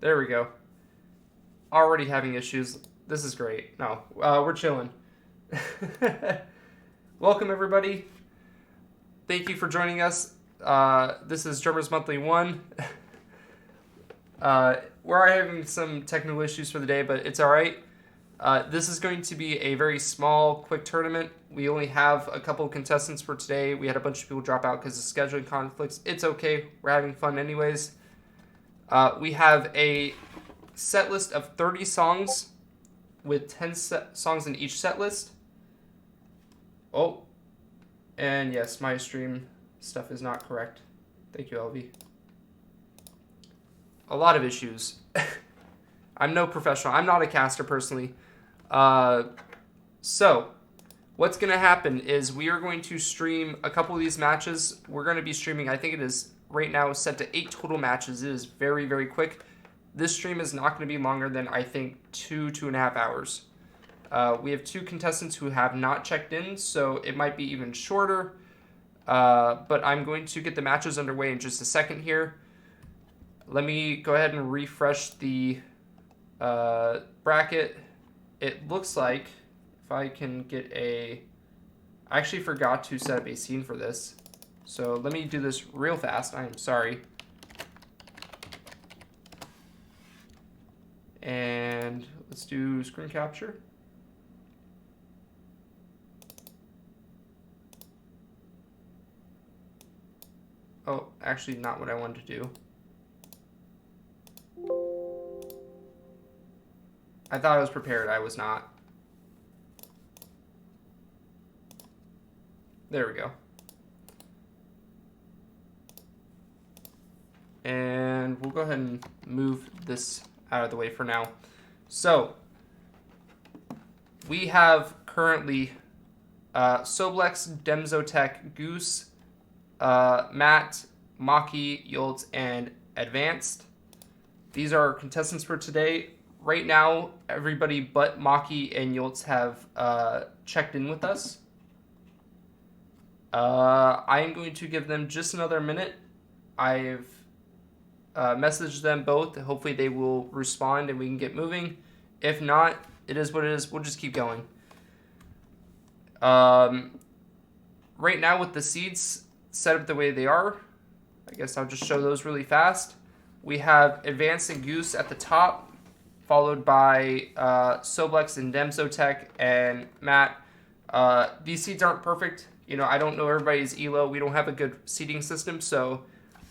There we go. Already having issues. This is great. No, we're chilling. Welcome, everybody. Thank you for joining us. This is Drummers Monthly 1. We're having some technical issues for the day, but it's all right. This is going to be a very small, quick tournament. We only have a couple of contestants for today. We had a bunch of people drop out because of scheduling conflicts. It's okay. We're having fun anyways. We have a set list of 30 songs with 10 songs in each set list. Oh, and yes, my stream stuff is not correct. Thank you, LV. A lot of issues. I'm no professional. I'm not a caster personally. So, what's going to happen is we are going to stream a couple of these matches. We're going to be streaming, I think it is right now set to 8 total matches. It is very, very quick. This stream is not going to be longer than, I think, 2.5 hours. We have 2 contestants who have not checked in, so it might be even shorter. But I'm going to get the matches underway in just a second here. Let me go ahead and refresh the bracket. It looks like if I can get a... I actually forgot to set up a scene for this. So let me do this real fast. I am sorry. And let's do screen capture. Oh, actually not what I wanted to do. I thought I was prepared. I was not. There we go. And we'll go ahead and move this out of the way for now. So, we have currently Soblex, Demzotech, Goose, Matt, Maki, Yoltz, and Advanced. These are our contestants for today. Right now, everybody but Maki and Yoltz have checked in with us. I am going to give them just another minute. I've messaged them both. Hopefully they will respond and we can get moving. If not, it is what it is. We'll just keep going. Right now with the seeds set up the way they are, I guess I'll just show those really fast. We have Advanced and Goose at the top, followed by Soblex and Demzotech and Matt. These seeds aren't perfect. You know, I don't know everybody's elo. We don't have a good seeding system, so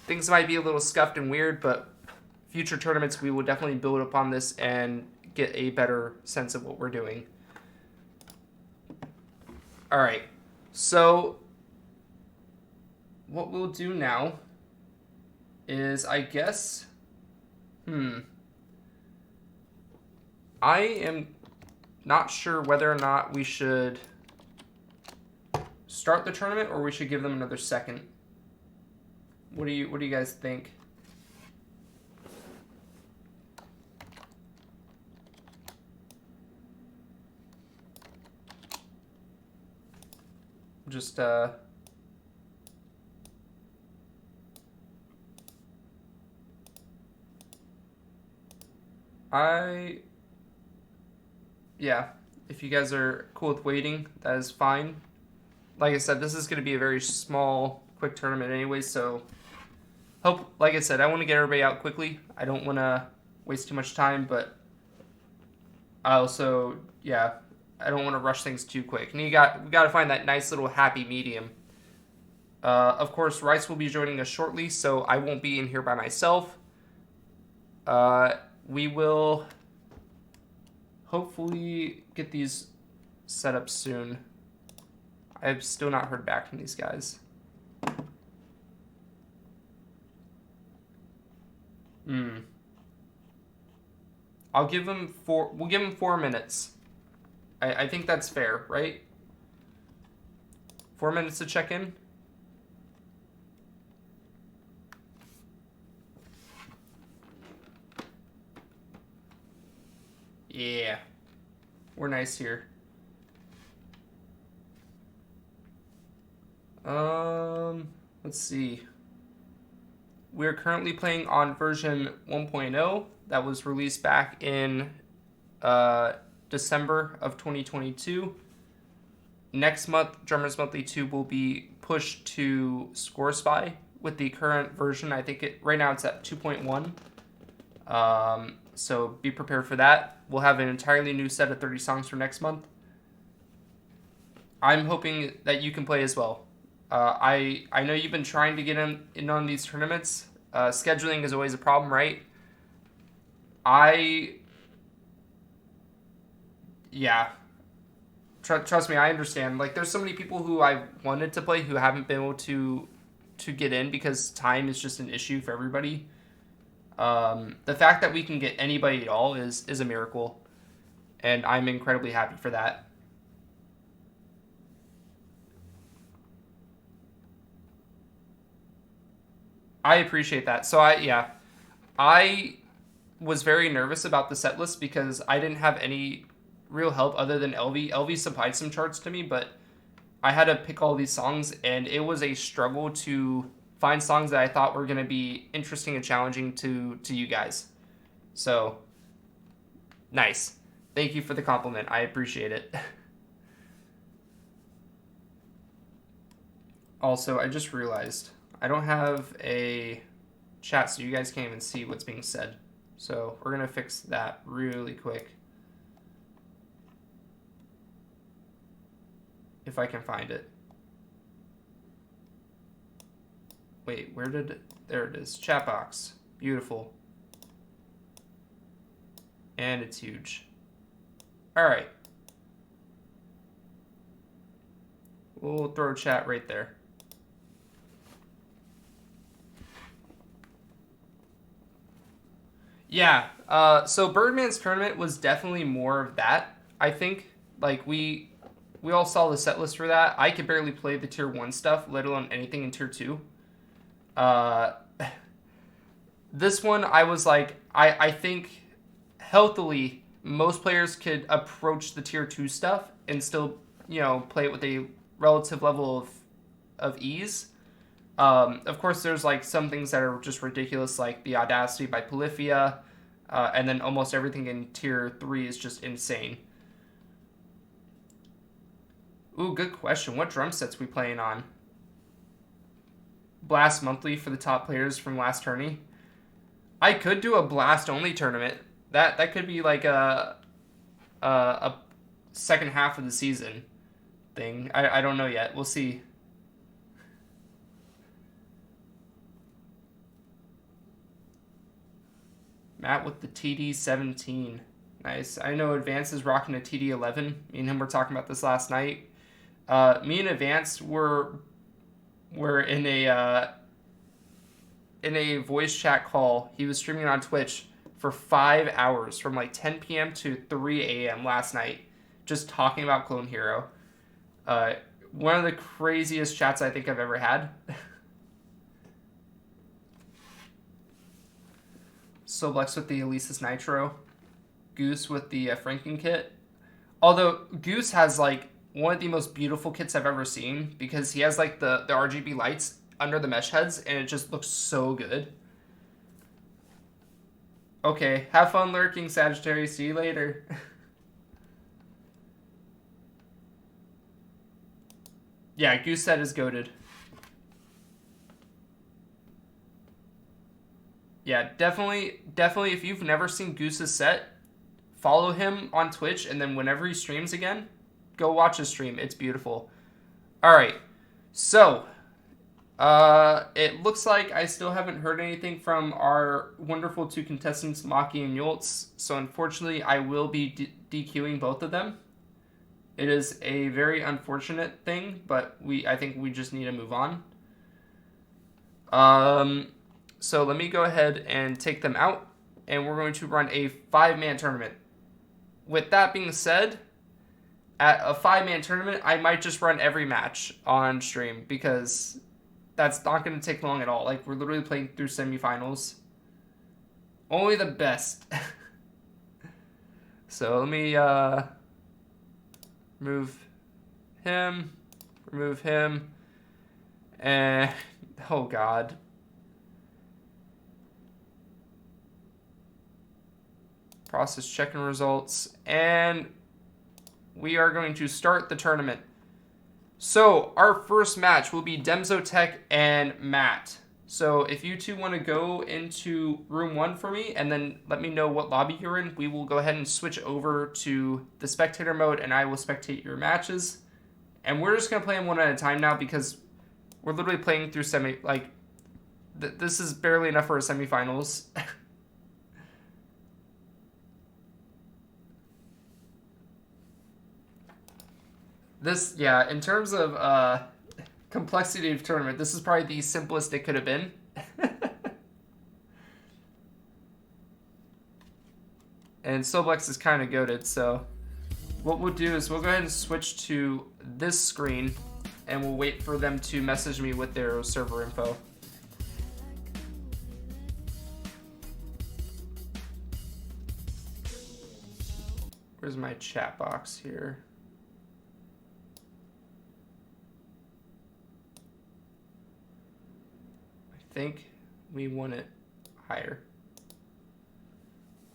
things might be a little scuffed and weird, but future tournaments we will definitely build upon this and get a better sense of what we're doing. All right, so what we'll do now is, I guess, I am not sure whether or not we should start the tournament or we should give them another second. What do you guys think? Just yeah, if you guys are cool with waiting, that is fine. Like I said, this is going to be a very small, quick tournament anyway, so like I said, I want to get everybody out quickly. I don't want to waste too much time, but I also, yeah, I don't want to rush things too quick. And we got to find that nice little happy medium. Of course, Rice will be joining us shortly, so I won't be in here by myself. We will hopefully get these set up soon. I've still not heard back from these guys. We'll give them 4 minutes. I think that's fair, right? 4 minutes to check in. Yeah. We're nice here. Let's see. We're currently playing on version 1.0 that was released back in December of 2022. Next month, Drummers Monthly 2 will be pushed to Score Spy with the current version. I think right now it's at 2.1. So be prepared for that. We'll have an entirely new set of 30 songs for next month. I'm hoping that you can play as well. I know you've been trying to get in on these tournaments. Scheduling is always a problem, right? Yeah. Trust me, I understand. Like, there's so many people who I wanted to play who haven't been able to get in because time is just an issue for everybody. The fact that we can get anybody at all is a miracle, and I'm incredibly happy for that. I appreciate that. So I was very nervous about the set list because I didn't have any real help other than LV. LV supplied some charts to me, but I had to pick all these songs, and it was a struggle to find songs that I thought were going to be interesting and challenging to you guys. So, nice. Thank you for the compliment. I appreciate it. Also, I just realized I don't have a chat, so you guys can't even see what's being said. So we're going to fix that really quick. If I can find it. Wait, there it is. Chat box. Beautiful. And it's huge. Alright. We'll throw chat right there. Yeah, so Birdman's tournament was definitely more of that, I think. Like, we all saw the set list for that. I could barely play the tier 1 stuff, let alone anything in tier 2. This one, I was like, I think healthily, most players could approach the tier 2 stuff and still, play it with a relative level of ease. Of course, there's like some things that are just ridiculous, like the Audacity by Polyphia, and then almost everything in tier 3 is just insane. Ooh, good question. What drum sets we playing on? Blast Monthly for the top players from last tourney. I could do a Blast only tournament. That could be like a second half of the season. thing. I don't know yet. We'll see. Matt with the TD17. Nice. I know Advance is rocking a TD11. Me and him were talking about this last night. Me and Advance were in a voice chat call. He was streaming on Twitch for 5 hours from like 10 p.m. to 3 a.m. last night, just talking about Clone Hero. One of the craziest chats I think I've ever had. Soblex with the Elysis Nitro. Goose with the Franken kit. Although Goose has like one of the most beautiful kits I've ever seen, because he has like the RGB lights under the mesh heads and it just looks so good. Okay, have fun lurking, Sagittarius. See you later. Yeah, Goose set is goated. Yeah, definitely, if you've never seen Goose's set, follow him on Twitch, and then whenever he streams again, go watch his stream. It's beautiful. Alright, so, it looks like I still haven't heard anything from our wonderful two contestants, Maki and Yoltz, so unfortunately I will be DQing both of them. It is a very unfortunate thing, but I think we just need to move on. So let me go ahead and take them out, and we're going to run a 5-man tournament. With that being said, at a 5-man tournament, I might just run every match on stream, because that's not going to take long at all. Like, we're literally playing through semifinals. Only the best. So let me remove him, and oh god. Process checking results, and we are going to start the tournament. So our first match will be Demzotech and Matt. So if you two want to go into room 1 for me and then let me know what lobby you're in, we will go ahead and switch over to the spectator mode, and I will spectate your matches. And we're just going to play them one at a time now, because we're literally playing through this is barely enough for a semifinals. In terms of complexity of tournament, this is probably the simplest it could have been. And Soblex is kind of goated, so what we'll do is we'll go ahead and switch to this screen, and we'll wait for them to message me with their server info. Where's my chat box here? I think we want it higher.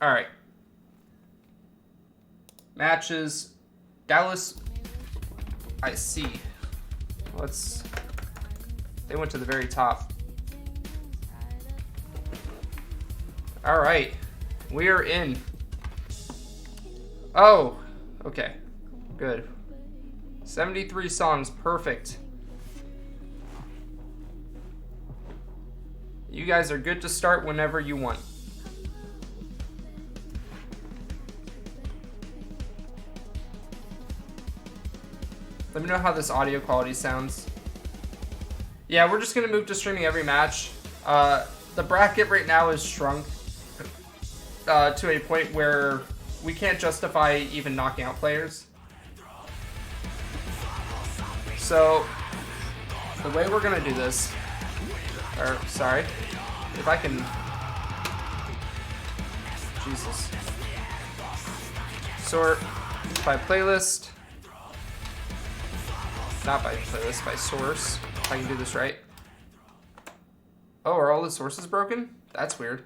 All right. Matches. Dallas. I see. They went to the very top. All right. We are in. Oh, okay. Good. 73 songs. Perfect. You guys are good to start whenever you want. Let me know how this audio quality sounds. Yeah, we're just going to move to streaming every match. The bracket right now is shrunk to a point where we can't justify even knocking out players. So, the way we're going to do this... sorry. If I can... Jesus. Sort by playlist. Not by playlist, by source. If I can do this right. Oh, are all the sources broken? That's weird.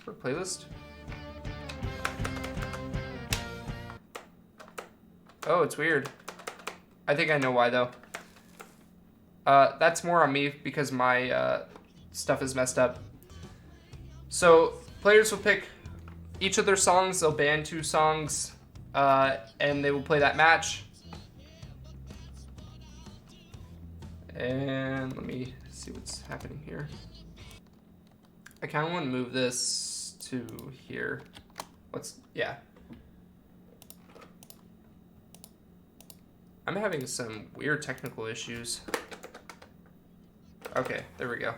For playlist? Oh, it's weird. I think I know why, though. That's more on me because my stuff is messed up. So, players will pick each of their songs. They'll ban 2 songs, and they will play that match. And let me see what's happening here. I kind of want to move this to here. Yeah. I'm having some weird technical issues. Okay, there we go.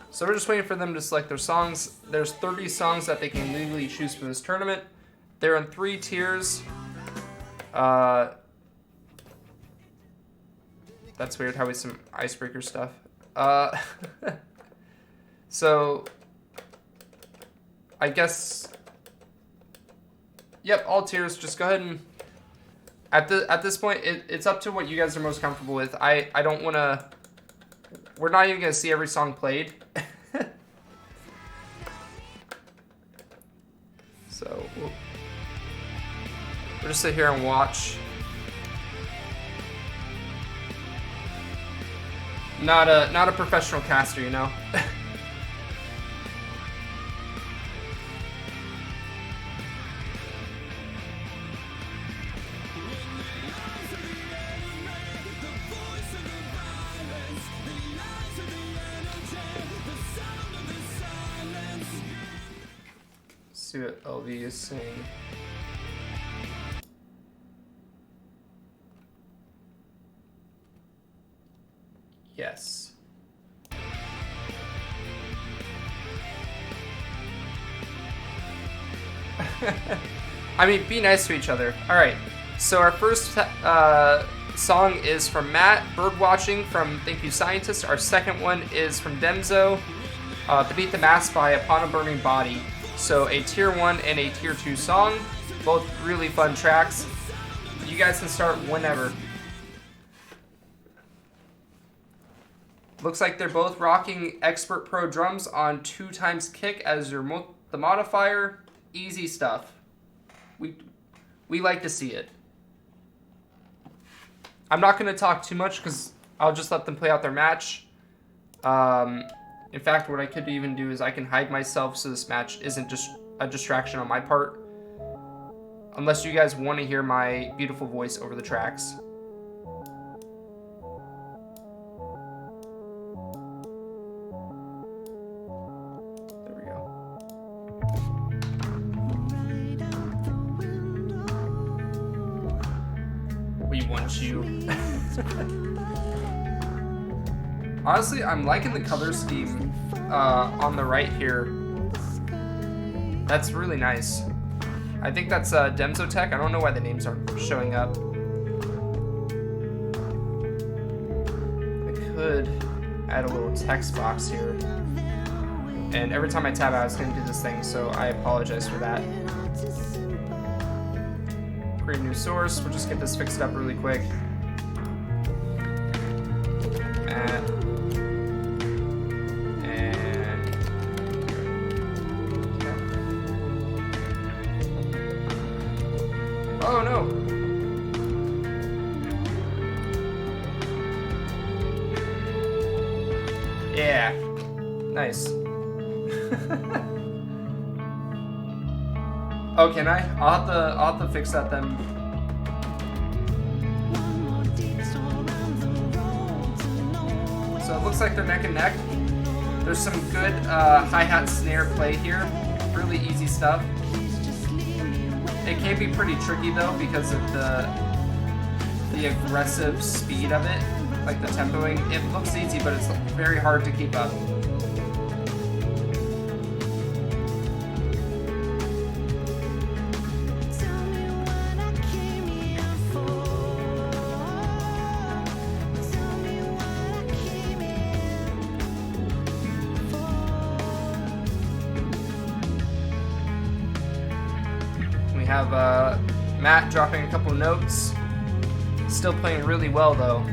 So we're just waiting for them to select their songs. There's 30 songs that they can legally choose for this tournament. They're in 3 tiers. That's weird, how we some icebreaker stuff. So, I guess, yep, all tiers. Just go ahead and, at this point, it's up to what you guys are most comfortable with. I don't want to, we're not even going to see every song played. So, we'll just sit here and watch. Not a professional caster, you know. See what LV is saying. Yes. I mean, be nice to each other. All right. So our first song is from Matt, Birdwatching from Thank You Scientist. Our second one is from Demzo, Beneath the Mask by Upon a Burning Body. So a tier 1 and a tier 2 song. Both really fun tracks. You guys can start whenever. Looks like they're both rocking Expert Pro drums on 2x kick as the modifier. Easy stuff. We like to see it. I'm not going to talk too much because I'll just let them play out their match. In fact, what I could even do is I can hide myself so this match isn't just a distraction on my part. Unless you guys want to hear my beautiful voice over the tracks. There we go. We want you. Honestly, I'm liking the color scheme on the right here. That's really nice. I think that's Demzo Tech. I don't know why the names aren't showing up. I could add a little text box here. And every time I tab out, it's going to do this thing, so I apologize for that. Create a new source. We'll just get this fixed up really quick. Oh no! Yeah, nice. Oh, can I? I'll have to fix that then. So it looks like they're neck and neck. There's some good hi-hat snare play here. Really easy stuff. It can be pretty tricky though because of the aggressive speed of it, like the tempoing. It looks easy, but it's very hard to keep up. Have Matt dropping a couple notes. Still playing really well though.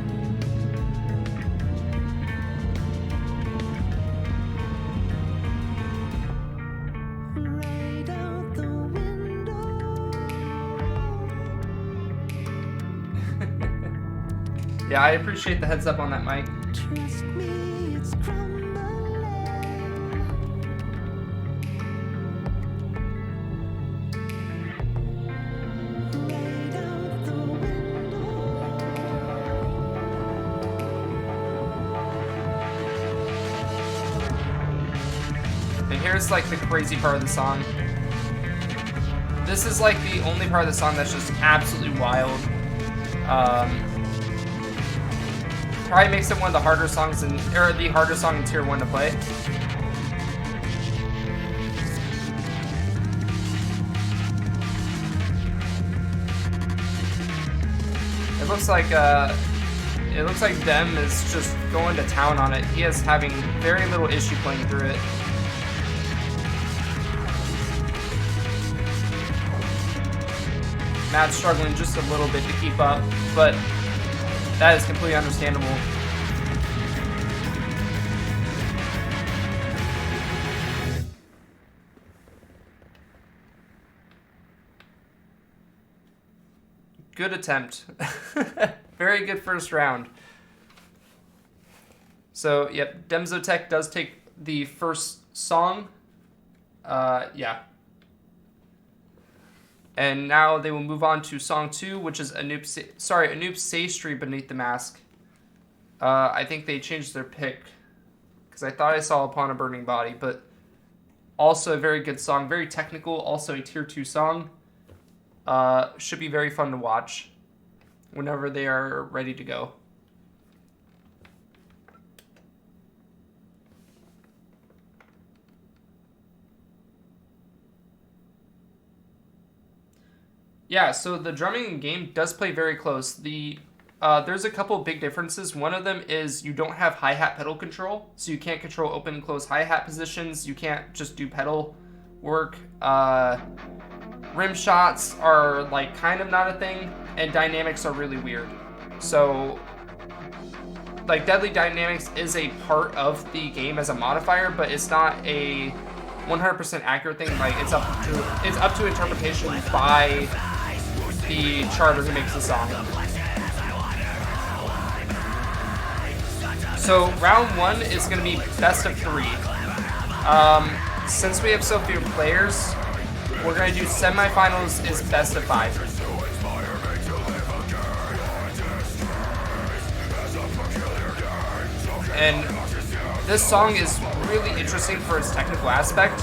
Yeah, I appreciate the heads up on that mic. Trust me, it's here's like the crazy part of the song. This is like the only part of the song that's just absolutely wild. Probably makes it one of the harder songs or the hardest song in Tier 1 to play. It looks like Dem is just going to town on it. He is having very little issue playing through it. Matt's struggling just a little bit to keep up, but that is completely understandable. Good attempt. Very good first round. So, yep, Demzotech does take the first song. Yeah. And now they will move on to song 2, which is Anoop Sastry Beneath the Mask. I think they changed their pick because I thought I saw Upon a Burning Body, but also a very good song, very technical, also a Tier 2 song. Should be very fun to watch whenever they are ready to go. Yeah, so the drumming in game does play very close. There's a couple big differences. One of them is you don't have hi-hat pedal control, so you can't control open and close hi-hat positions. You can't just do pedal work. Rim shots are like kind of not a thing, and dynamics are really weird. So, like, Deadly Dynamics is a part of the game as a modifier, but it's not a 100% accurate thing. Like, it's up to interpretation by the charter who makes the song. So round 1 is going to be best of 3. Since we have so few players, we're going to do semifinals is best of 5. And this song is really interesting for its technical aspect.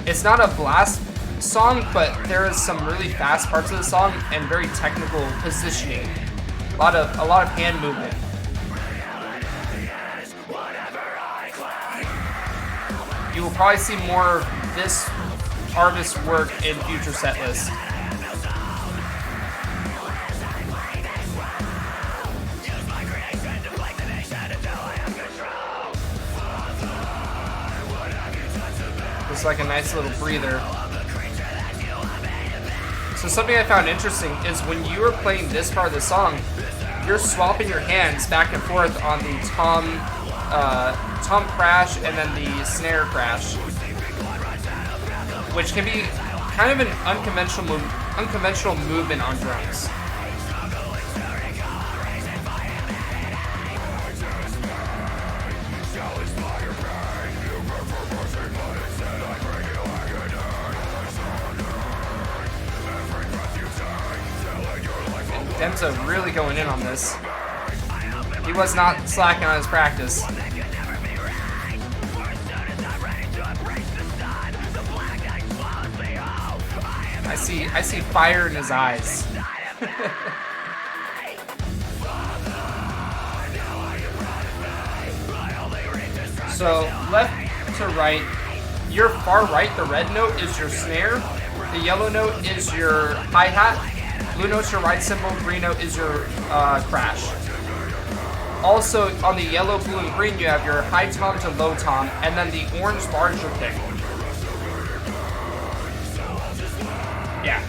It's not a blast song, but there is some really fast parts of the song and very technical positioning. A lot of hand movement. You will probably see more of this artist's work in future set lists. It's like a nice little breather. So something I found interesting is when you are playing this part of the song, you're swapping your hands back and forth on the tom crash and then the snare crash, which can be kind of an unconventional movement on drums. Demza really going in on this. He was not slacking on his practice. I see fire in his eyes. So left to right, your far right, the red note is your snare, the yellow note is your hi-hat, blue note's your ride cymbal, green note is your crash. Also, on the yellow, blue, and green, you have your high tom to low tom, and then the orange bar is your pick. Yeah.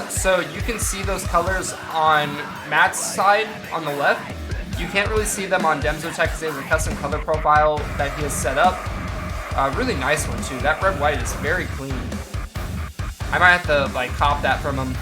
So you can see those colors on Matt's side on the left. You can't really see them on Demzotech because they have a custom color profile that he has set up. Really nice one too. That red-white is very clean. I might have to like cop that from him.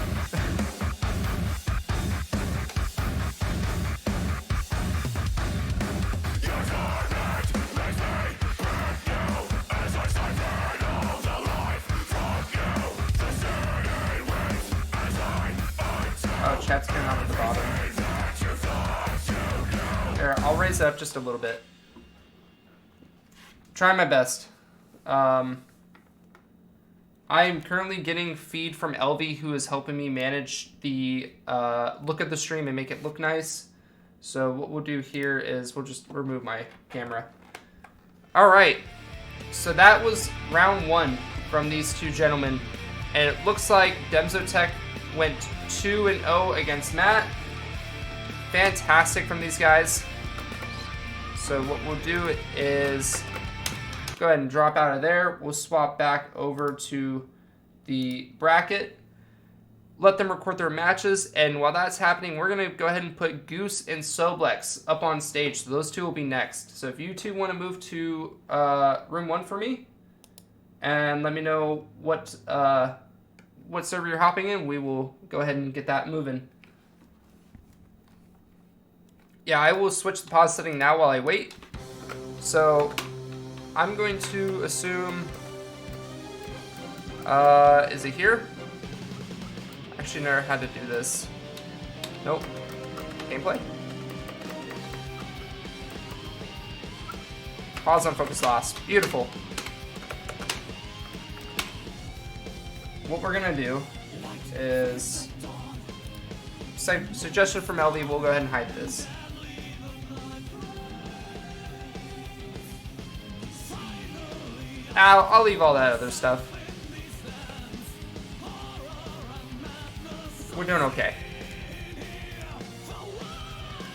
Oh, chat's coming out at the bottom. Here, I'll raise it up just a little bit. Try my best. I am currently getting feed from Elvie, who is helping me manage the look at the stream and make it look nice. So what we'll do here is we'll just remove my camera. All right. So that was round 1 from these two gentlemen. And it looks like Demzotech went 2-0 against Matt. Fantastic from these guys. So what we'll do is go ahead and drop out of there. We'll swap back over to the bracket. Let them record their matches. And while that's happening, we're going to go ahead and put Goose and Soblex up on stage. So those two will be next. So if you two want to move to room 1 for me, and let me know what server you're hopping in, we will go ahead and get that moving. Yeah, I will switch the pause setting now while I wait. So I'm going to assume, is it here? Actually never had to do this. Nope. Gameplay. Pause on focus lost. Beautiful. What we're gonna do is, suggestion from Elvie, we'll go ahead and hide this. I'll leave all that other stuff. We're doing okay.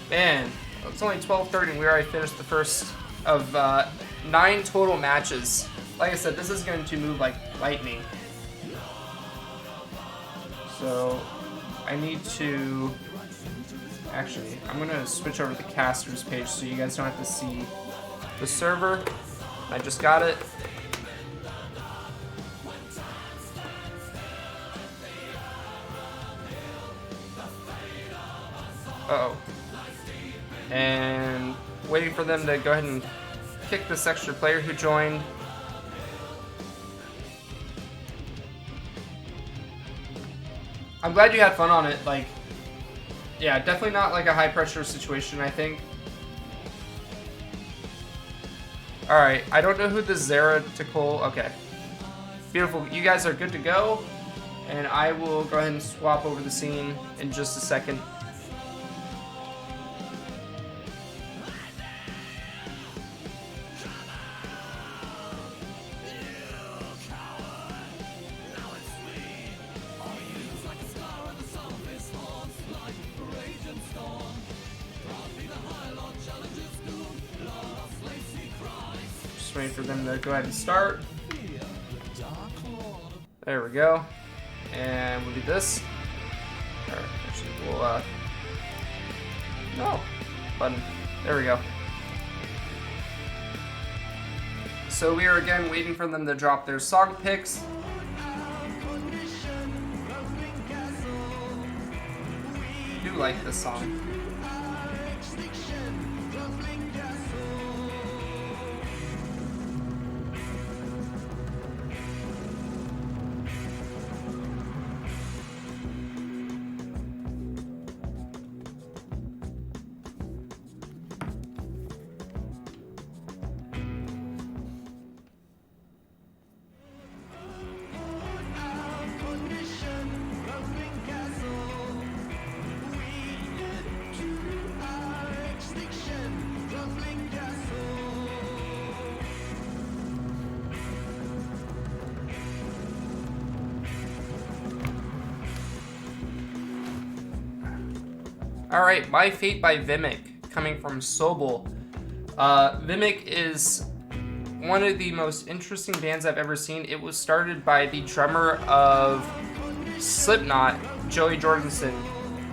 Man, it's only 12:30 and we already finished the first of 9 total matches. Like I said, this is going to move like lightning. So I need to, actually, I'm going to switch over to the casters page so you guys don't have to see the server. I just got it. Uh-oh. And waiting for them to go ahead and kick this extra player who joined. I'm glad you had fun on it. Like, yeah, definitely not like a high pressure situation, I think. Alright, I don't know who the Zara Ticole. Okay. Beautiful. You guys are good to go. And I will go ahead and swap over the scene in just a second. Wait for them to go ahead and start. There we go. And we'll do this. Alright, actually we'll no. Button. There we go. So we are again waiting for them to drop their song picks. I do like this song. Alright, My Fate by Vimic, coming from Sobel. Vimic is one of the most interesting bands I've ever seen. It was started by the drummer of Slipknot, Joey Jordison,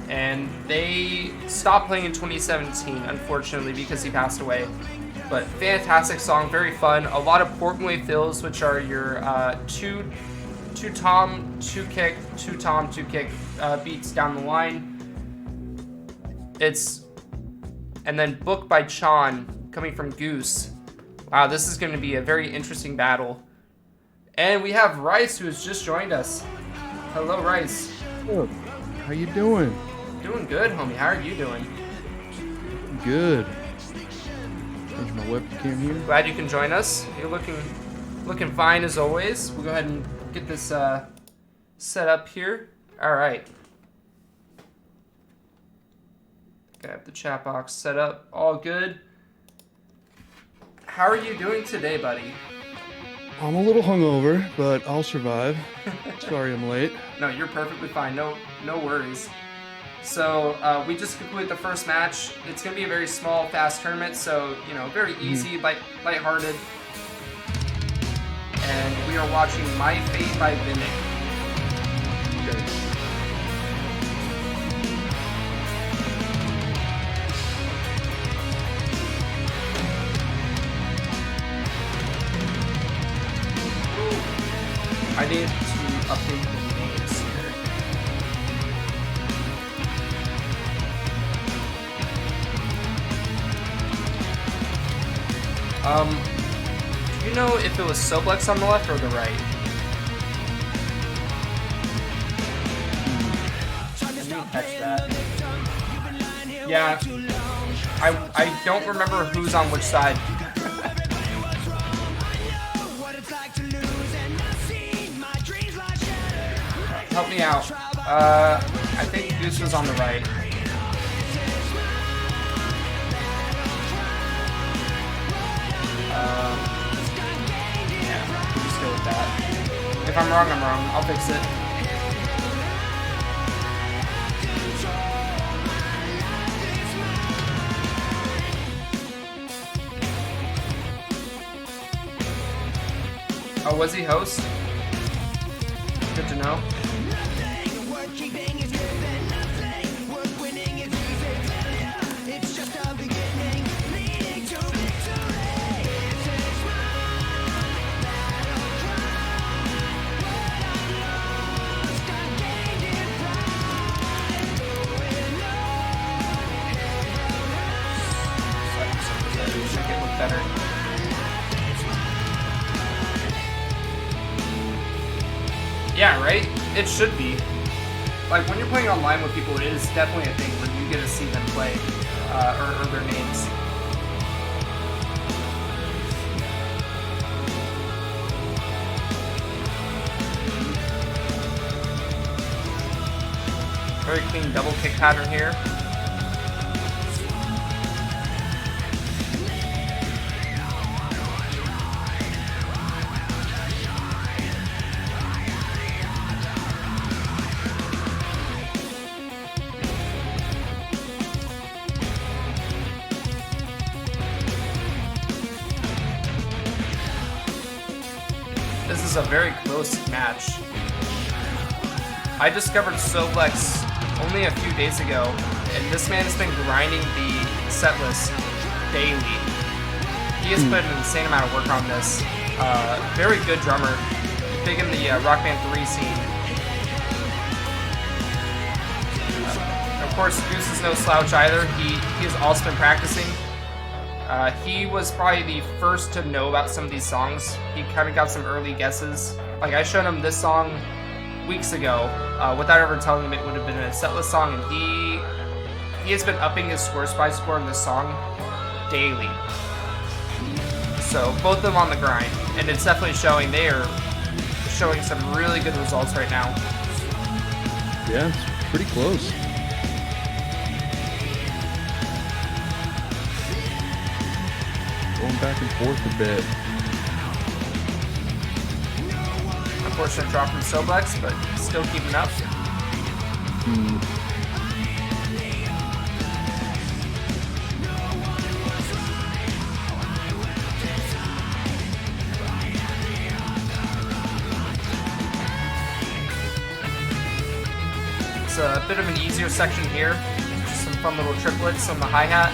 and they stopped playing in 2017, unfortunately, because he passed away. But fantastic song, very fun. A lot of Portnoy fills, which are your two tom, two kick, two tom, two kick beats down the line. And then Book by Chan, coming from Goose. Wow, this is going to be a very interesting battle. And we have Rice, who has just joined us. Hello, Rice. Hello. How you doing? Doing good, homie. How are you doing? Good. There's my webcam here. Glad you can join us. You're looking fine as always. We'll go ahead and get this set up here. All right. Got the chat box set up. All good. How are you doing today, buddy? I'm a little hungover, but I'll survive. Sorry I'm late. No, you're perfectly fine. No worries. So we just completed the first match. It's gonna be a very small, fast tournament, so very easy, lighthearted. And we are watching My Fate by Vinnick. Okay. I need to update the names here. Do you know if it was Soblex on the left or the right? I didn't catch that. Yeah, I don't remember who's on which side. Help me out. I think Goose was on the right. Yeah, we'll just go with that. If I'm wrong, I'm wrong. I'll fix it. Oh, was he host? Good to know. Make it look better. Yeah, right? It should be. Like, when you're playing online with people, it is definitely a thing where you get to see them play, or their names. Very clean double kick pattern here. This is a very close match. I discovered Soblex only a few days ago, and this man has been grinding the setlist daily. He has put an insane amount of work on this. Very good drummer, big in the Rock Band 3 scene. Of course, Goose is no slouch either. He has also been practicing. He was probably the first to know about some of these songs. He kind of got some early guesses. Like, I showed him this song weeks ago, without ever telling him it would have been a setlist song, and he has been upping his score in this song daily. So both of them on the grind, and it's definitely showing. They are showing some really good results right now. Yeah, it's pretty close. Going back and forth a bit. Unfortunate drop from Soblex, but still keeping up. It's a bit of an easier section here. Just some fun little triplets on the hi-hat.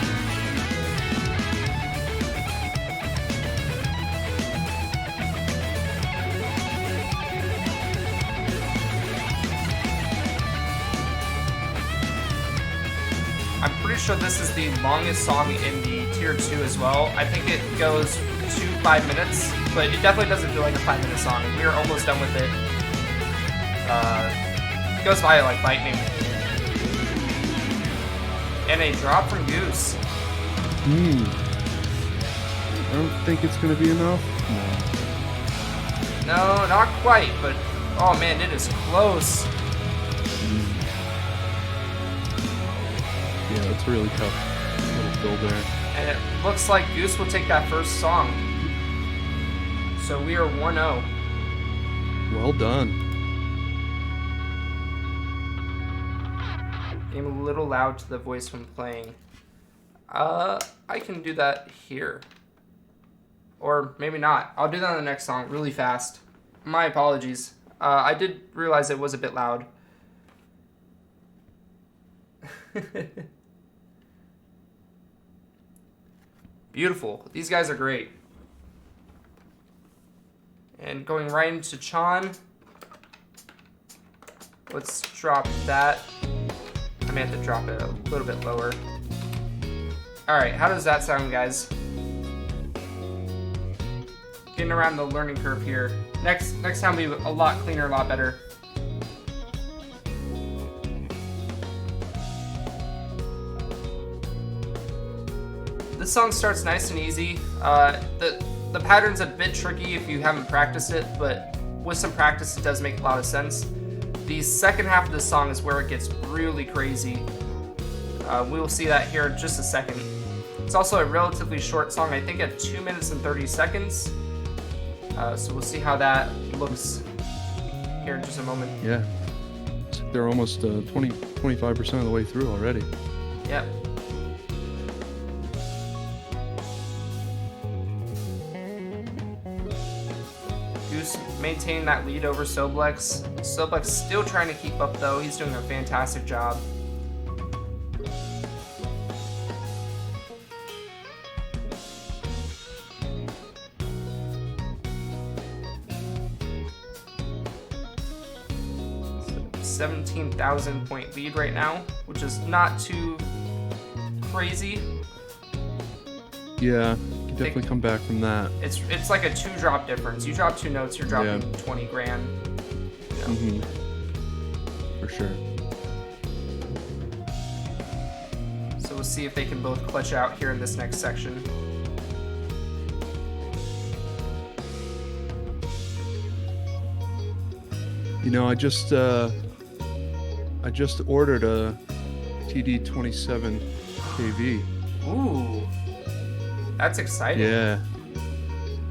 I'm pretty sure this is the longest song in the tier 2 as well. I think it goes to 5 minutes, but it definitely doesn't feel like a 5-minute song. We are almost done with it. It goes by like lightning. And a drop from Goose. I don't think it's gonna be enough. No. No, not quite, but oh man, it is close. Yeah, it's really tough little fill there. And it looks like Goose will take that first song. So we are 1-0. Well done. I'm a little loud to the voice when playing. I can do that here. Or maybe not. I'll do that on the next song really fast. My apologies. I did realize it was a bit loud. Beautiful. These guys are great. And going right into Chan. Let's drop that. I may have to drop it a little bit lower. Alright, how does that sound, guys? Getting around the learning curve here. Next time will be a lot cleaner, a lot better. This song starts nice and easy. The pattern's a bit tricky if you haven't practiced it, but with some practice it does make a lot of sense. The second half of the song is where it gets really crazy. We will see that here in just a second. It's also a relatively short song, I think at 2 minutes and 30 seconds. So we'll see how that looks here in just a moment. Yeah. They're almost 25% of the way through already. Yep. Goose maintaining that lead over Soblex. Soblex still trying to keep up though. He's doing a fantastic job. So 17,000 point lead right now, which is not too crazy. Yeah, can definitely come back from that. It's like a 2-drop difference. You drop 2 notes, you're dropping 20 grand. You know? For sure. So we'll see if they can both clutch out here in this next section. You know, I just ordered a TD27 KV. Ooh, that's exciting.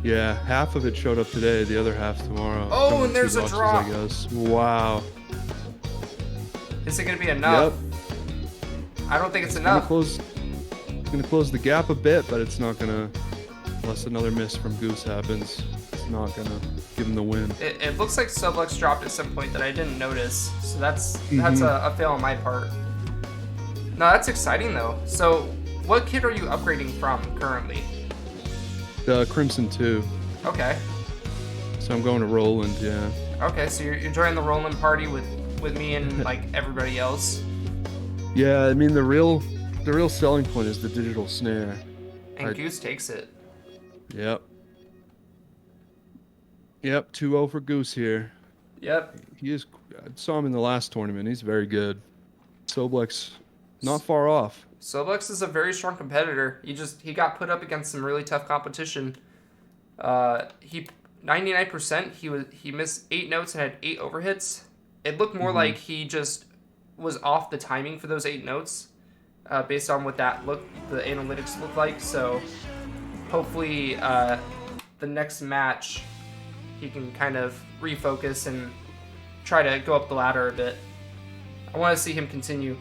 Yeah, half of it showed up today, the other half tomorrow. Oh, and there's a drop. I guess. Wow. Is it gonna be enough? Yep. I don't think it's enough. It's gonna close the gap a bit, but it's not gonna, unless another miss from Goose happens, it's not gonna give him the win. It looks like Soblex dropped at some point that I didn't notice, so that's a fail on my part. No, that's exciting though. So, what kit are you upgrading from currently? The Crimson 2. Okay. So I'm going to Roland, yeah. Okay, so you're joining the Roland party with me and like everybody else. Yeah, I mean the real selling point is the digital snare. And Goose takes it. Yep. Yep, 2-0 for Goose here. Yep. I saw him in the last tournament. He's very good. Soblex, not far off. Soblex is a very strong competitor. He got put up against some really tough competition. 99%. He missed 8 notes and had 8 overhits. It looked more like he just was off the timing for those 8 notes, based on what the analytics looked like. So hopefully the next match he can kind of refocus and try to go up the ladder a bit. I want to see him continue.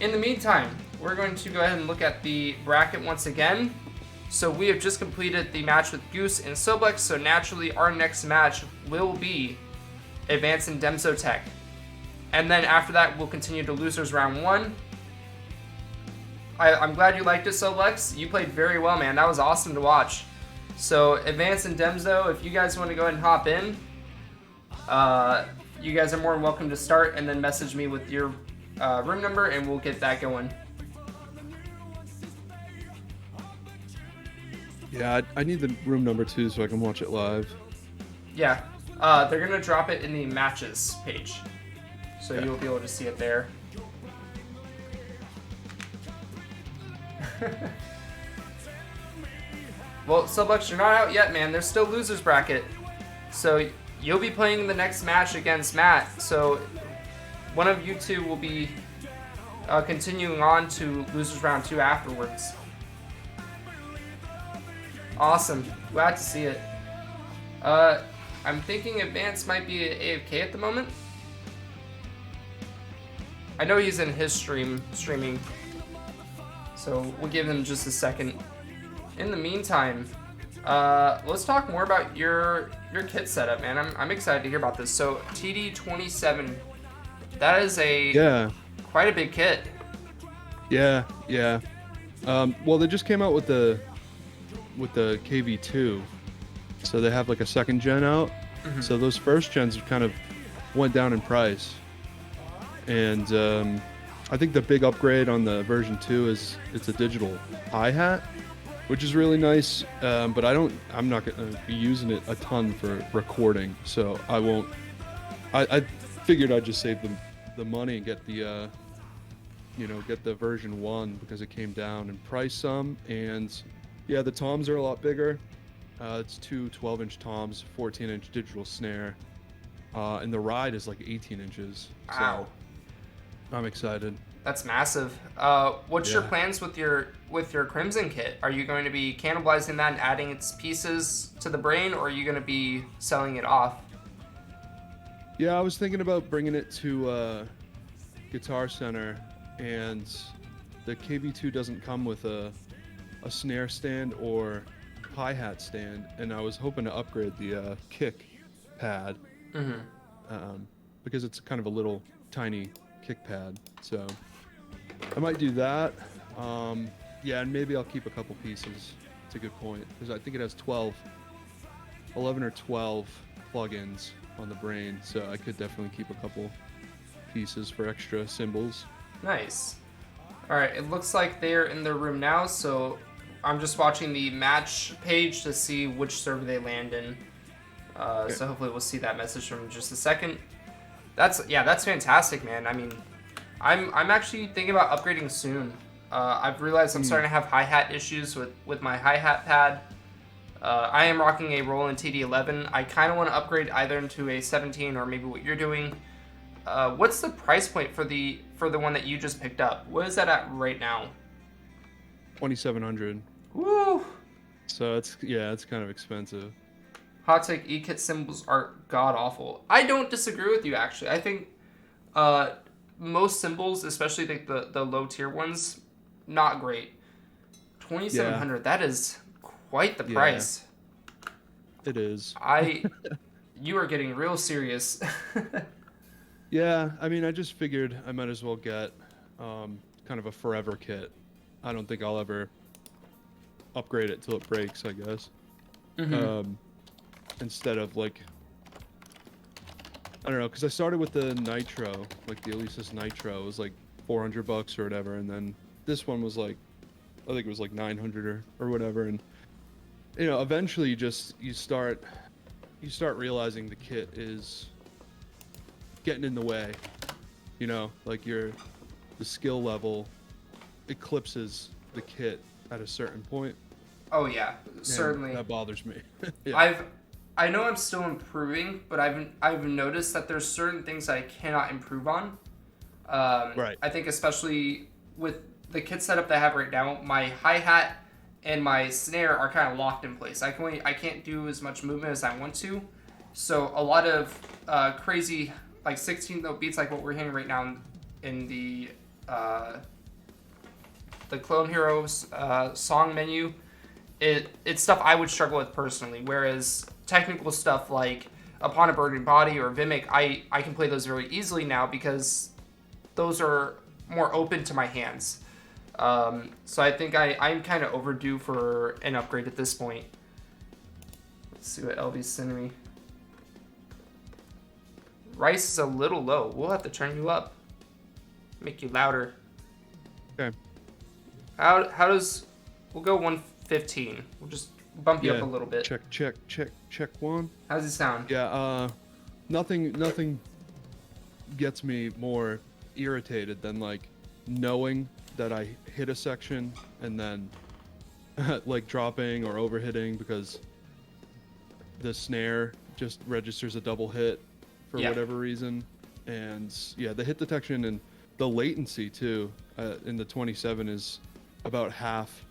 In the meantime, we're going to go ahead and look at the bracket once again. So we have just completed the match with Goose and Soblex, so naturally our next match will be Advanced in Demsotech. And then after that, we'll continue to Losers Round 1. I'm glad you liked it, Soblex. You played very well, man. That was awesome to watch. So Advanced in Demso, if you guys want to go ahead and hop in, you guys are more than welcome to start and then message me with your room number and we'll get that going. Yeah, I need the room number too so I can watch it live. Yeah, they're going to drop it in the matches page. So you'll be able to see it there. Well, Soblex, you're not out yet, man. There's still losers bracket. So you'll be playing the next match against Matt. So one of you two will be continuing on to losers round 2 afterwards. Awesome. Glad to see it. I'm thinking Advance might be AFK at the moment. I know he's in his streaming. So we'll give him just a second. In the meantime, let's talk more about your kit setup, man. I'm excited to hear about this. So TD27, that is quite a big kit. Yeah. Well, they just came out with the KV2, so they have like a second gen out. Mm-hmm. So those first gens kind of went down in price, and I think the big upgrade on the version 2 is it's a digital hi-hat, which is really nice. But I'm not gonna be using it a ton for recording, so I won't. I figured I'd just save the money and get the get the version 1 because it came down in price some, and yeah, the toms are a lot bigger. It's two 12-inch toms, 14-inch digital snare, and the ride is like 18 inches. Wow. So I'm excited. That's massive. What's your plans with your Crimson kit? Are you going to be cannibalizing that and adding its pieces to the brain, or are you going to be selling it off? Yeah, I was thinking about bringing it to Guitar Center, and the KV2 doesn't come with a snare stand or hi-hat stand, and I was hoping to upgrade the kick pad, because it's kind of a little tiny kick pad, so I might do that. Yeah, and maybe I'll keep a couple pieces. It's a good point, because I think it has 11 or 12 plugins on the brain, so I could definitely keep a couple pieces for extra cymbals. Nice. Alright, it looks like they're in their room now, so I'm just watching the match page to see which server they land in. Okay. So hopefully we'll see that message from just a second. That's fantastic, man. I mean, I'm actually thinking about upgrading soon. I've realized I'm starting to have hi-hat issues with my hi-hat pad. I am rocking a Roland TD11. I kind of want to upgrade either into a 17 or maybe what you're doing. What's the price point for the one that you just picked up? What is that at right now? 2,700. Woo! So it's kind of expensive. Hot take, E-kit cymbals are god-awful. I don't disagree with you, actually. I think most cymbals, especially the low-tier ones, not great. 2,700, that is quite the price. It is. You are getting real serious. Yeah, I mean, I just figured I might as well get kind of a forever kit. I don't think I'll ever upgrade it till it breaks, I guess. Instead of like, I don't know, because I started with the Nitro, like the Alesis Nitro. It was like $400 or whatever, and then this one was like, I think it was like 900 or whatever. And eventually you start realizing the kit is getting in the way. Like the skill level eclipses the kit at a certain point. Oh yeah, certainly. And that bothers me. Yeah. I know I'm still improving, but I've noticed that there's certain things I cannot improve on. Right. I think especially with the kit setup that I have right now, my hi-hat and my snare are kind of locked in place. I can't do as much movement as I want to. So a lot of crazy like 16-note beats like what we're hearing right now in the Clone Heroes song menu, it's stuff I would struggle with personally, whereas technical stuff like Upon a Burning Body or Vimic, I can play those very easily now because those are more open to my hands. So I think I'm kind of overdue for an upgrade at this point. Let's see what LV sent me. Rice is a little low. We'll have to turn you up. Make you louder. Okay. How does... We'll go 115. We'll just bump you up a little bit. Check one. How does it sound? Yeah, nothing gets me more irritated than like knowing that I hit a section and then like dropping or overhitting because the snare just registers a double hit for whatever reason. And yeah, the hit detection and the latency too in the 27 is about half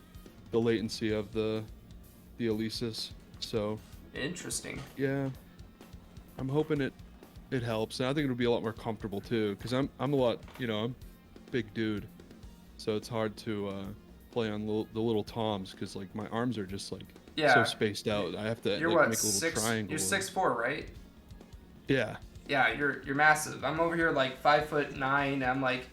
the latency of the Alesis. So interesting. Yeah, I'm hoping it helps, and I think it'll be a lot more comfortable too, because I'm a lot, I'm a big dude, so it's hard to play on the little toms because like my arms are just like so spaced out. I have to you're like, what, make a little triangle. You're 6'4", right? Yeah. Yeah, you're massive. I'm over here like 5'9". I'm like,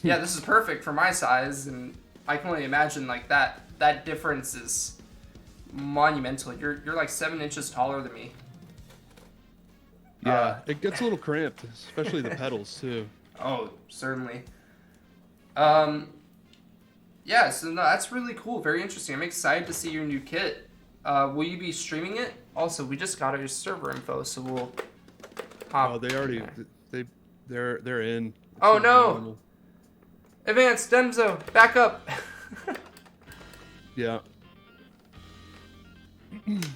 yeah, this is perfect for my size, and I can only imagine like that difference is monumental. You're like 7 inches taller than me. Yeah, it gets a little cramped, especially the pedals too. Oh, certainly. Yeah, so no, that's really cool. Very interesting. I'm excited to see your new kit. Will you be streaming it? Also, we just got our server info, so we'll hop. Oh, they already they're in. Oh no! Advanced Demzo, back up. Yeah.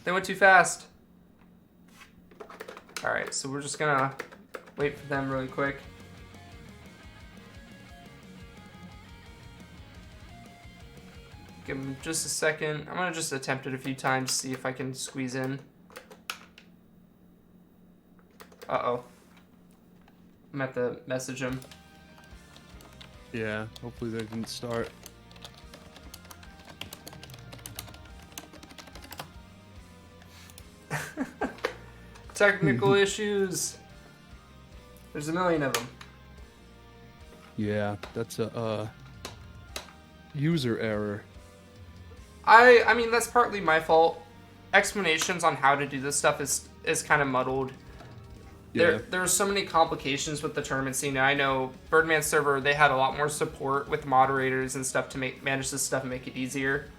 They went too fast. Alright, so we're just gonna wait for them really quick. Give them just a second. I'm gonna just attempt it a few times, see if I can squeeze in. Uh-oh. I'm at to message him. Yeah, hopefully they didn't start. Technical issues. There's a million of them. Yeah, that's a user error. I mean, that's partly my fault. Explanations on how to do this stuff is kind of muddled. Yeah. There are so many complications with the tournament scene. I know Birdman server, they had a lot more support with moderators and stuff to manage this stuff and make it easier.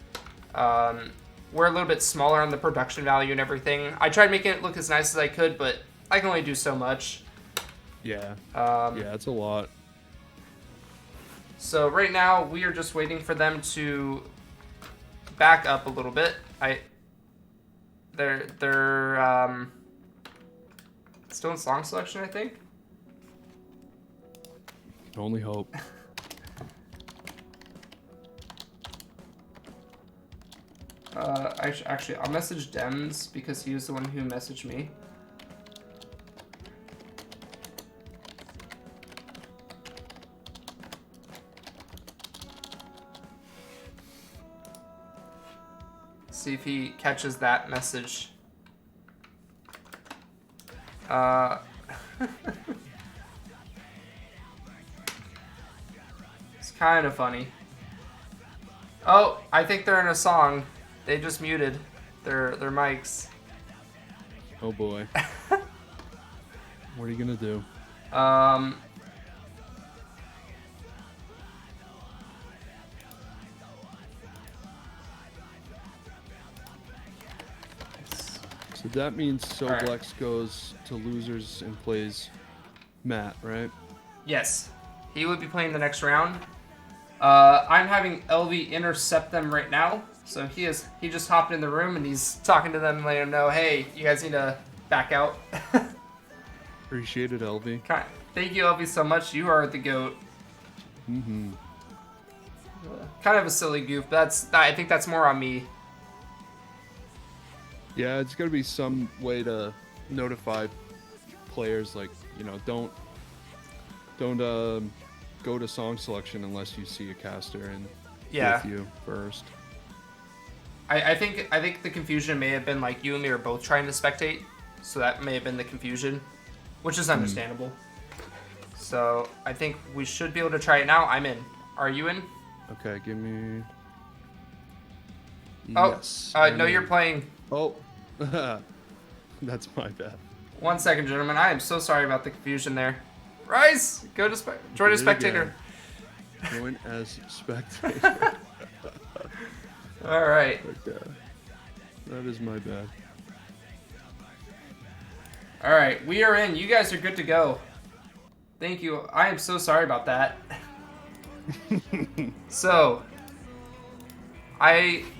We're a little bit smaller on the production value and everything. I tried making it look as nice as I could, but I can only do so much. Yeah. Yeah, it's a lot. So right now we are just waiting for them to back up a little bit. They're still in song selection, I think. Can only hope. Actually, I'll message Dems because he was the one who messaged me. See if he catches that message. It's kind of funny. Oh, I think they're in a song. They just muted their mics. Oh boy. What are you gonna do? So that means Soblex goes to losers and plays Matt, right? Yes. He would be playing the next round. I'm having LV intercept them right now. So he just hopped in the room and he's talking to them, letting them know, hey, you guys need to back out. Appreciate it, LV. Thank you, LV, so much. You are the GOAT. Mm-hmm. Kind of a silly goof, but I think that's more on me. Yeah, it's gotta be some way to notify players, like, don't go to song selection unless you see a caster and with you first. I think the confusion may have been like you and me are both trying to spectate, so that may have been the confusion, which is understandable. So I think we should be able to try it now. I'm in. Are you in? Okay, give me. Oh, yes. No, you're playing. Oh, that's my bad. 1 second, gentlemen. I am so sorry about the confusion there. Rise, join as spectator. Join as spectator. All right. Okay. That is my bad. All right, we are in. You guys are good to go. Thank you. I am so sorry about that. So,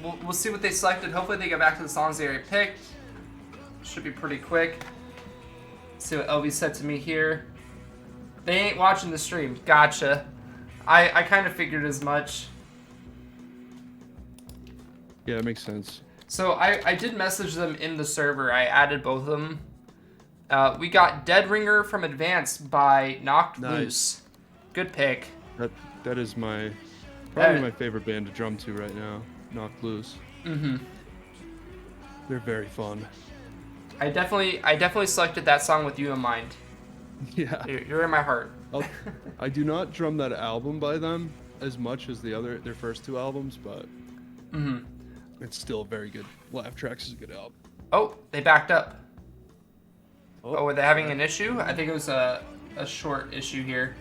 We'll see what they selected. Hopefully they get back to the songs they already picked. Should be pretty quick. See what LB said to me here. They ain't watching the stream. Gotcha. I kind of figured as much. Yeah, it makes sense. So I did message them in the server. I added both of them. We got Dead Ringer from Advance by Knocked Loose. Good pick. That is probably my favorite band to drum to right now. Knocked Loose. Mm-hmm. They're very fun. I definitely selected that song with you in mind. Yeah. You're in my heart. I do not drum that album by them as much as their first two albums, but it's still a very good. Laugh Tracks is a good album. Oh, they backed up. Oh, were they having an issue? I think it was a short issue here.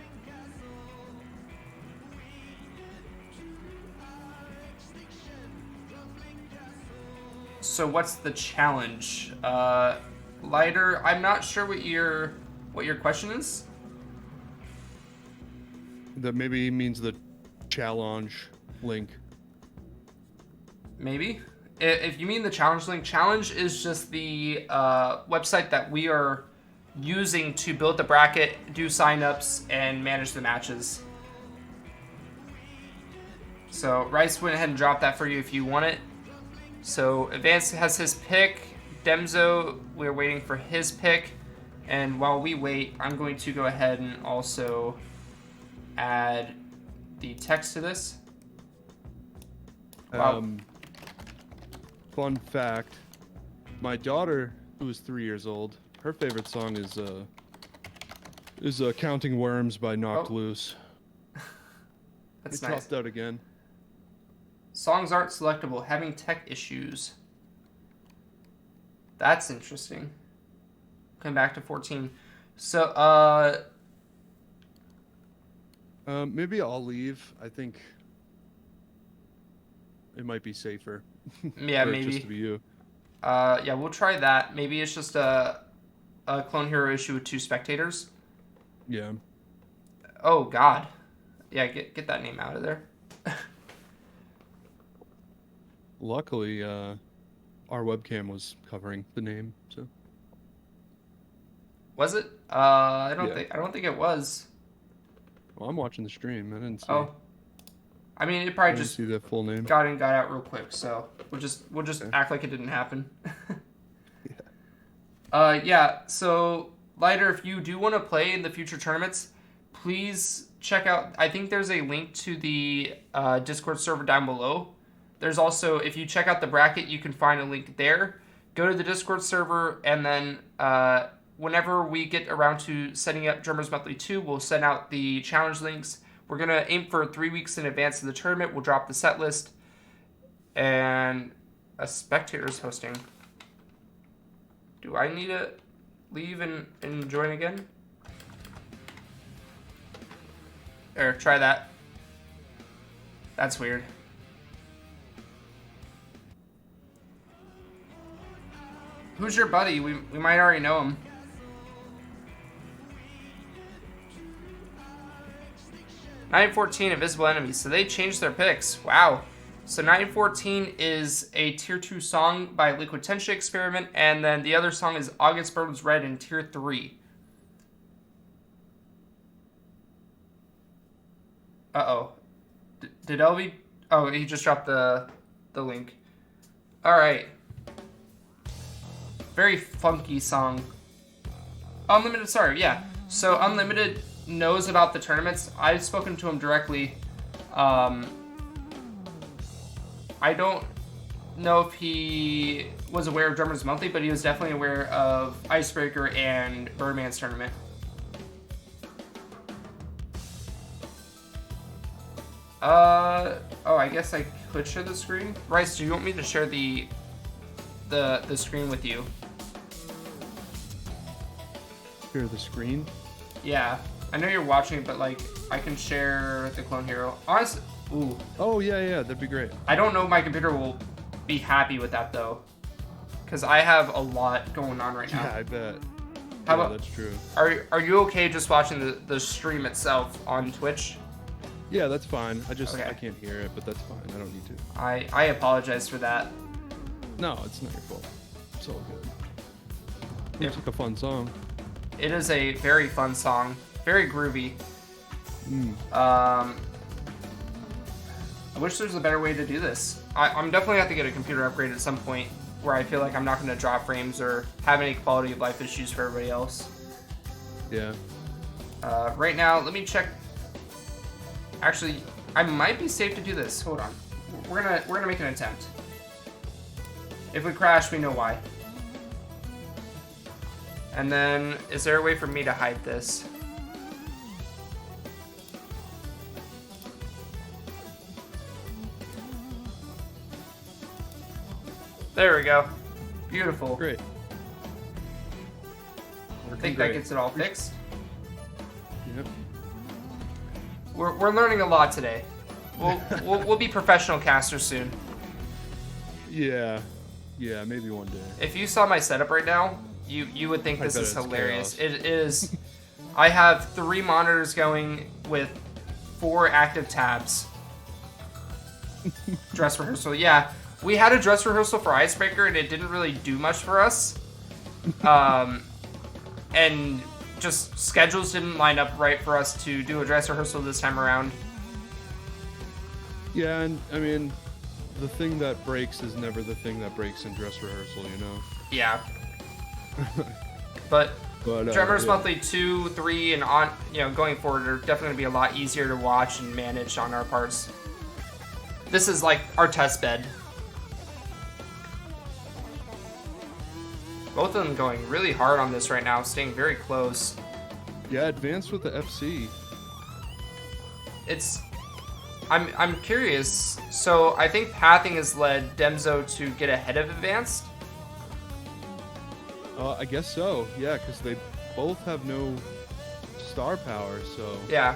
So what's the challenge? Lighter, I'm not sure what your question is. That maybe means the challenge link. Maybe. If you mean the challenge link, challenge is just the website that we are using to build the bracket, do signups, and manage the matches. So Rice went ahead and dropped that for you if you want it. So Advance has his pick. Demzo, we're waiting for his pick. And while we wait, I'm going to go ahead and also add the text to this. Wow. Fun fact, my daughter, who is 3 years old, her favorite song is Counting Worms by Knocked Loose. That's nice. It dropped out again. Songs aren't selectable, having tech issues. That's interesting. Come back to 14. So, maybe I'll leave. I think it might be safer. Yeah, maybe. Just to be you. Yeah, we'll try that. Maybe it's just a Clone Hero issue with 2 spectators. Yeah. Oh God. Yeah, get that name out of there. Luckily, our webcam was covering the name, so. Was it? I don't think it was. Well, I'm watching the stream. I didn't see. Oh. I mean, it probably just see the full name. got in, got out real quick. So we'll just act like it didn't happen. Yeah. So Lighter, if you do want to play in the future tournaments, please check out. I think there's a link to the Discord server down below. There's also, if you check out the bracket, you can find a link there. Go to the Discord server, and then whenever we get around to setting up Drummers Monthly 2, we'll send out the challenge links. We're going to aim for 3 weeks in advance of the tournament. We'll drop the set list. And a spectator's hosting. Do I need to leave and join again? Or try that. That's weird. Who's your buddy? We might already know him. (914) Invisible Enemies. So they changed their picks. Wow. So 914 is a tier 2 song by Liquid Tension Experiment, and then the other song is August Burns Red in tier 3. Uh-oh. Did LV? Oh, he just dropped the link. Alright. Very funky song. Unlimited, sorry, yeah. So Unlimited knows about the tournaments. I've spoken to him directly. I don't know if he was aware of Drummers Monthly, but he was definitely aware of Icebreaker and Birdman's tournament. Oh, I guess I could share the screen. Rice, do you want me to share the screen with you? Share the screen? Yeah. I know you're watching, but like, I can share the Clone Hero. Honestly, ooh. Oh, yeah, that'd be great. I don't know if my computer will be happy with that, though. Because I have a lot going on right now. Yeah, I bet. How about, that's true. Are you okay just watching the stream itself on Twitch? Yeah, that's fine. I Okay. can't hear it, but that's fine. I don't need to. I apologize for that. No, it's not your fault. It's all good. Yep. It's like a fun song. It is a very fun song, very groovy. Mm. I wish there was a better way to do this. I'm definitely have to get a computer upgrade at some point where I feel like I'm not going to drop frames or have any quality of life issues for everybody else. Yeah. Right now, let me check. Actually, I might be safe to do this. Hold on. We're gonna make an attempt. If we crash, we know why. And then, is there a way for me to hide this? There we go. Beautiful. Great. I think that gets it all fixed. Yep. We're learning a lot today. We'll be professional casters soon. Yeah. Yeah, maybe one day. If you saw my setup right now, you would think this bet is it's hilarious. chaos. It is. I have 3 monitors going with 4 active tabs. Dress rehearsal, yeah. We had a dress rehearsal for Icebreaker, and it didn't really do much for us. And just schedules didn't line up right for us to do a dress rehearsal this time around. Yeah, and I mean, the thing that breaks is never the thing that breaks in dress rehearsal, you know? Yeah. But Drummers yeah. Monthly 2, 3, and on, going forward are definitely going to be a lot easier to watch and manage on our parts. This is like our test bed. Both of them going really hard on this right now, staying very close. Yeah, advanced with the FC. I'm curious. So I think Pathing has led Demzo to get ahead of Advanced. I guess so. Yeah, because they both have no star power, so. Yeah.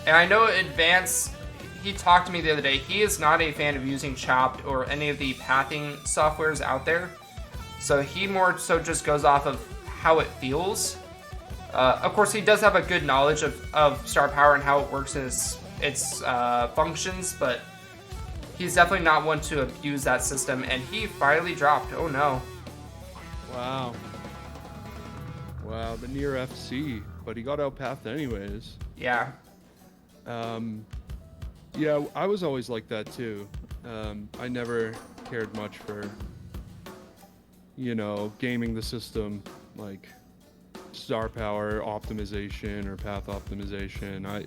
And I know Advanced, he talked to me the other day, he is not a fan of using Chopped or any of the pathing softwares out there. So he more so just goes off of how it feels. Of course, he does have a good knowledge of star power and how it works in its functions, but he's definitely not one to abuse that system, and he finally dropped. Oh no. Wow. Wow, the near FC, but he got outpathed anyways. Yeah. Yeah, I was always like that too. I never cared much for, gaming the system, like star power optimization or path optimization.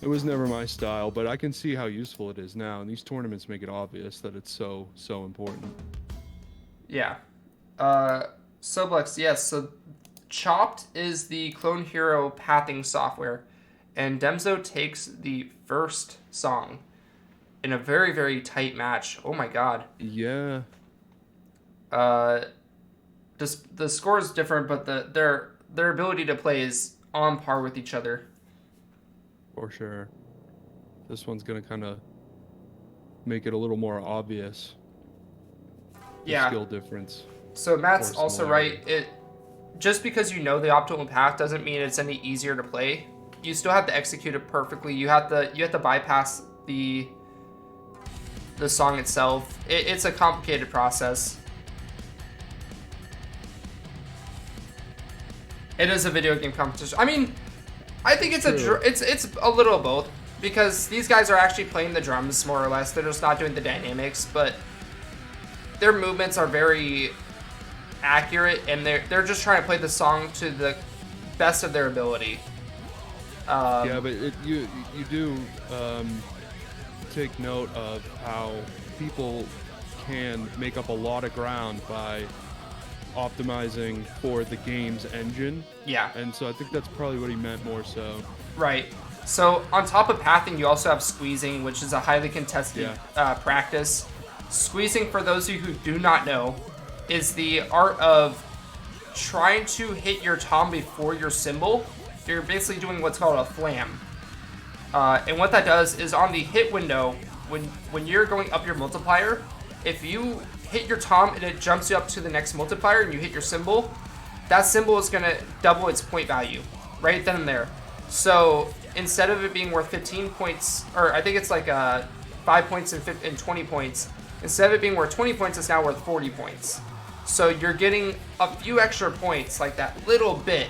It was never my style, but I can see how useful it is now, and these tournaments make it obvious that it's so important. Yeah. Soblex, yes. So Chopped is the Clone Hero pathing software, and Demzo takes the first song in a very, very tight match. Oh my god. Yeah. The score is different, but their ability to play is on par with each other. For sure. This one's gonna kind of make it a little more obvious. The skill difference. So Matt's or also right. Just because you know the optimal path doesn't mean it's any easier to play. You still have to execute it perfectly. You have to bypass the song itself. It's a complicated process. It is a video game competition. I mean, I think it's a little of both, because these guys are actually playing the drums more or less. They're just not doing the dynamics, but their movements are very accurate, and they're just trying to play the song to the best of their ability. Yeah, but you do take note of how people can make up a lot of ground by optimizing for the game's engine. Yeah. And so I think that's probably what he meant more so. Right. So on top of pathing, you also have squeezing, which is a highly contested practice. Squeezing, for those of you who do not know, is the art of trying to hit your tom before your cymbal. You're basically doing what's called a flam. And what that does is on the hit window, when you're going up your multiplier, if you hit your tom and it jumps you up to the next multiplier and you hit your cymbal, that cymbal is going to double its point value right then and there. So instead of it being worth 15 points, or I think it's like 5 points and 20 points, instead of it being worth 20 points, it's now worth 40 points. So you're getting a few extra points, like that little bit,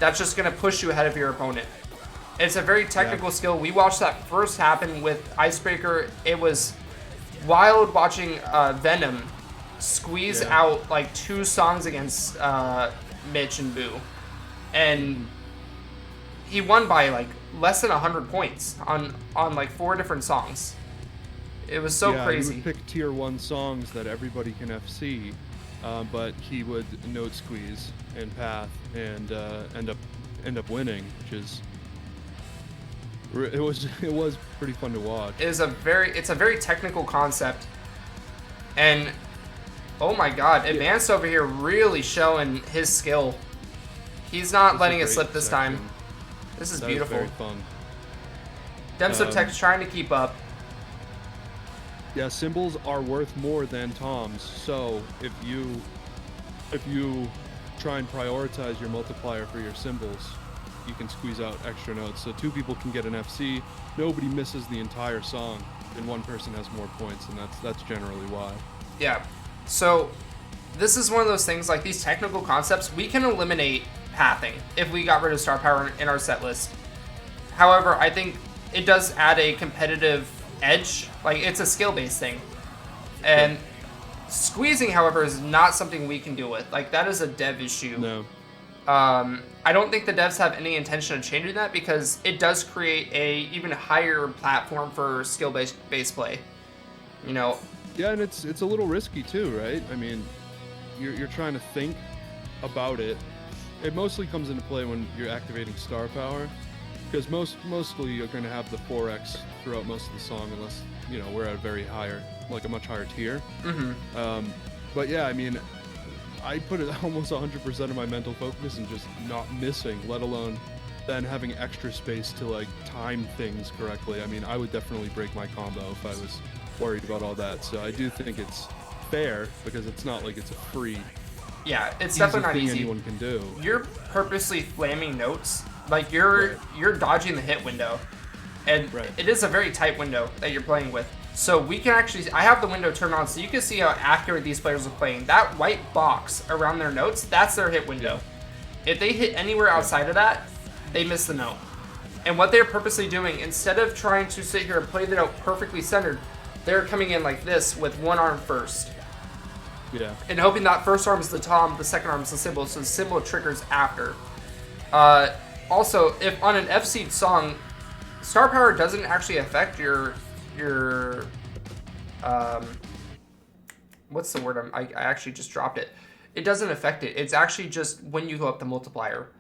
that's just going to push you ahead of your opponent. It's a very technical skill. We watched that first happen with Icebreaker. It was wild watching Venom squeeze out like 2 songs against Mitch and Boo. And he won by like less than 100 points on like 4 different songs. It was so crazy. He would pick tier 1 songs that everybody can FC, but he would note squeeze and path and end up winning, which is it was pretty fun to watch. It's a very technical concept, and oh my God, Advanced over here really showing his skill. He's not letting it slip this time. This is beautiful. Very fun. Demsubtech's trying to keep up. Yeah, cymbals are worth more than toms. So if you try and prioritize your multiplier for your cymbals, you can squeeze out extra notes. So 2 people can get an FC. Nobody misses the entire song, and 1 person has more points, and that's generally why. Yeah. So this is one of those things, like these technical concepts, we can eliminate pathing if we got rid of star power in our set list. However, I think it does add a competitive edge. Like, it's a skill-based thing. And squeezing, however, is not something we can deal with. Like, that is a dev issue. No. I don't think the devs have any intention of changing that, because it does create a even higher platform for skill-based play. You know. Yeah, and it's a little risky too, right? I mean, you're trying to think about it. It mostly comes into play when you're activating star power, because mostly you're going to have the 4x throughout most of the song, unless we're at a much higher tier. Mm-hmm. But yeah, I mean, I put it almost 100% of my mental focus and just not missing, let alone then having extra space to like time things correctly. I mean, I would definitely break my combo if I was worried about all that. So I do think it's fair, because it's not like it's a free. Yeah, it's definitely not easy. Anyone can do. You're purposely flamming notes, like you're dodging the hit window, and it is a very tight window that you're playing with. So we can actually, I have the window turned on so you can see how accurate these players are playing. That white box around their notes, that's their hit window. If they hit anywhere outside of that, they miss the note. And what they're purposely doing, instead of trying to sit here and play the note perfectly centered, they're coming in like this with one arm first. Yeah. And hoping that first arm is the tom, the second arm is the cymbal, so the cymbal triggers after. Also, if on an FC song, star power doesn't actually affect your what's the word? I actually just dropped it. It doesn't affect it. It's actually just when you go up the multiplier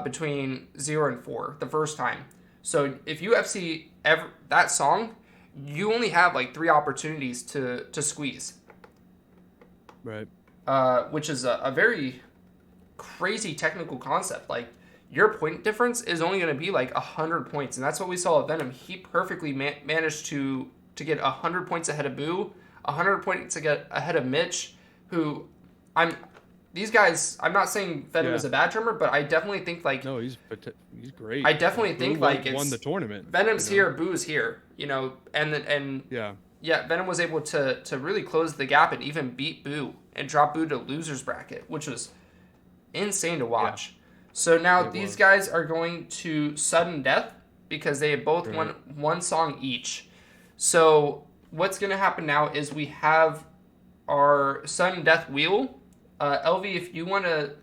between 0 and 4 the first time. So if you FC that song, you only have like 3 opportunities to squeeze. Right. Which is a very crazy technical concept. Like, your point difference is only going to be like 100 points, and that's what we saw with Venom. He perfectly managed to get 100 points ahead of Boo, 100 points to get ahead of Mitch, who these guys, I'm not saying Venom is a bad drummer, but I definitely think like he's great. I definitely think Boo like won the tournament. Venom's here, Boo's here, and yeah, Venom was able to really close the gap and even beat Boo and drop Boo to loser's bracket, which was insane to watch. Yeah. So now these guys are going to sudden death because they have both won 1 song each. So what's going to happen now is we have our sudden death wheel. LV, if you want to,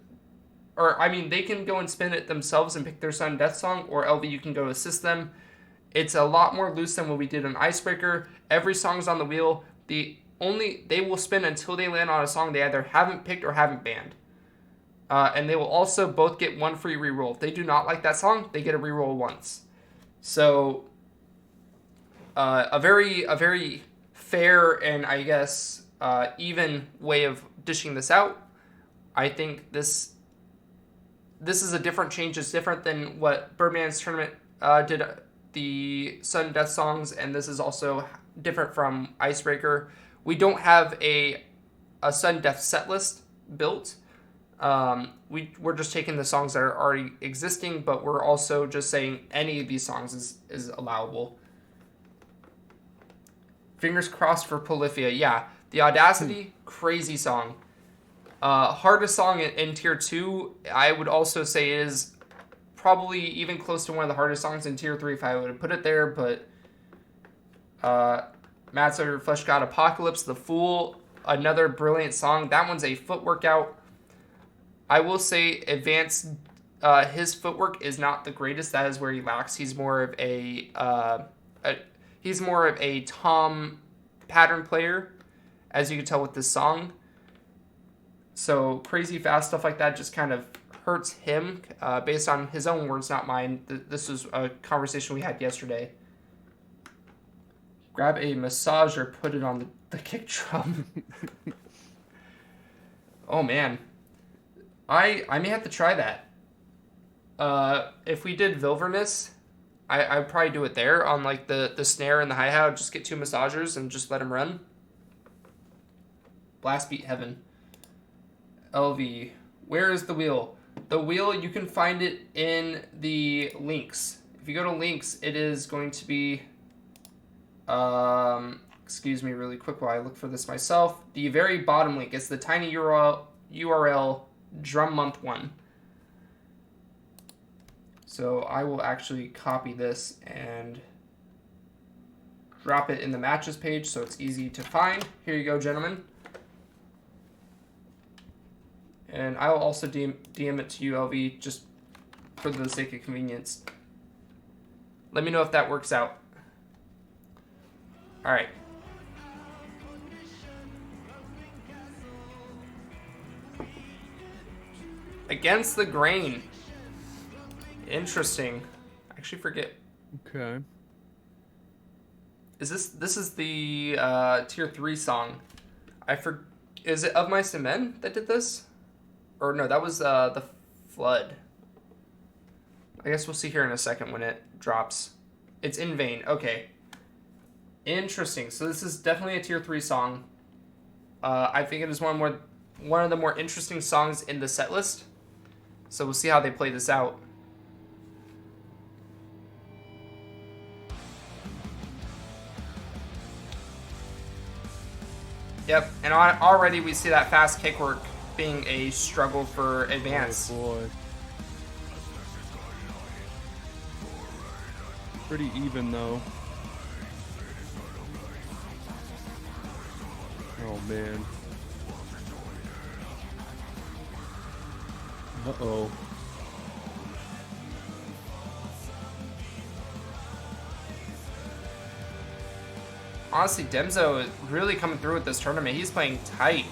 or I mean, they can go and spin it themselves and pick their sudden death song, or LV, you can go assist them. It's a lot more loose than what we did on Icebreaker. Every song's on the wheel. They will spin until they land on a song they either haven't picked or haven't banned. And they will also both get 1 free reroll. If they do not like that song, they get a reroll once. So a very fair and I guess even way of dishing this out. I think this is a different change. It's different than what Birdman's tournament did, the sudden death songs, and this is also different from Icebreaker. We don't have a sudden death set list built. We're just taking the songs that are already existing, but we're also just saying any of these songs is allowable. Fingers crossed for Polyphia. Yeah, the Audacity, crazy song. Hardest song in Tier 2, I would also say is probably even close to one of the hardest songs in Tier 3 if I would have put it there, but Master Flesh God Apocalypse, The Fool, another brilliant song. That one's a foot workout. I will say Advance, his footwork is not the greatest. That is where he lacks. He's more of a tom pattern player, as you can tell with this song. So crazy fast stuff like that just kind of hurts him, based on his own words, not mine. This was a conversation we had yesterday. Grab a massager, put it on the kick drum. Oh man, I may have to try that. If we did Wilderness, I'd probably do it there on like the snare and the hi-hat. Just get 2 massagers and just let them run. Blast Beat Heaven. LV. Where is the wheel? The wheel, you can find it in the links. If you go to links, it is going to be... excuse me really quick while I look for this myself. The very bottom link. It's the tiny URL Drum Month 1. So I will actually copy this and drop it in the matches page so it's easy to find. Here you go, gentlemen. And I will also DM it to you, LV, just for the sake of convenience. Let me know if that works out. All right. Against the Grain. Interesting. I actually forget. Okay. This is the Tier 3 song. Is it Of Mice and Men that did this? Or no, that was the Flood. I guess we'll see here in a second when it drops. It's In Vain. Okay. Interesting. So this is definitely a Tier 3 song. I think it is one of the more interesting songs in the set list. So we'll see how they play this out. Yep, and already we see that fast kick work being a struggle for Advance. Oh boy. Pretty even though. Oh man. Uh-oh. Honestly, Demzo is really coming through with this tournament. He's playing tight.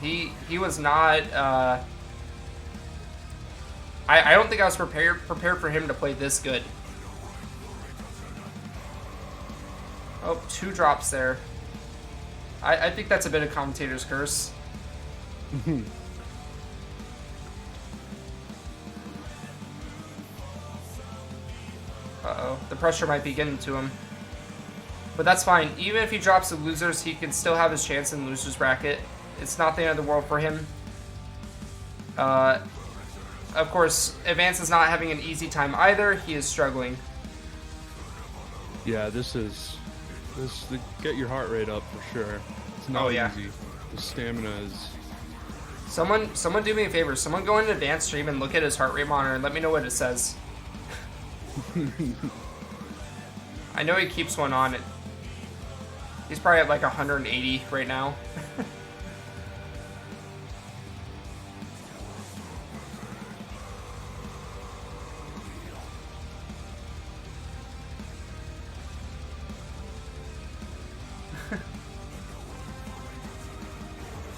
He was not. I don't think I was prepared for him to play this good. Oh, 2 drops there. I think that's a bit of commentator's curse. Uh-oh. The pressure might be getting to him. But that's fine. Even if he drops the losers, he can still have his chance in the losers bracket. It's not the end of the world for him. Of course, Advance is not having an easy time either. He is struggling. Yeah, this get your heart rate up for sure. It's not easy. The stamina is... Someone do me a favor. Someone go into Advance stream and look at his heart rate monitor and let me know what it says. I know he keeps one on it. He's probably at like 180 right now.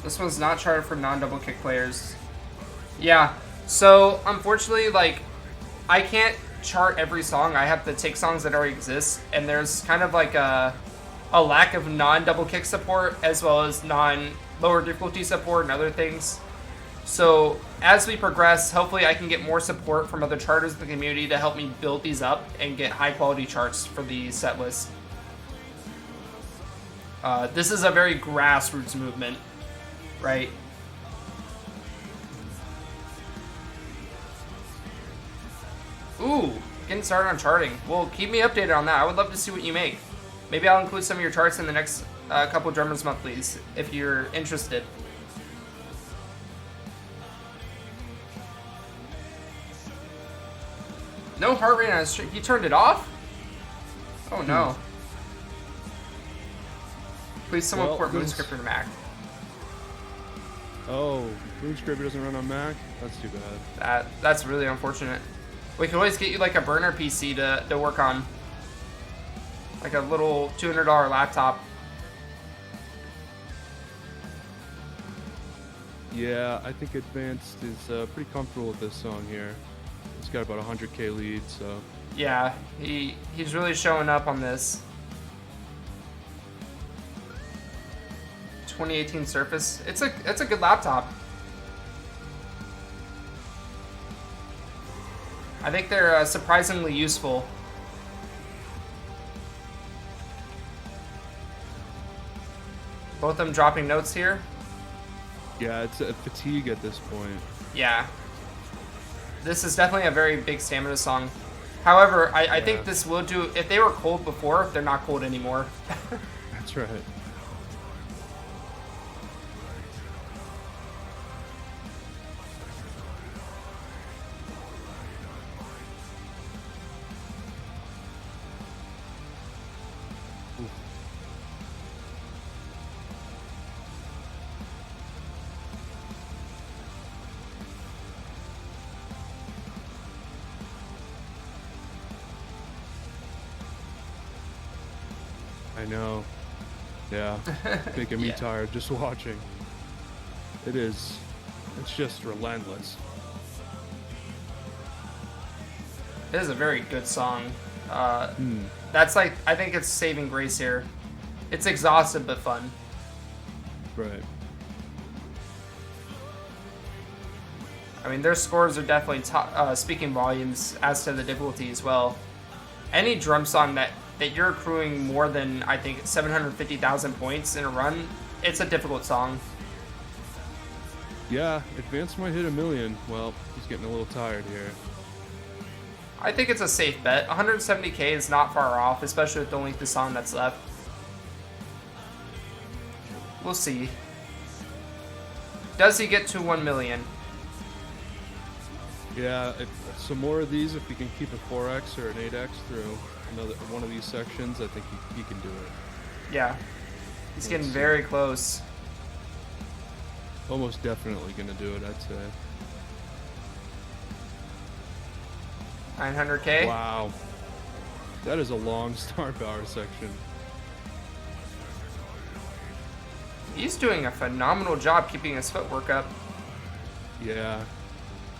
This one's not charted for non-double kick players. Yeah, so unfortunately, like, I can't chart every song. I have to take songs that already exist, and there's kind of like a lack of non-double kick support as well as non-lower difficulty support and other things. So as we progress, hopefully I can get more support from other charters in the community to help me build these up and get high-quality charts for the set list. This is a very grassroots movement, right? Ooh, getting started on charting. Well, keep me updated on that. I would love to see what you make. Maybe I'll include some of your charts in the next couple Drummers Monthlies if you're interested. No heart rate on his stream. He turned it off? Oh no. Please someone port Moonscripter to Mac. Oh, Moonscripter doesn't run on Mac? That's too bad. That's really unfortunate. We could always get you like a burner PC to work on. Like a little $200 laptop. Yeah, I think Advanced is pretty comfortable with this song here. He's got about 100k lead, so... Yeah, he's really showing up on this. 2018 Surface. It's a good laptop. I think they're surprisingly useful. Both of them dropping notes here. Yeah, it's a fatigue at this point. Yeah. This is definitely a very big stamina song. However, I think this will do... If they were cold before, they're not cold anymore. That's right. I know. Yeah. Making me tired just watching. It is. It's just relentless. It is a very good song. That's like, I think it's saving grace here. It's exhaustive but fun. Right. I mean, their scores are definitely speaking volumes as to the difficulty as well. Any drum song that you're accruing more than, I think, 750,000 points in a run, it's a difficult song. Yeah, Advanced might hit 1 million. Well, he's getting a little tired here. I think it's a safe bet. 170k is not far off, especially with the length of song that's left. We'll see. Does he get to 1 million? Yeah, some more of these, if we can keep a 4x or an 8x through another one of these sections, I think he can do it. Yeah. He's getting very close. Almost definitely going to do it, I'd say. 900k? Wow. That is a long star power section. He's doing a phenomenal job keeping his footwork up. Yeah.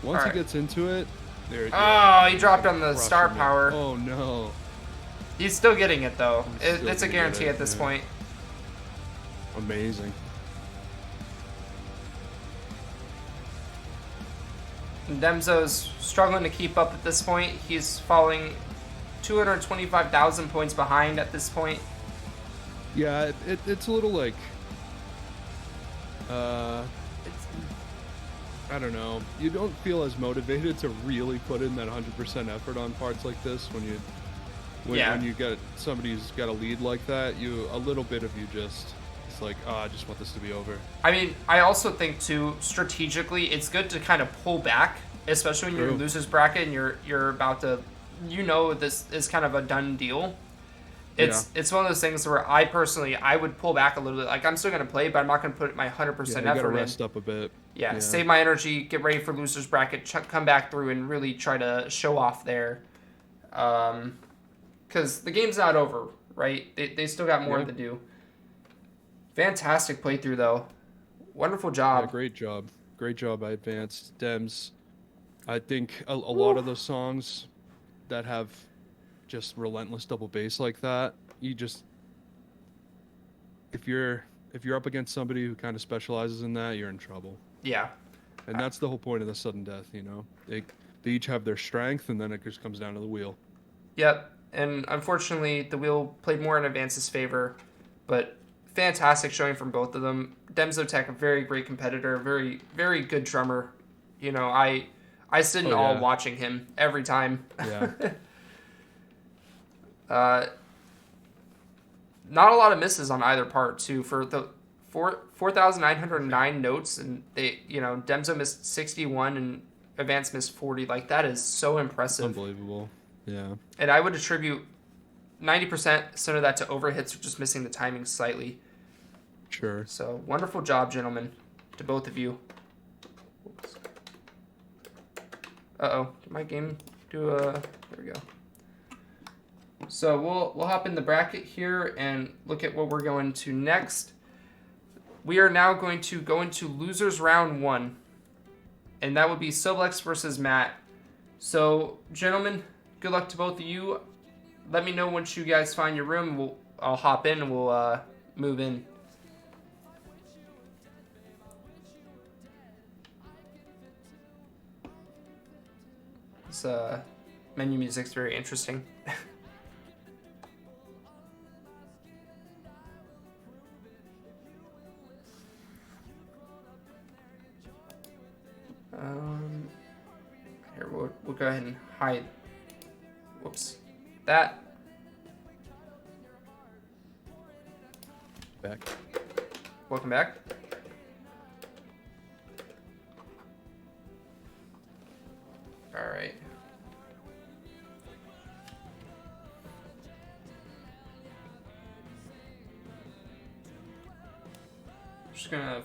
Once he gets into it, there it goes. Oh, he dropped on the star power. Oh, no. He's still getting it, though. It's a guarantee at this point. Amazing. And Demzo's struggling to keep up at this point. He's falling 225,000 points behind at this point. Yeah, it's a little like... I don't know. You don't feel as motivated to really put in that 100% effort on parts like this when you get somebody who's got a lead like that. A little bit of you just, it's like, I just want this to be over. I mean, I also think too, strategically, it's good to kind of pull back, especially when you're in losers bracket and you're about to, this is kind of a done deal. It's one of those things where I would pull back a little bit. Like, I'm still going to play, but I'm not going to put my 100% effort in. You got to rest up a bit. Yeah, save my energy, get ready for losers bracket, come back through and really try to show off there. Because the game's not over, right? They still got more to do. Fantastic playthrough, though. Wonderful job. Yeah, great job. Great job by Advanced. Dems, I think a lot of those songs that have just relentless double bass like that, if you're up against somebody who kind of specializes in that, you're in trouble. Yeah. And that's the whole point of the sudden death, They each have their strength, and then it just comes down to the wheel. Yep. And unfortunately, the wheel played more in Advance's favor, but fantastic showing from both of them. Demzo Tech, a very great competitor, very, very good drummer. I I sit in Oh, awe yeah. watching him every time. Yeah. Not a lot of misses on either part too. For the 4,909 notes, and they, Demzo missed 61 and Advance missed 40. Like, that is so impressive. Unbelievable. Yeah. And I would attribute 90% of that to overhits or just missing the timing slightly. Sure. So, wonderful job, gentlemen, to both of you. Oops. Uh-oh. Did my game do a... There we go. So, we'll hop in the bracket here and look at what we're going to next. We are now going to go into losers round 1. And that would be Soblex versus Matt. So, gentlemen, good luck to both of you. Let me know once you guys find your room. I'll hop in and we'll move in. This menu music's very interesting. Here, we'll go ahead and hide. Whoops. That. Back. Welcome back. All right. Just gonna.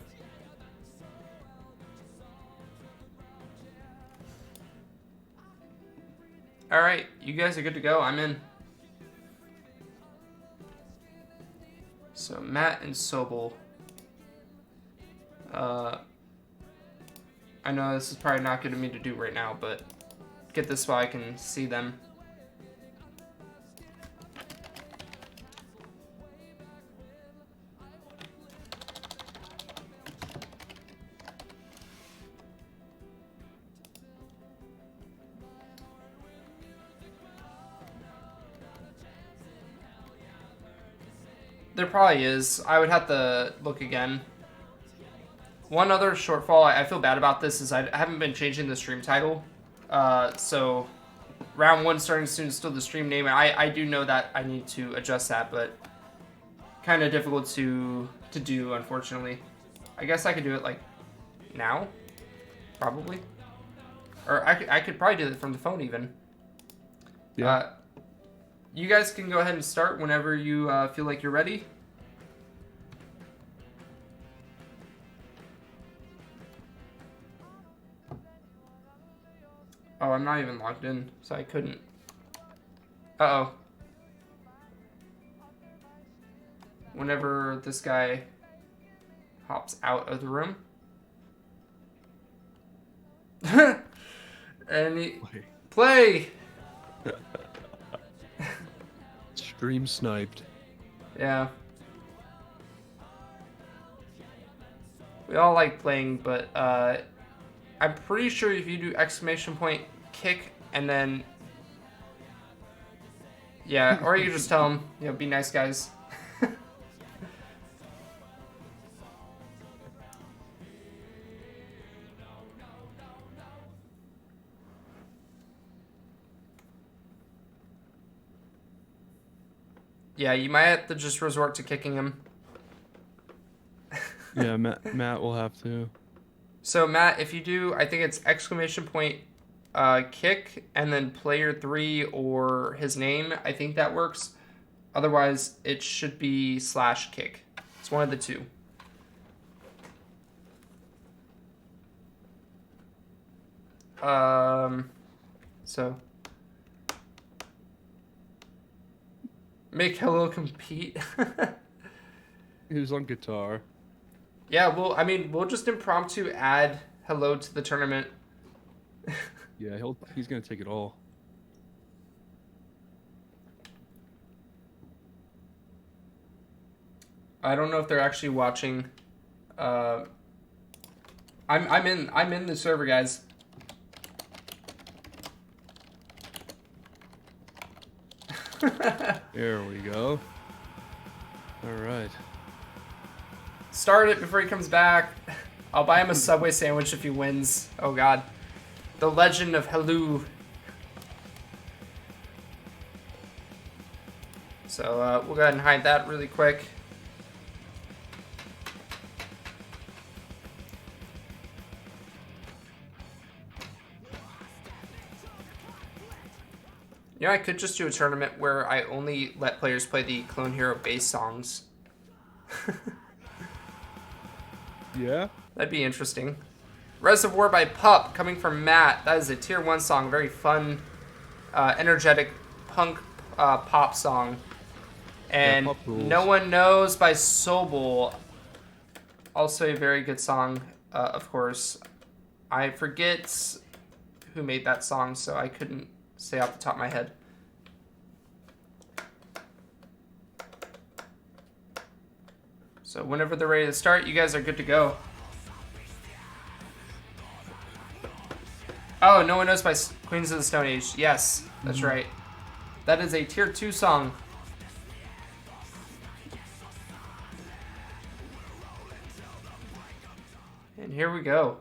All right, you guys are good to go. I'm in. So Matt and Sobel. I know this is probably not good of me to do right now, but get this while I can see them. There probably is. I would have to look again. One other shortfall, I feel bad about this, is I haven't been changing the stream title. So round 1 starting soon is still the stream name. I do know that I need to adjust that, but kind of difficult to do, unfortunately. I guess I could do it like now, probably. Or I could probably do it from the phone even. Yeah. You guys can go ahead and start whenever you feel like you're ready. Oh, I'm not even logged in, so I couldn't. Uh-oh. Whenever this guy hops out of the room. And he... Play! Stream sniped. Yeah. We all like playing, but I'm pretty sure if you do exclamation point kick and then... Yeah, or you just tell them, be nice guys. Yeah, you might have to just resort to kicking him. Yeah, Matt will have to. So, Matt, if you do, I think it's exclamation point kick and then player 3 or his name. I think that works. Otherwise, it should be /kick. It's one of the two. So... Make Hello compete. He was on guitar. Yeah, well, I mean, we'll just impromptu add Hello to the tournament. Yeah, he's gonna take it all. I don't know if they're actually watching. I'm in the server, guys. There we go. All right. Start it before he comes back. I'll buy him a Subway sandwich if he wins. Oh, God. The Legend of Hello. So we'll go ahead and hide that really quick. You know, I could just do a tournament where I only let players play the Clone Hero base songs. Yeah? That'd be interesting. Reservoir by Pup, coming from Matt. That is a tier 1 song. Very fun, energetic punk pop song. And Yeah, Pup rules. No One Knows by Sobel. Also a very good song, of course. I forget who made that song, so I couldn't say off the top of my head. So whenever they're ready to start, you guys are good to go. Oh, No One Knows by Queens of the Stone Age. Yes, that's right. That is a tier 2 song. And here we go.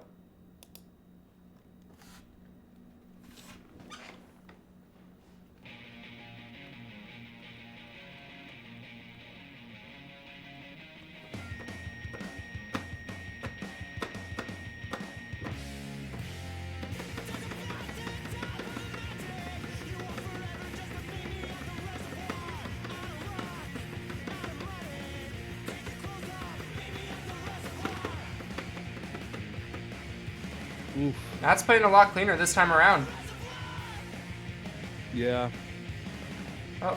Oof. That's playing a lot cleaner this time around. Yeah. Oh.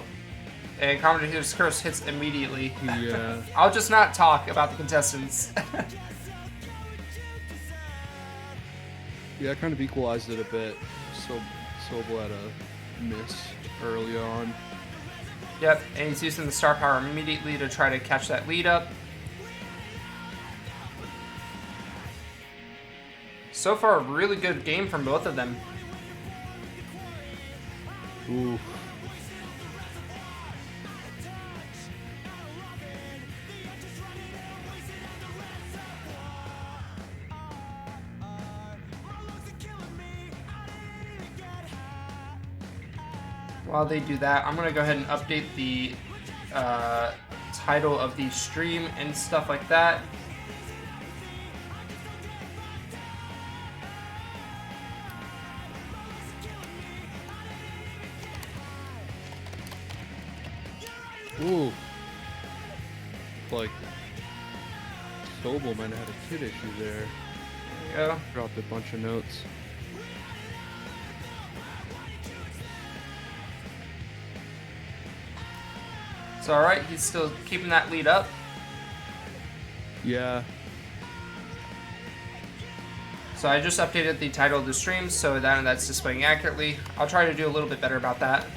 And Commentator's Curse hits immediately. Yeah. I'll just not talk about the contestants. Yeah, kind of equalized it a bit. Sobel had a miss early on. Yep, and he's using the star power immediately to try to catch that lead up. So far, a really good game from both of them. Ooh. While they do that, I'm going to go ahead and update the title of the stream and stuff like that. Ooh. Like, Sobel might have had a kid issue there. There you go. Dropped a bunch of notes. It's alright, he's still keeping that lead up. Yeah. So I just updated the title of the stream so that's displaying accurately. I'll try to do a little bit better about that.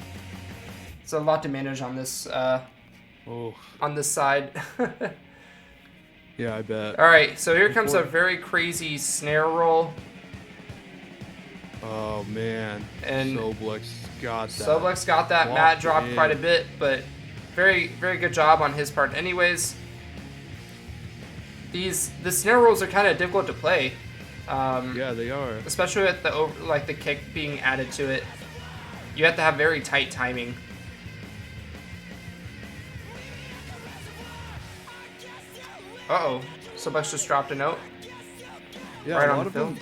It's a lot to manage on this Oh. on this side. Yeah, I bet. Alright, so here comes a very crazy snare roll. Oh man. And Soblex got that. Soblex got that. Locked Matt it dropped in. quite a bit, but very, very good job on his part anyways. The snare rolls are kind of difficult to play. Yeah, they are. Especially with the kick being added to it. You have to have very tight timing. Uh-oh. Soblex just dropped a note. Yeah, Right a on lot the of them.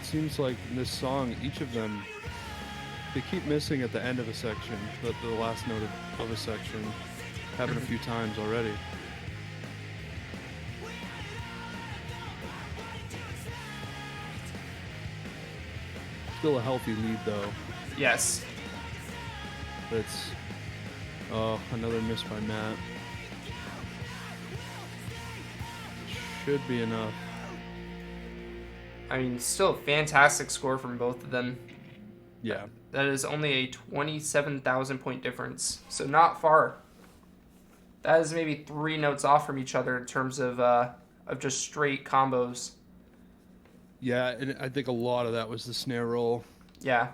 It seems like in this song, each of them, they keep missing at the end of a section, the last note of a section. Happened a few times already. Still a healthy lead though. Yes. That's another miss by Matt. Should be enough. I mean, still a fantastic score from both of them. Yeah. That is only a 27,000 point difference, so not far. That is maybe 3 notes off from each other in terms of just straight combos. Yeah, and I think a lot of that was the snare roll. Yeah.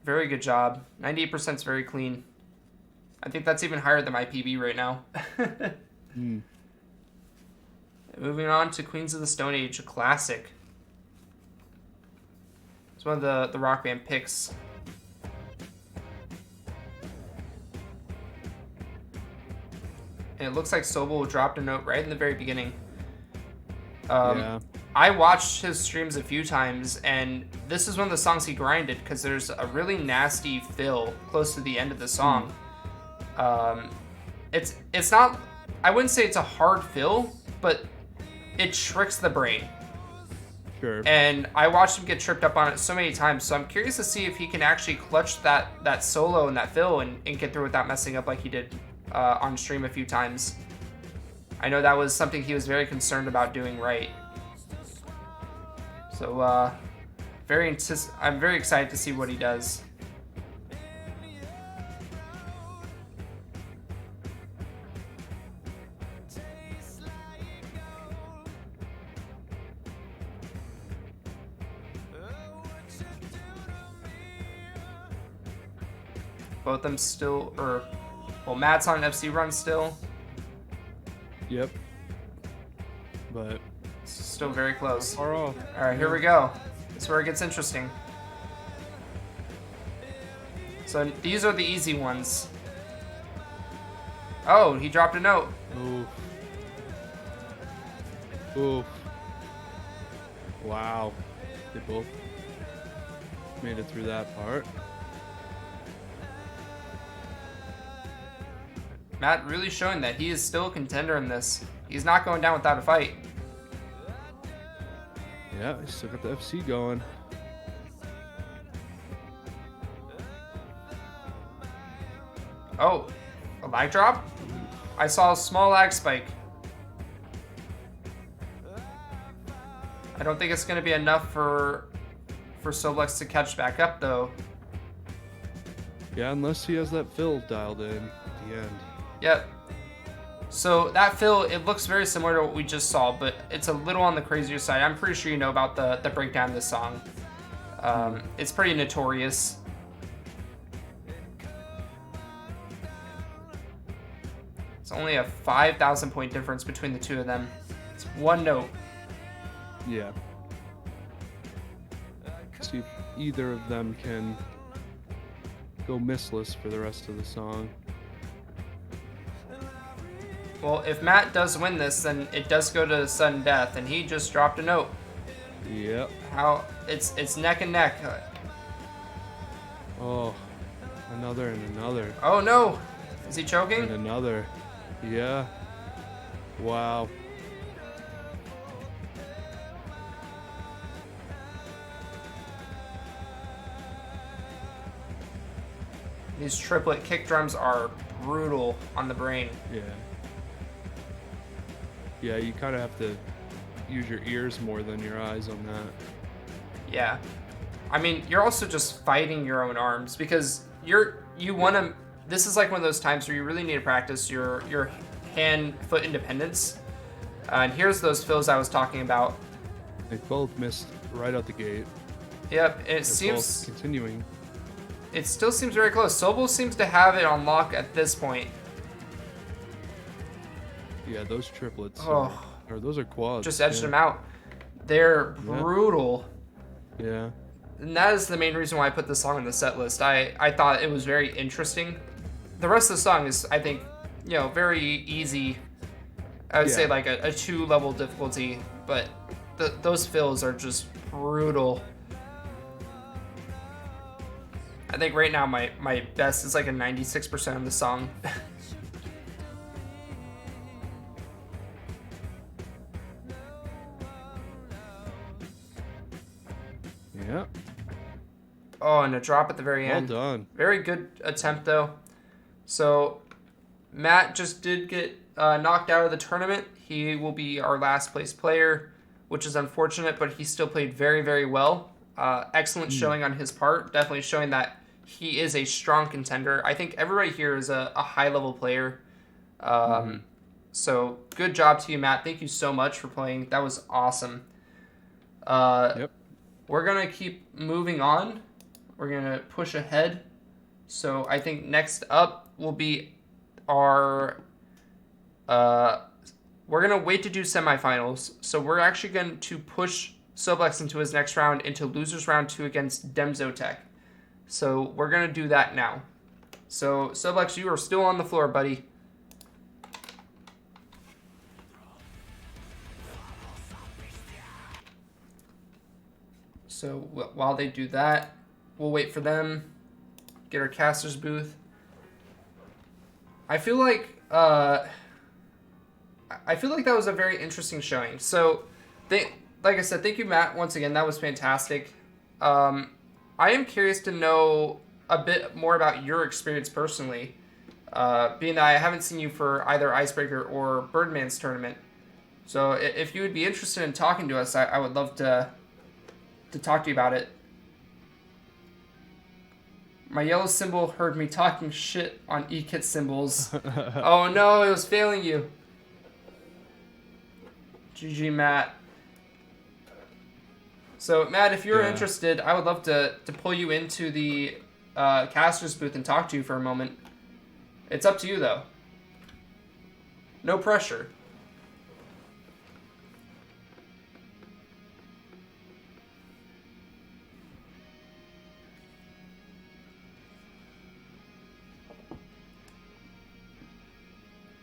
Very good job. 98% is very clean. I think that's even higher than my PB right now. Mm. Moving on to Queens of the Stone Age, a classic. It's one of the Rock Band picks. And it looks like Sobel dropped a note right in the very beginning. Yeah. I watched his streams a few times, and this is one of the songs he grinded because there's a really nasty fill close to the end of the song. It's not, I wouldn't say it's a hard fill, but it tricks the brain. Sure. And I watched him get tripped up on it so many times, so I'm curious to see if he can actually clutch that solo and that fill and get through without messing up like he did on stream a few times. I know that was something he was very concerned about doing right. So, I'm very excited to see what he does. Both of them still, well, Matt's on an FC run still. Yep. But Still very close. far off. All right, here we go. This is where it gets interesting. So these are the easy ones. Oh, he dropped a note. Oof. Oof. Wow. They both made it through that part. Matt really showing that he is still a contender in this. He's not going down without a fight. Yeah, he still got the FC going. Oh, a lag drop? I saw a small lag spike. I don't think it's going to be enough for Soblex to catch back up, though. Yeah, unless he has that fill dialed in at the end. Yep. So that fill, it looks very similar to what we just saw, but it's a little on the crazier side. I'm pretty sure you know about the breakdown of this song. It's pretty notorious. It's only a 5,000 point difference between the two of them. It's one note. Yeah. See if either of them can go missless for the rest of the song. Well, if Matt does win this, then it does go to sudden death, and he just dropped a note. Yep. How it's neck and neck. Oh, another and another. Oh no, is he And choking? another. Yeah. Wow. These triplet kick drums are brutal on the brain. Yeah. Yeah, you kind of have to use your ears more than your eyes on that. Yeah. I mean, you're also just fighting your own arms because you want to. This is like one of those times where you really need to practice your hand-foot independence. And here's those fills I was talking about. They both missed right out the gate. Yep, and it They're seems both continuing. it still seems very close. Sobel seems to have it on lock at this point. Yeah, those triplets. Oh. Or those are quads. Just edged yeah. them out. They're brutal. Yeah. And that is the main reason why I put this song on the set list. I thought it was very interesting. The rest of the song is, I think, very easy. I would say like a 2-level difficulty, but those fills are just brutal. I think right now my best is like a 96% of the song. Yeah. Oh, and a drop at the very Well end. done. Very good attempt, though. So, Matt just did get knocked out of the tournament. He will be our last place player, which is unfortunate, but he still played very, very well. Excellent showing on his part. Definitely showing that he is a strong contender. I think everybody here is a high-level player. So, good job to you, Matt. Thank you so much for playing. That was awesome. Yep. We're going to keep moving on. We're going to push ahead. So I think next up will be our... we're going to wait to do semifinals. So we're actually going to push Soblex into his next round into losers round 2 against Demzotech. So we're going to do that now. So Soblex, you are still on the floor, buddy. So while they do that, we'll wait for them. Get our caster's booth. I feel like that was a very interesting showing. So like I said, thank you, Matt, once again. That was fantastic. I am curious to know a bit more about your experience personally, being that I haven't seen you for either Icebreaker or Birdman's tournament. So if you would be interested in talking to us, I would love to talk to you about it. My yellow symbol heard me talking shit on eKit symbols. Oh no, it was failing you. GG, Matt. So, Matt, if you're interested, I would love to pull you into the caster's booth and talk to you for a moment. It's up to you, though. No pressure.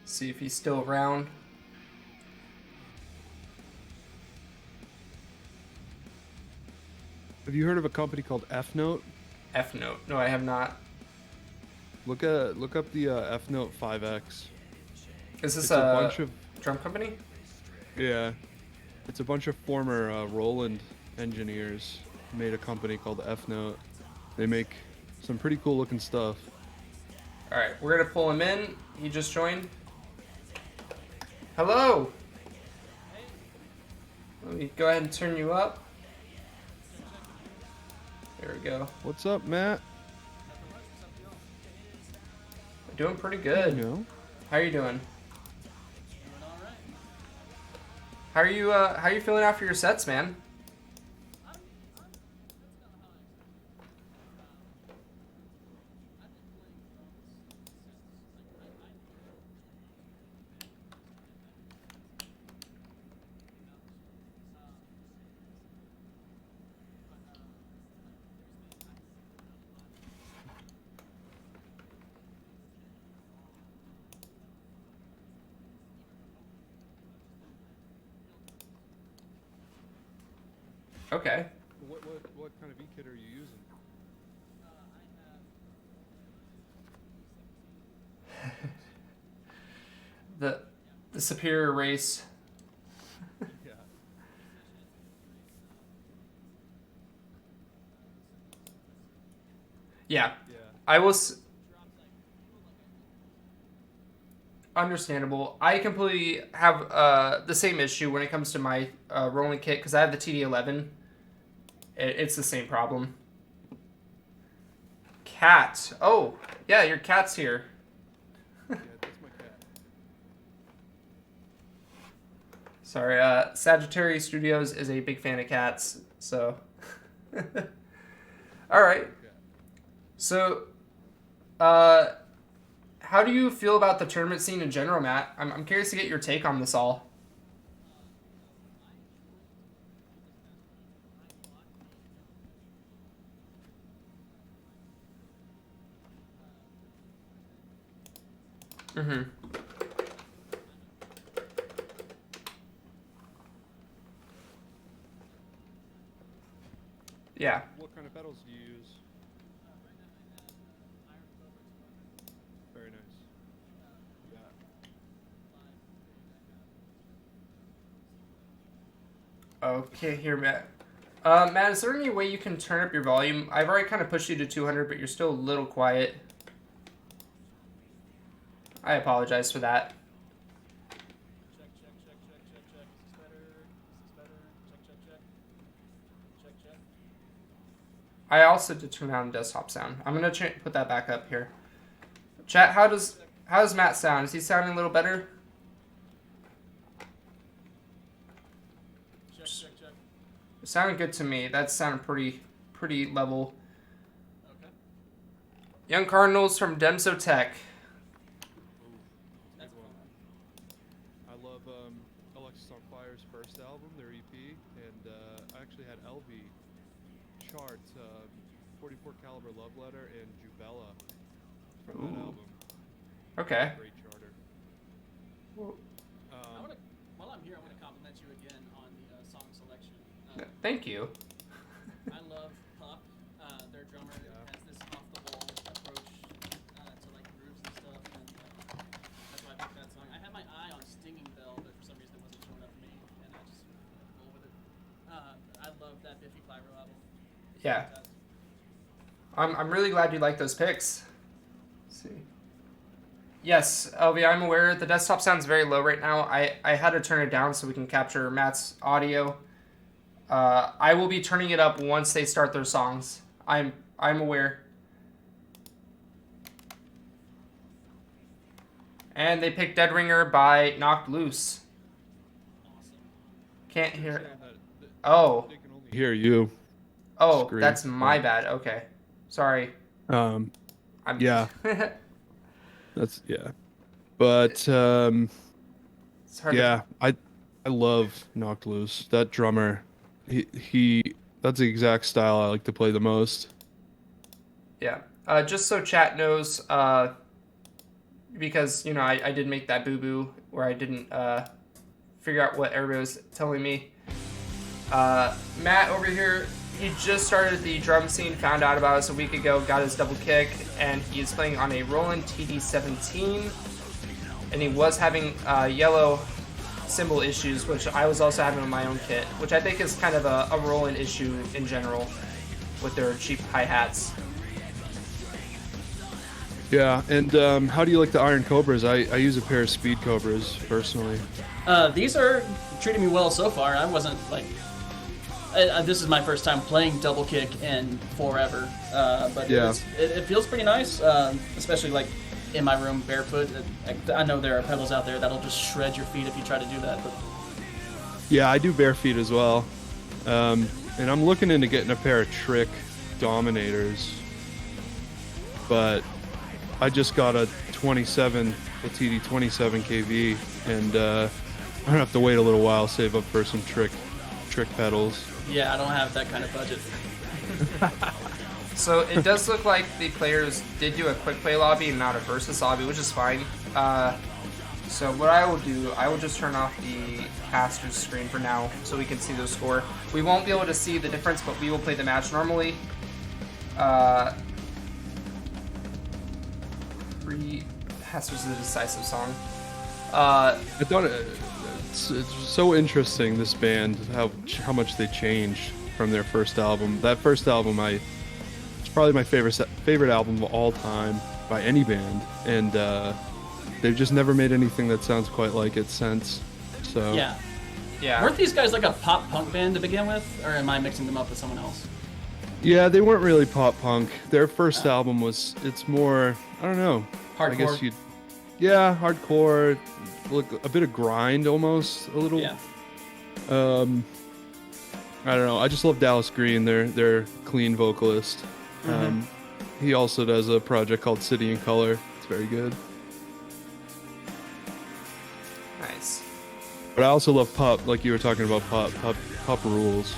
See if he's still around. Have you heard of a company called F-Note? F-Note. No, I have not. Look up the F-Note 5X. Is this it's a bunch of drum company? Yeah. It's a bunch of former Roland engineers made a company called F-Note. They make some pretty cool looking stuff. Alright, we're going to pull him in. He just joined. Hello! Let me go ahead and turn you up. There we go. What's up, Matt? Doing pretty good. You know? How are you doing? How are you feeling after your sets, man? Okay. What kind of e-kit are you using? The superior race. Yeah. Yeah. Yeah. I was understandable. I completely have the same issue when it comes to my rolling kit because I have the TD11. It's the same problem. Cat. Oh, yeah, your cat's here. Yeah, that's my cat. Sorry, Sagittarius Studios is a big fan of cats, so. All right. So, how do you feel about the tournament scene in general, Matt? I'm curious to get your take on this all. Mm-hmm. Yeah. What kind of pedals do you use? Very nice. Yeah. Okay, here, Matt. Matt, is there any way you can turn up your volume? I've already kind of pushed you to 200, but you're still a little quiet. I apologize for that. I also did turn down desktop sound. I'm gonna put that back up here. Chat, how does Matt sound? Is he sounding a little better? Check. It sounded good to me. That sounded pretty level. Okay. Young Cardinals from Demzotech. That's one. I love Alexis on Fire's first album, their EP, and I art, 44 Caliber Love Letter and Jubella from that album. Okay. Great charter. While I'm here, I want to compliment you again on the song selection. Thank you. I love Pup. Their drummer has this off-the-wall approach to like grooves and stuff, and that's why I picked that song. I had my eye on Stinging Bell, but for some reason it wasn't showing up for me, and I just roll with it. I love that Biffy Clyro album. Yeah. I'm really glad you like those picks. Let's see. Yes, LV, I'm aware the desktop sounds very low right now. I had to turn it down so we can capture Matt's audio. I will be turning it up once they start their songs. I'm aware. And they picked Dead Ringer by Knocked Loose. Awesome. Can't hear. Oh. They can only hear you. Oh, Screen. that's my bad. Okay. Sorry. Yeah. That's But It's hard yeah, I love Knocked Loose. That drummer, he that's the exact style I like to play the most. Yeah. Just so chat knows, because, you know, I did make that boo-boo where I didn't figure out what everybody was telling me. Matt over here, he just started the drum scene, found out about us a week ago, got his double kick, and he's playing on a Roland TD-17. And he was having yellow cymbal issues, which I was also having on my own kit, which I think is kind of a Roland issue in general with their cheap hi-hats. Yeah, and how do you like the Iron Cobras? I use a pair of Speed Cobras personally. These are treating me well so far. I wasn't like. This is my first time playing double kick in forever, but Yeah. it feels pretty nice, especially like in my room barefoot. I know there are pedals out there that'll just shred your feet if you try to do that. But Yeah, I do bare feet as well, and I'm looking into getting a pair of Trick Dominators, but I just got a TD 27 kV, and I'm gonna have to wait a little while, save up for some trick pedals. yeah, I don't have that kind of budget. So it does look like the players did do a quick play lobby and not a versus lobby, which is fine. So what I will do, I will just turn off the caster's screen for now so we can see the score. We won't be able to see the difference, but we will play the match normally. Caster's the decisive song. I thought it's so interesting, this band, how much they changed from their first album. That first album, it's probably my favorite album of all time by any band, and they've just never made anything that sounds quite like it since. So Yeah. Weren't these guys like a pop punk band to begin with, or am I mixing them up with someone else? yeah, they weren't really pop punk. Their first album it's more, I don't know. Hardcore. I guess hardcore, a bit of grind almost, a little. Yeah. I don't know. I just love Dallas Green, their clean vocalist. He also does a project called City in Color. It's very good. Nice. But I also love Pup, like you were talking about Pup. Pup rules.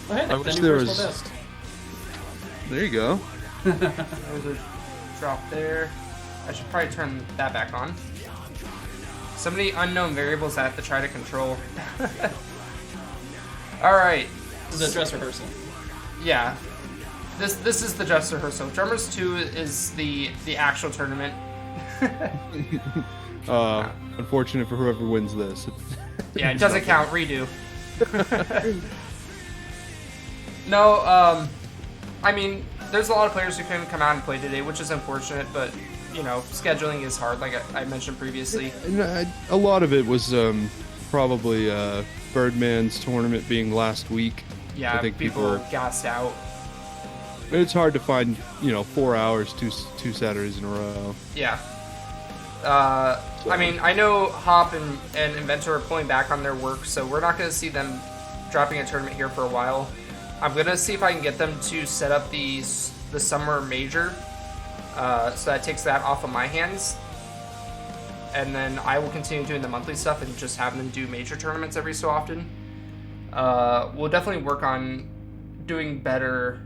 Oh, hey, I wish there was. There you go. There's a drop there. I should probably turn that back on. So many unknown variables I have to try to control. Alright. This is a dress rehearsal. Yeah. This is the dress rehearsal. Drummers 2 is the actual tournament. Unfortunate for whoever wins this. Yeah, it doesn't count. Redo. No, I mean, there's a lot of players who couldn't come out and play today, which is unfortunate, but, you know, scheduling is hard, like I mentioned previously. And a lot of it was probably Birdman's tournament being last week. Yeah, I think people were gassed out. It's hard to find, 4 hours, two Saturdays in a row. Yeah. I mean, I know Hop and Inventor are pulling back on their work, so we're not going to see them dropping a tournament here for a while. I'm going to see if I can get them to set up the summer major, so that takes that off of my hands. And then I will continue doing the monthly stuff and just have them do major tournaments every so often. We'll definitely work on doing better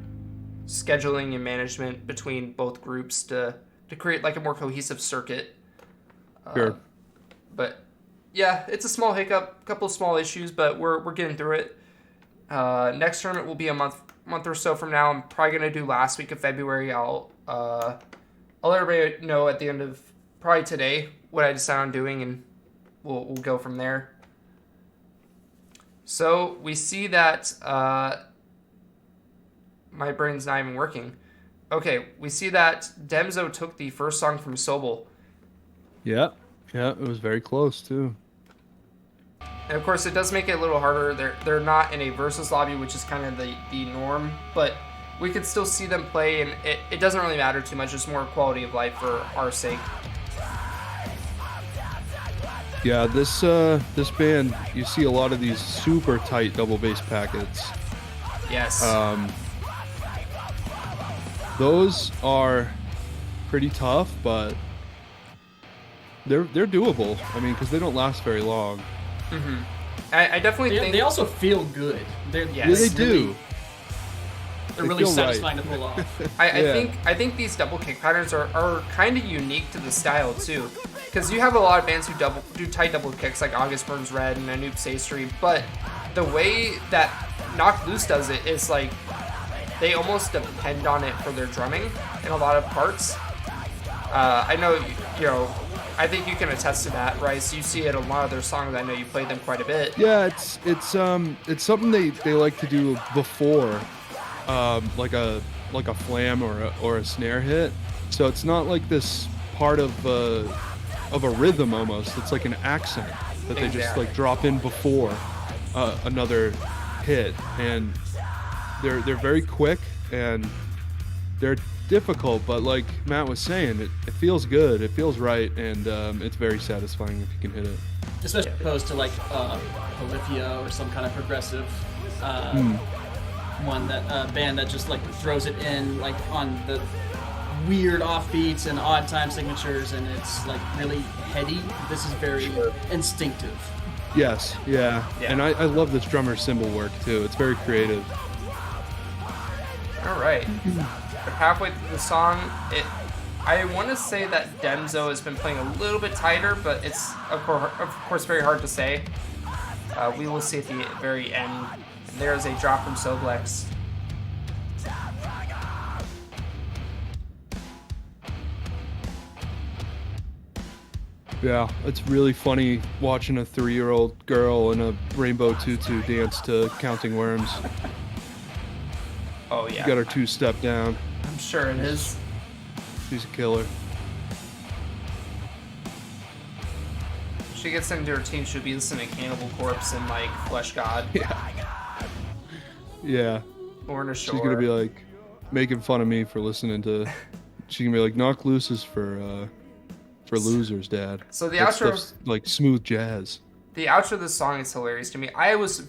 scheduling and management between both groups to create like a more cohesive circuit. Sure. But yeah, it's a small hiccup, a couple of small issues, but we're getting through it. Next tournament will be a month or so from now. I'm probably gonna do last week of February. I'll let everybody know at the end of probably today what I decide on doing, and we'll go from there. So we see that my brain's not even working. Okay, we see that Demzo took the first song from Sobel. Yeah, it was very close too. And of course, it does make it a little harder. They're not in a versus lobby, which is kind of the norm, but we could still see them play, and it doesn't really matter too much. It's more quality of life for our sake. Yeah, this band, you see a lot of these super tight double bass packets. Yes. Those are pretty tough, but they're doable. I mean, because they don't last very long. Mm-hmm. I definitely think they also feel good. Yes. Yeah, they do. They're They really feel satisfying right. to pull off. I think these double kick patterns are kind of unique to the style too, because you have a lot of bands who do tight double kicks like August Burns Red and Anoop Saystri, but the way that Knocked Loose does it is like they almost depend on it for their drumming in a lot of parts. I know I think you can attest to that, Rice. You see it in a lot of their songs. I know you played them quite a bit. Yeah, it's something they like to do before, like a flam or a snare hit. So it's not like this part of a rhythm almost. It's like an accent that they just like drop in before another hit, and they're very quick and they're difficult, but like Matt was saying, it feels good, it feels right, and it's very satisfying if you can hit it. Especially opposed to like Polyphia or some kind of progressive one that band that just like throws it in like on the weird offbeats and odd time signatures, and it's like really heady. This is very instinctive. Yes, yeah. And I love this drummer cymbal work too. It's very creative. All right. We're halfway through the song. I want to say that Demzo has been playing a little bit tighter, but it's of course very hard to say. We will see at the very end. There's a drop from Soblex. Yeah, it's really funny watching a 3-year-old girl in a rainbow tutu dance to Counting Worms. Oh yeah. She got her 2-step down. I'm sure it is. She's a killer. She gets into her team, she'll be listening to Cannibal Corpse and like Flesh God. Yeah. Born Ashore. She's gonna be like making fun of me for listening to. She's gonna be like, "Knock Loose is for losers, Dad." So the That outro, stuff's like smooth jazz. the outro of this song is hilarious to me. I was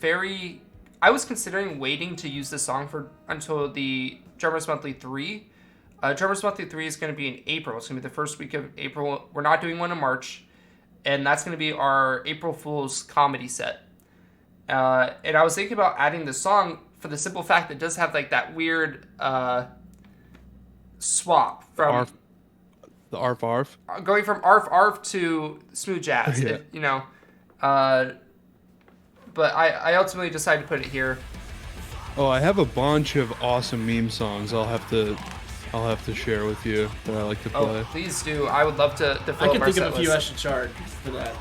considering waiting to use this song until the Drummers Monthly 3. Drummers Monthly 3 is going to be in April. It's going to be the first week of April. We're not doing one in March. And that's going to be our April Fool's comedy set. And I was thinking about adding the song for the simple fact that it does have like that weird swap from The arf arf. going from arf arf to smooth jazz. Yeah. But I ultimately decided to put it here. Oh, I have a bunch of awesome meme songs. I'll have to share with you that I like to play. Oh, please do. I would love to fill I up can our think set of a few list. I should chart for that.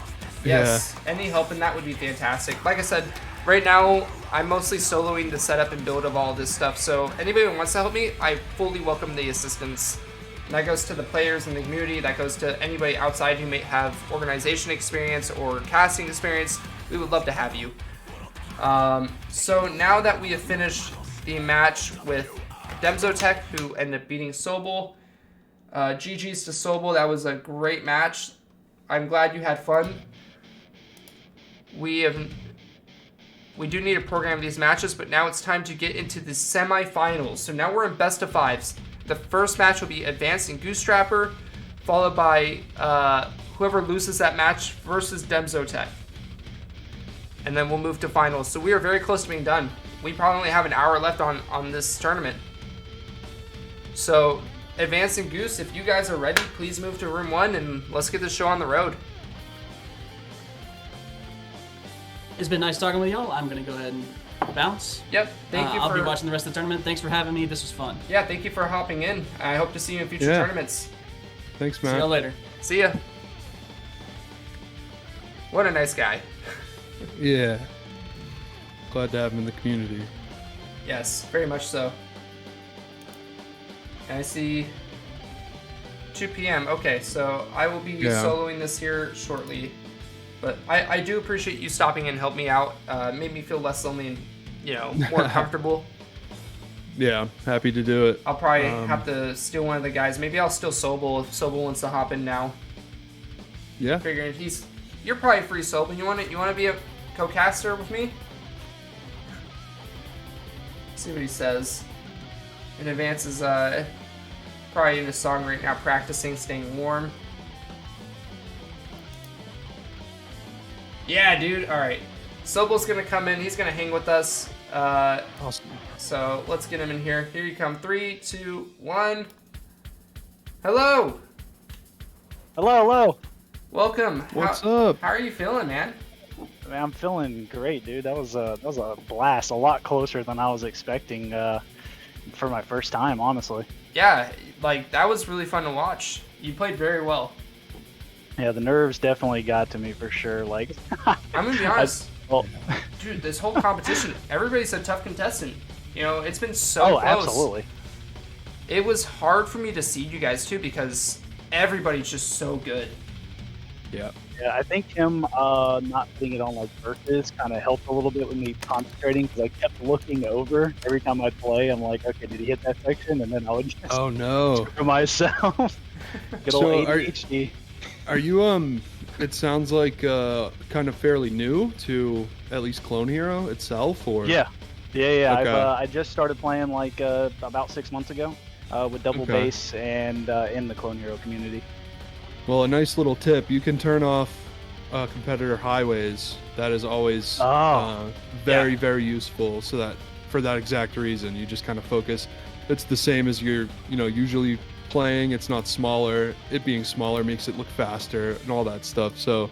Yes, any help in that would be fantastic. Like I said, right now I'm mostly soloing the setup and build of all this stuff, so anybody who wants to help me, I fully welcome the assistance. And that goes to the players in the community, that goes to anybody outside who may have organization experience or casting experience. We would love to have you. So now that we have finished the match with Demzotech, who ended up beating Sobel, GG's to Sobel. That was a great match. I'm glad you had fun. We do need to program these matches, but now it's time to get into the semifinals. So now we're in best of fives. The first match will be Advanced and Goose Strapper, followed by whoever loses that match versus Demzotech. and then we'll move to finals. So we are very close to being done. We probably only have an hour left on this tournament. So, Advance and Goose, if you guys are ready, please move to room 1 and let's get the show on the road. It's been nice talking with y'all. I'm going to go ahead and bounce. Yep, thank you I'll for... be watching the rest of the tournament. Thanks for having me. This was fun. Yeah, thank you for hopping in. I hope to see you in future tournaments. Thanks, See Matt. y'all later. See ya. What a nice guy. Yeah. Glad to have him in the community. Yes, very much so. And I see 2 p.m. Okay, so I will be soloing this here shortly. But I do appreciate you stopping in and help me out. Made me feel less lonely and, you know, more comfortable. Yeah, happy to do it. I'll probably have to steal one of the guys. Maybe I'll steal Soble if Soble wants to hop in now. Yeah. Figuring you're probably free, Soble. You want to be a co-caster with me? See what he says. In Advance is probably in a song right now, practicing staying warm. Yeah, dude. All right. Soble's gonna come in. He's gonna hang with us. Awesome. So let's get him in here. Here you come. 3, 2, 1. Hello. Hello. Welcome. What's up? How are you feeling, man? Man, I'm feeling great, dude. That was a blast. A lot closer than I was expecting for my first time, honestly. Yeah, like that was really fun to watch. You played very well. Yeah, the nerves definitely got to me for sure. Like, I'm gonna be honest. well, Dude, this whole competition, everybody's a tough contestant. You know, it's been so close. Absolutely. It was hard for me to seed you guys too because everybody's just so good. Yeah. Yeah, I think him not putting it on like versus kind of helped a little bit with me concentrating because I kept looking over every time I play. I'm like, okay, did he hit that section? And then I would just Oh no. for myself. Good So old ADHD. Are you it sounds like kind of fairly new to at least Clone Hero itself, or Yeah. Okay. I just started playing like about 6 months ago with double bass and in the Clone Hero community. Well, a nice little tip: you can turn off competitor highways. That is always very useful. So that for that exact reason, you just kind of focus. It's the same as you're usually playing. It's not smaller. It being smaller makes it look faster and all that stuff. So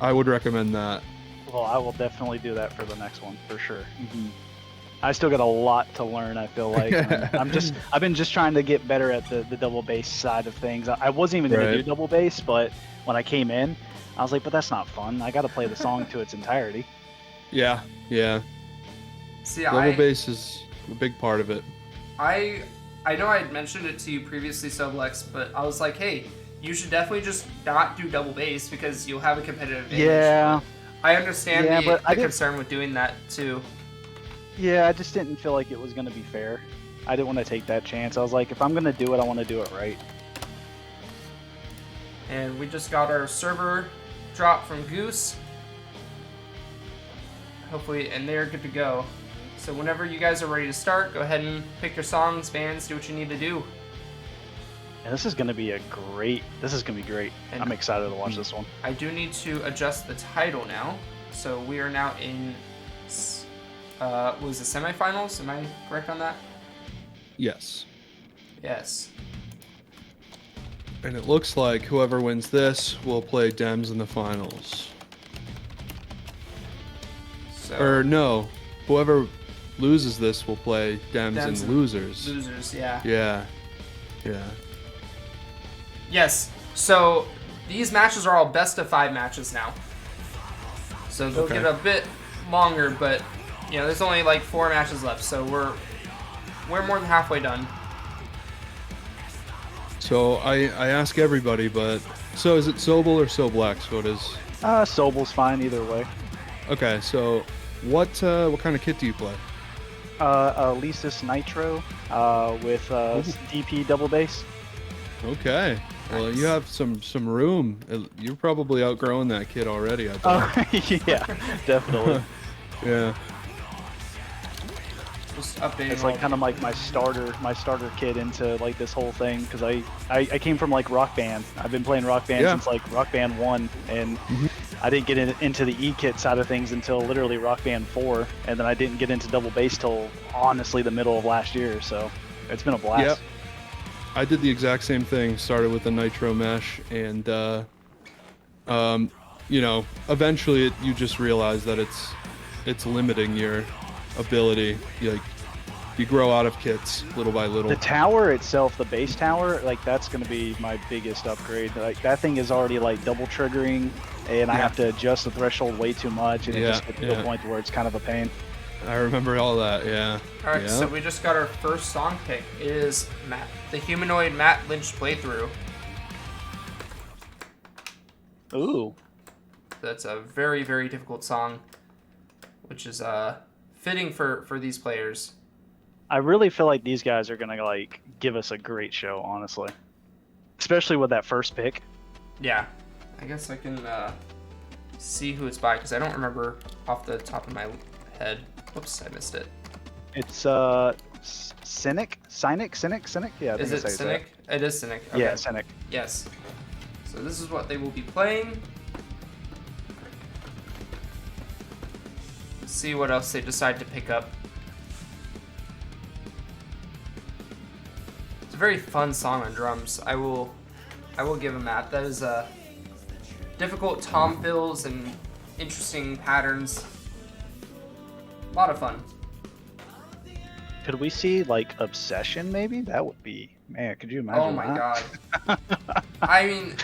I would recommend that. Well, I will definitely do that for the next one for sure. I still got a lot to learn. I feel like I've been just trying to get better at the double bass side of things. I wasn't even going to do double bass, but when I came in, I was like, but that's not fun. I got to play the song to its entirety. Yeah. See, Double bass is a big part of it. I know I had mentioned it to you previously, Soblex, but I was like, hey, you should definitely just not do double bass because you'll have a competitive advantage. Yeah. I understand but the concern with doing that too. Yeah, I just didn't feel like it was going to be fair. I didn't want to take that chance. I was like, if I'm going to do it, I want to do it right. And we just got our server drop from Goose. Hopefully, and they're good to go. So whenever you guys are ready to start, go ahead and pick your songs, bands, do what you need to do. And this is going to be great. And I'm excited to watch this one. I do need to adjust the title now. So we are now in, was the semifinals? Am I correct on that? Yes. Yes. And it looks like whoever wins this will play Dems in the finals. So Or no, whoever loses this will play Dems Dems and and losers. losers, yeah. Yeah. Yes. So these matches are all best of 5 matches now. So they'll get a bit longer, but there's only like 4 matches left, so we're more than halfway done. So I ask everybody, but so is it Sobel or Soblex? What is? Sobel's fine either way. Okay, so what kind of kit do you play? Lesis Nitro with DP double bass. Okay. Well, Nice. you have some room. You're probably outgrowing that kit already, I bet. Oh, yeah, definitely. Yeah. Just updating. It's like kind of like my starter kit into like this whole thing because I came from like Rock Band. I've been playing Rock Band since like Rock Band 1, and I didn't get into the E-kit side of things until literally Rock Band 4, and then I didn't get into double bass till honestly the middle of last year. So it's been a blast. Yep. I did the exact same thing. Started with a nitro mesh, and you know, eventually you just realize that it's limiting your ability. You grow out of kits little by little. The tower itself, the base tower, like that's going to be my biggest upgrade. Like that thing is already like double triggering, and I have to adjust the threshold way too much, and it just gets to the point where it's kind of a pain. I remember all that, yeah. All right, so we just got our first song pick. It is the Humanoid Matt Lynch playthrough. Ooh. That's a very, very difficult song, which is fitting for these players. I really feel like these guys are gonna like give us a great show, honestly. Especially with that first pick. Yeah, I guess I can see who it's by because I don't remember off the top of my head. Whoops, I missed it. It's Cynic. Yeah. Is it Cynic? It is Cynic. Okay. Yeah, Cynic. Yes. So this is what they will be playing. Let's see what else they decide to pick up. It's a very fun song on drums. I will give them that. That is difficult tom fills and interesting patterns. A lot of fun. Could we see like Obsession maybe? That would be, man, could you imagine? Oh my that? god. I mean,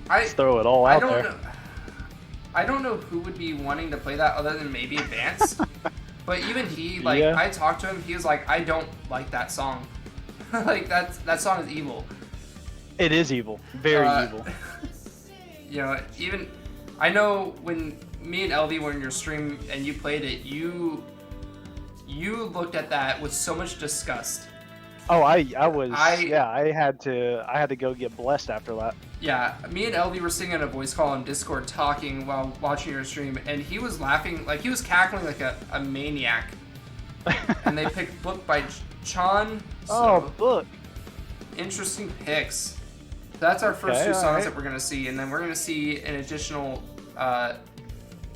Let's throw it all out there. I don't know who would be wanting to play that other than maybe Advance. But even he, like, I talked to him, he was like, I don't like that song. Like, that song is evil. It is evil. Very evil. You know, even, I know when me and LV were in your stream and you played it, you looked at that with so much disgust. Oh, I had to go get blessed after that. Yeah, me and LV were sitting in a voice call on Discord talking while watching your stream, and he was laughing, like he was cackling like a maniac. And they picked Book by Chan. So Book. Interesting picks. So that's our first two songs that we're gonna see, and then we're gonna see an additional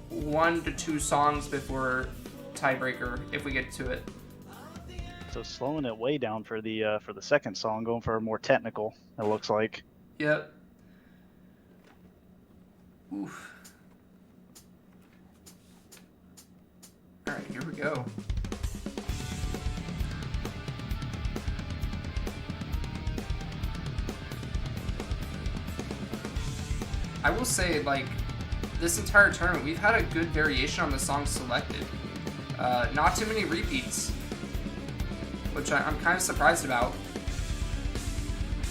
1 to 2 songs before tiebreaker if we get to it. So slowing it way down for the second song, going for a more technical. It looks like. Yep. Oof. All right, here we go. I will say, like, this entire tournament, we've had a good variation on the songs selected. Not too many repeats, which I'm kind of surprised about.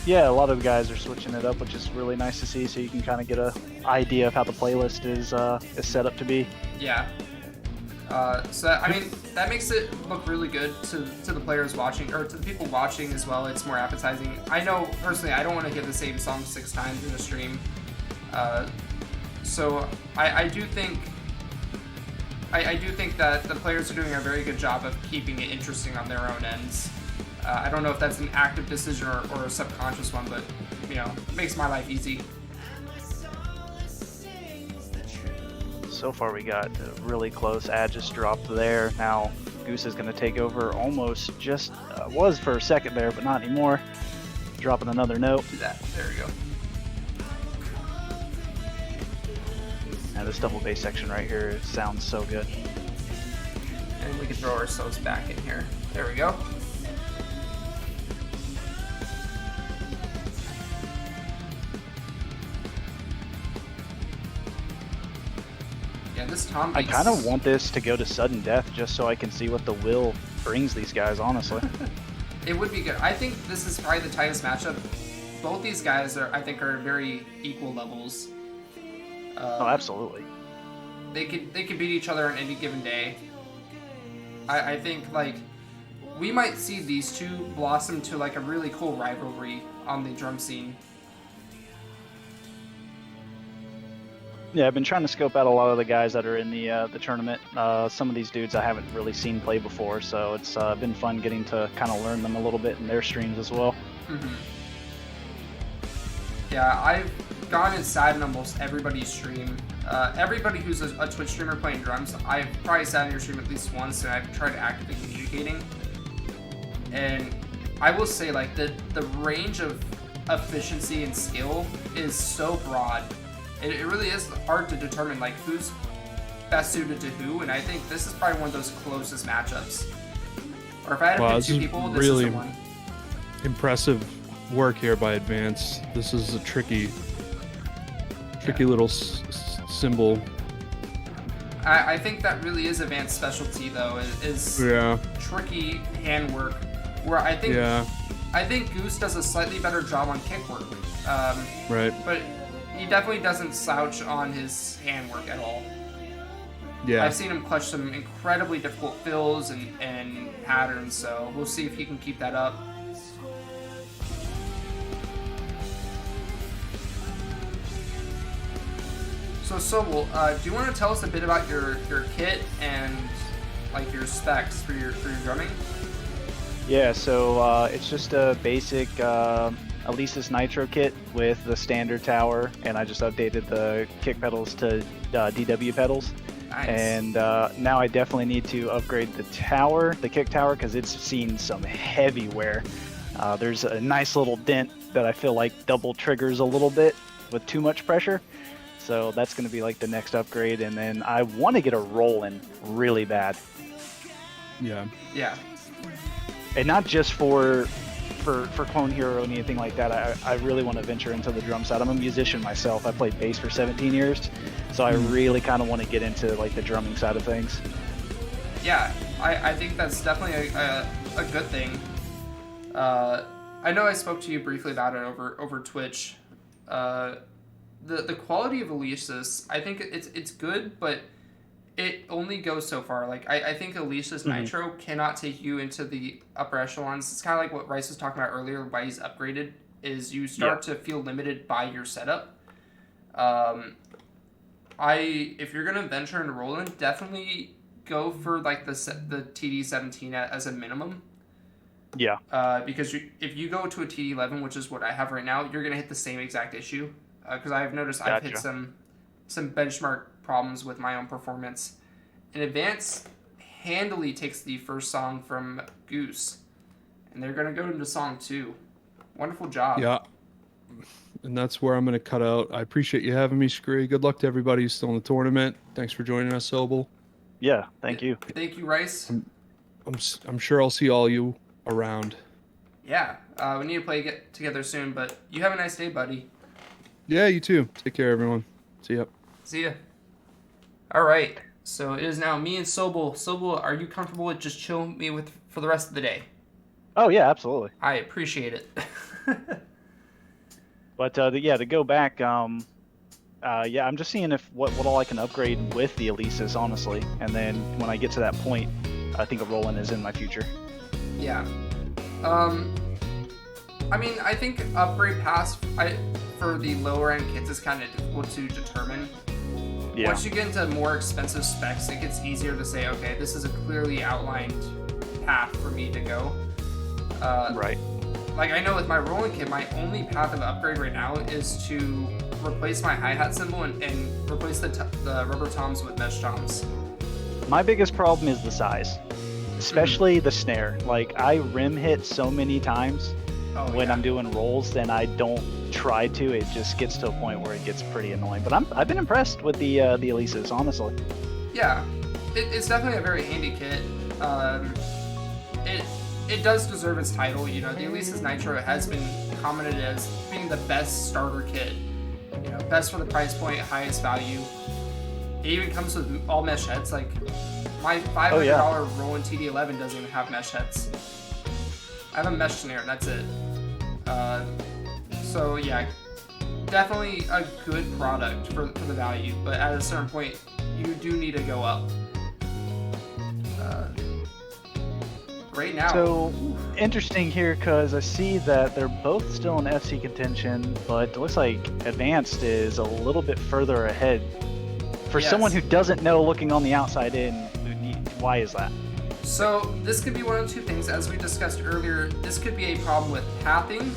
Yeah, a lot of guys are switching it up, which is really nice to see. So you can kind of get an idea of how the playlist is set up to be. Yeah. So I mean, that makes it look really good to the players watching, or to the people watching as well. It's more appetizing. I know personally, I don't want to hear the same song 6 times in a stream. So I do think that the players are doing a very good job of keeping it interesting on their own ends. I don't know if that's an active decision or a subconscious one, but, you know, it makes my life easy. So far we got really close. Ad just dropped there. Now Goose is going to take over almost just, was for a second there, but not anymore. Dropping another note. Do that. There we go. Now this double bass section right here sounds so good. And we can throw ourselves back in here. There we go. Yeah, this tom I beats... kind of want this to go to sudden death just so I can see what the will brings these guys, honestly. It would be good. I think this is probably the tightest matchup. Both these guys are very equal levels. Oh, absolutely. They could beat each other on any given day. I think, like, we might see these two blossom to like a really cool rivalry on the drum scene. Yeah, I've been trying to scope out a lot of the guys that are in the tournament. Some of these dudes I haven't really seen play before, so it's been fun getting to kind of learn them a little bit in their streams as well. Mm-hmm. Yeah, I've gone inside in almost everybody's stream. Everybody who's a Twitch streamer playing drums, I've probably sat in your stream at least once, and I've tried actively communicating. And I will say, like, the range of efficiency and skill is so broad. It really is hard to determine, like, who's best suited to who, and I think this is probably one of those closest matchups. Or if I had to pick two people, this is the one. Impressive work here by Advance. This is a tricky little symbol. I think that really is Advanced specialty, though, is tricky handwork. Where I think Goose does a slightly better job on kick work. Right. But he definitely doesn't slouch on his handwork at all. Yeah. I've seen him clutch some incredibly difficult fills and patterns, so we'll see if he can keep that up. So Sobel, do you want to tell us a bit about your kit and like your specs for your drumming? Yeah, so it's just a basic Alesis Nitro kit with the standard tower, and I just updated the kick pedals to DW pedals. Nice. And now I definitely need to upgrade the tower, the kick tower, because it's seen some heavy wear. There's a nice little dent that I feel like double triggers a little bit with too much pressure. So that's going to be like the next upgrade, and then I want to get a roll-in really bad. Yeah. Yeah. And not just for Clone Hero or anything like that. I really want to venture into the drum side. I'm a musician myself. I played bass for 17 years, so I really kind of want to get into like the drumming side of things. Yeah, I think that's definitely a good thing. I know I spoke to you briefly about it over Twitch. The quality of Alesis, I think it's good, but it only goes so far. Like, I think Alesis Nitro cannot take you into the upper echelons. It's kind of like what Rice was talking about earlier, why he's upgraded, is you start to feel limited by your setup. If you're going to venture into Roland, definitely go for, like, the TD17 as a minimum. Yeah. Because if you go to a TD11, which is what I have right now, you're going to hit the same exact issue. Because I've noticed I've hit some benchmark problems with my own performance. And Advance handily takes the first song from Goose, and they're going to go into song 2. Wonderful job. Yeah. And that's where I'm going to cut out. I appreciate you having me, Scree. Good luck to everybody who's still in the tournament. Thanks for joining us, Sobel. Yeah, thank you. Thank you, Rice. I'm sure I'll see all you around. Yeah, we need to get together soon, but you have a nice day, buddy. Yeah, you too. Take care, everyone. See ya. See ya. All right, so it is now me and Sobel. Sobel, are you comfortable with just chilling me for the rest of the day? Oh yeah, absolutely. I appreciate it. But to go back, I'm just seeing what all I can upgrade with the Alesis, honestly, and then when I get to that point, I think a roll-in is in my future. Yeah. I mean, I think upgrade pass for the lower end kits is kind of difficult to determine. Yeah. Once you get into more expensive specs, it gets easier to say, okay, this is a clearly outlined path for me to go. Right. Like, I know with my rolling kit, my only path of upgrade right now is to replace my hi-hat cymbal and replace the rubber toms with mesh toms. My biggest problem is the size, especially the snare. Like, I rim hit so many times when I'm doing rolls, then I don't try to. It just gets to a point where it gets pretty annoying. But I've been impressed with the Alesis, honestly. Yeah, it's definitely a very handy kit. It does deserve its title. You know, the Alesis Nitro has been commented as being the best starter kit. You know, best for the price point, highest value. It even comes with all mesh heads. Like, my $500 Roland TD11 doesn't even have mesh heads. I have a mesh snare, and that's it. So yeah, definitely a good product for the value, but at a certain point, you do need to go up. Right now. So interesting here, because I see that they're both still in FC contention, but it looks like Advanced is a little bit further ahead. For someone who doesn't know, looking on the outside in, why is that? So this could be one of two things. As we discussed earlier, this could be a problem with pathing,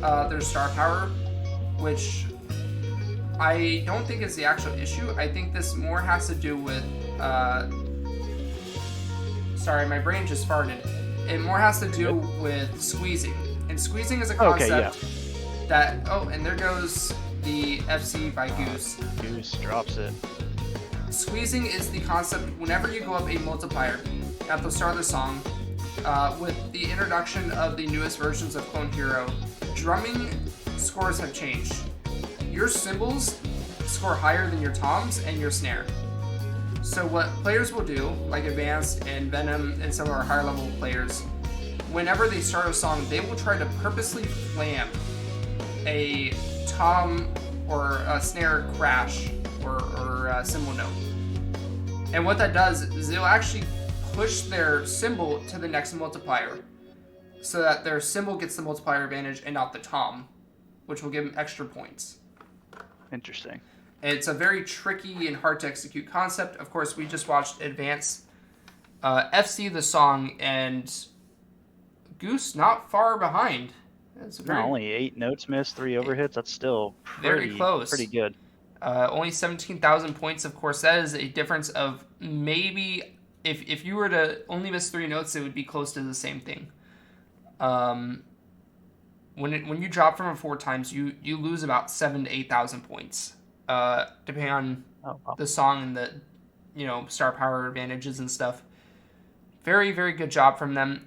their star power, which I don't think it's the actual issue. I think this more has to do with, sorry, my brain just farted. It more has to do with squeezing. And squeezing is a concept that, oh, and there goes the FC by Goose. Goose drops it. Squeezing is the concept whenever you go up a multiplier at the start of the song, with the introduction of the newest versions of Clone Hero, drumming scores have changed. Your cymbals score higher than your toms and your snare. So what players will do, like Advanced and Venom and some of our higher level players, whenever they start a song, they will try to purposely flam a tom or a snare crash or a cymbal note. And what that does is they'll actually push their cymbal to the next multiplier so that their cymbal gets the multiplier advantage and not the tom, which will give them extra points. Interesting. It's a very tricky and hard to execute concept. Of course, we just watched Advance FC the song, and Goose not far behind. It's very, only 8 notes missed, 3 overhits. That's still very close. Pretty good. Only 17,000 points. Of course, that is a difference of maybe if you were to only miss 3 notes, it would be close to the same thing. When you drop from it 4 times, you lose about 7,000 to 8,000 points, depending on the song and the star power advantages and stuff. Very, very good job from them.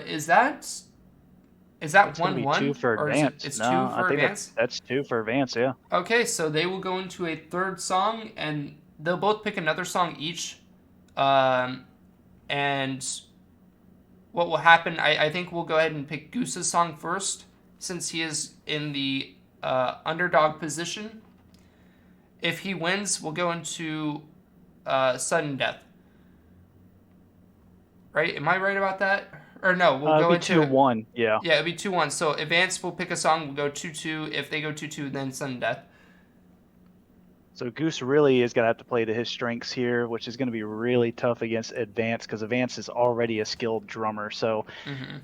Is that 1-1? 2 for Advance. It's no, 2 for I think Advance? that's 2 for Advance, yeah. Okay, so they will go into a third song, and they'll both pick another song each. And what will happen, I think we'll go ahead and pick Goose's song first, since he is in the underdog position. If he wins, we'll go into sudden death. Right? Am I right about that? Or no, we'll go into 2-1, yeah. Yeah, it'll be 2-1. So Advance will pick a song, we'll go 2-2. If they go 2-2, then sudden death. So Goose really is going to have to play to his strengths here, which is going to be really tough against Advance, because Advance is already a skilled drummer. So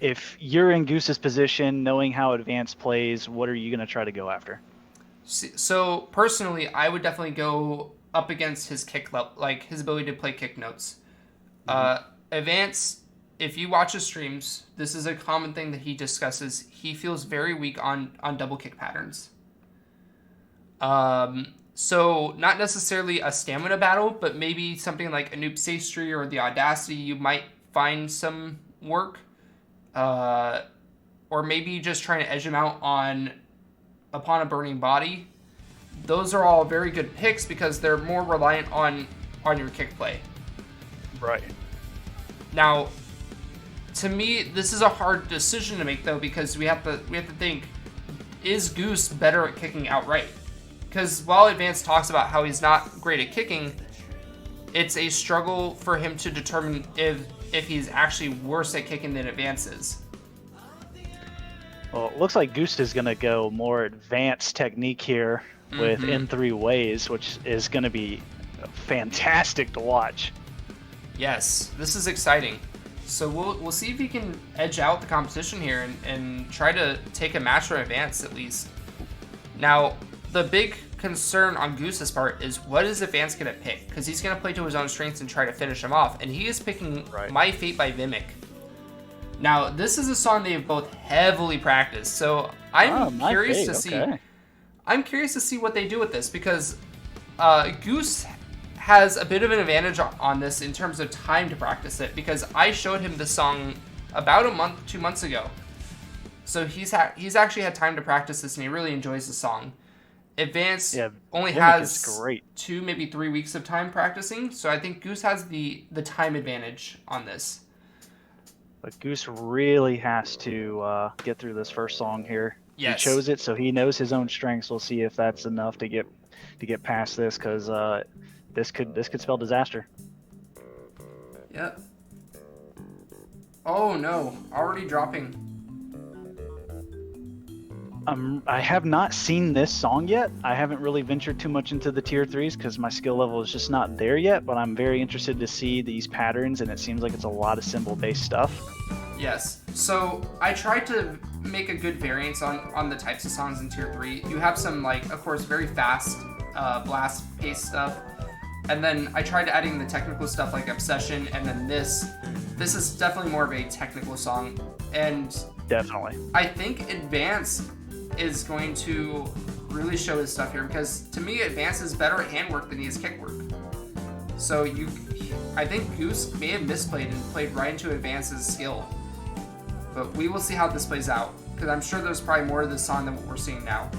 if you're in Goose's position, knowing how Advance plays, what are you going to try to go after? So personally, I would definitely go up against his kick level, like his ability to play kick notes. Advance, if you watch his streams, this is a common thing that he discusses. He feels very weak on double kick patterns. So not necessarily a stamina battle, but maybe something like a Noob Sastry or the Audacity, you might find some work. Or maybe just trying to edge him out on Upon a Burning Body. Those are all very good picks because they're more reliant on your kick play. Right. Now, to me, this is a hard decision to make though, because we have to think, is Goose better at kicking outright? Because while Advance talks about how he's not great at kicking, it's a struggle for him to determine if he's actually worse at kicking than Advance is. Well, it looks like Goose is going to go more advanced technique here with In 3 Ways, which is going to be fantastic to watch. Yes, this is exciting. So we'll see if he can edge out the competition here and try to take a match from Advance at least. Now, the big concern on Goose's part is what is Advance going to pick? Because he's going to play to his own strengths and try to finish him off. And he is picking My Fate by Vimic. Now, this is a song they've both heavily practiced. So I'm curious to see. I'm curious to see what they do with this, because Goose has a bit of an advantage on this in terms of time to practice it, because I showed him this song about a month, 2 months ago. So he's actually had time to practice this, and he really enjoys the song. Advance only has 2, maybe 3 weeks of time practicing, so I think Goose has the time advantage on this. But Goose really has to get through this first song here. Yes. He chose it, so he knows his own strengths. We'll see if that's enough to get past this, because this could spell disaster. Yep. Oh no! Already dropping. I have not seen this song yet. I haven't really ventured too much into the tier 3s because my skill level is just not there yet, but I'm very interested to see these patterns, and it seems like it's a lot of cymbal-based stuff. Yes. So I tried to make a good variance on the types of songs in Tier 3. You have some, like, of course, very fast blast pace stuff. And then I tried adding the technical stuff like Obsession, and then this is definitely more of a technical song. And Definitely. I think Advance is going to really show his stuff here, because to me, Advance is better at handwork than he is kickwork. So I think Goose may have misplayed and played right into Advance's skill. But we will see how this plays out, because I'm sure there's probably more to this song than what we're seeing now.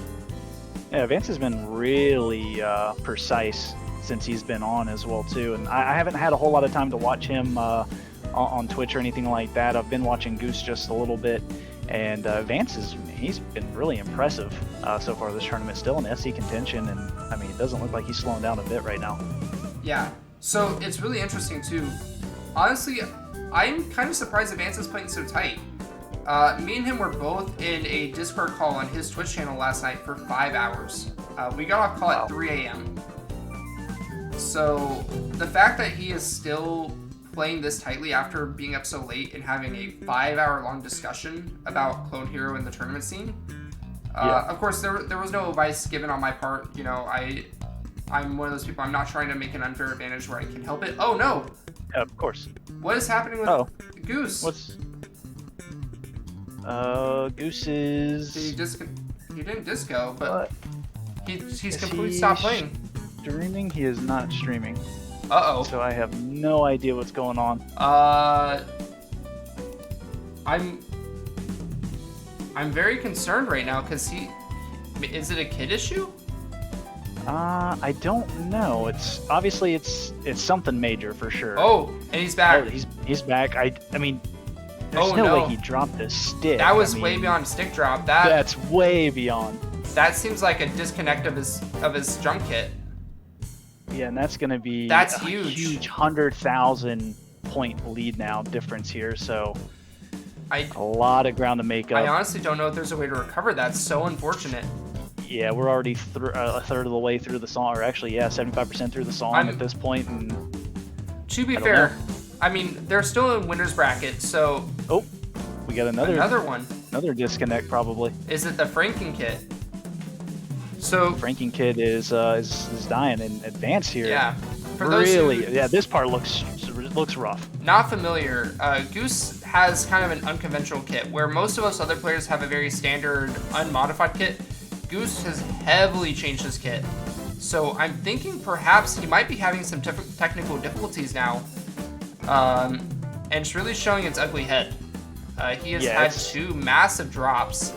Yeah, Vance has been really precise since he's been on as well too, and I haven't had a whole lot of time to watch him on Twitch or anything like that. I've been watching Goose just a little bit, and Vance he's been really impressive so far this tournament. Still in SC contention, and I mean, it doesn't look like he's slowing down a bit right now. Yeah, so it's really interesting too. Honestly, I'm kind of surprised that Vance is playing so tight. Me and him were both in a Discord call on his Twitch channel last night for 5 hours. We got off call at 3 a.m. So the fact that he is still playing this tightly after being up so late and having a 5-hour-long discussion about Clone Hero in the tournament scene. Of course, there was no advice given on my part. You know, I'm one of those people. I'm not trying to make an unfair advantage where I can help it. Oh no! Of course. What is happening with Goose? Goose is... He didn't disco, but he's completely he stopped playing. Streaming? He is not streaming. Uh-oh. So I have no idea what's going on. I'm very concerned right now, because is it a kid issue? I don't know. It's something major for sure. Oh, and he's back. Oh, he's back. I mean, there's no way he dropped the stick. That was way beyond stick drop. That's way beyond. That seems like a disconnect of his jump kit. Yeah, and that's going to be huge. Huge 100,000 point lead now difference here. So a lot of ground to make up. I honestly don't know if there's a way to recover that. It's so unfortunate. Yeah, we're already a third of the way through the song, or actually, 75% through the song at this point. And to be fair, I mean, they're still in winner's bracket, so... Oh, we got another one. Another disconnect, probably. Is it the Franken kit? So Franken kid is dying in Advance here. Yeah. For those this part looks rough. Not familiar. Goose has kind of an unconventional kit, where most of us other players have a very standard unmodified kit. Goose has heavily changed his kit. So I'm thinking perhaps he might be having some technical difficulties now. And it's really showing its ugly head. He has had 2 massive drops.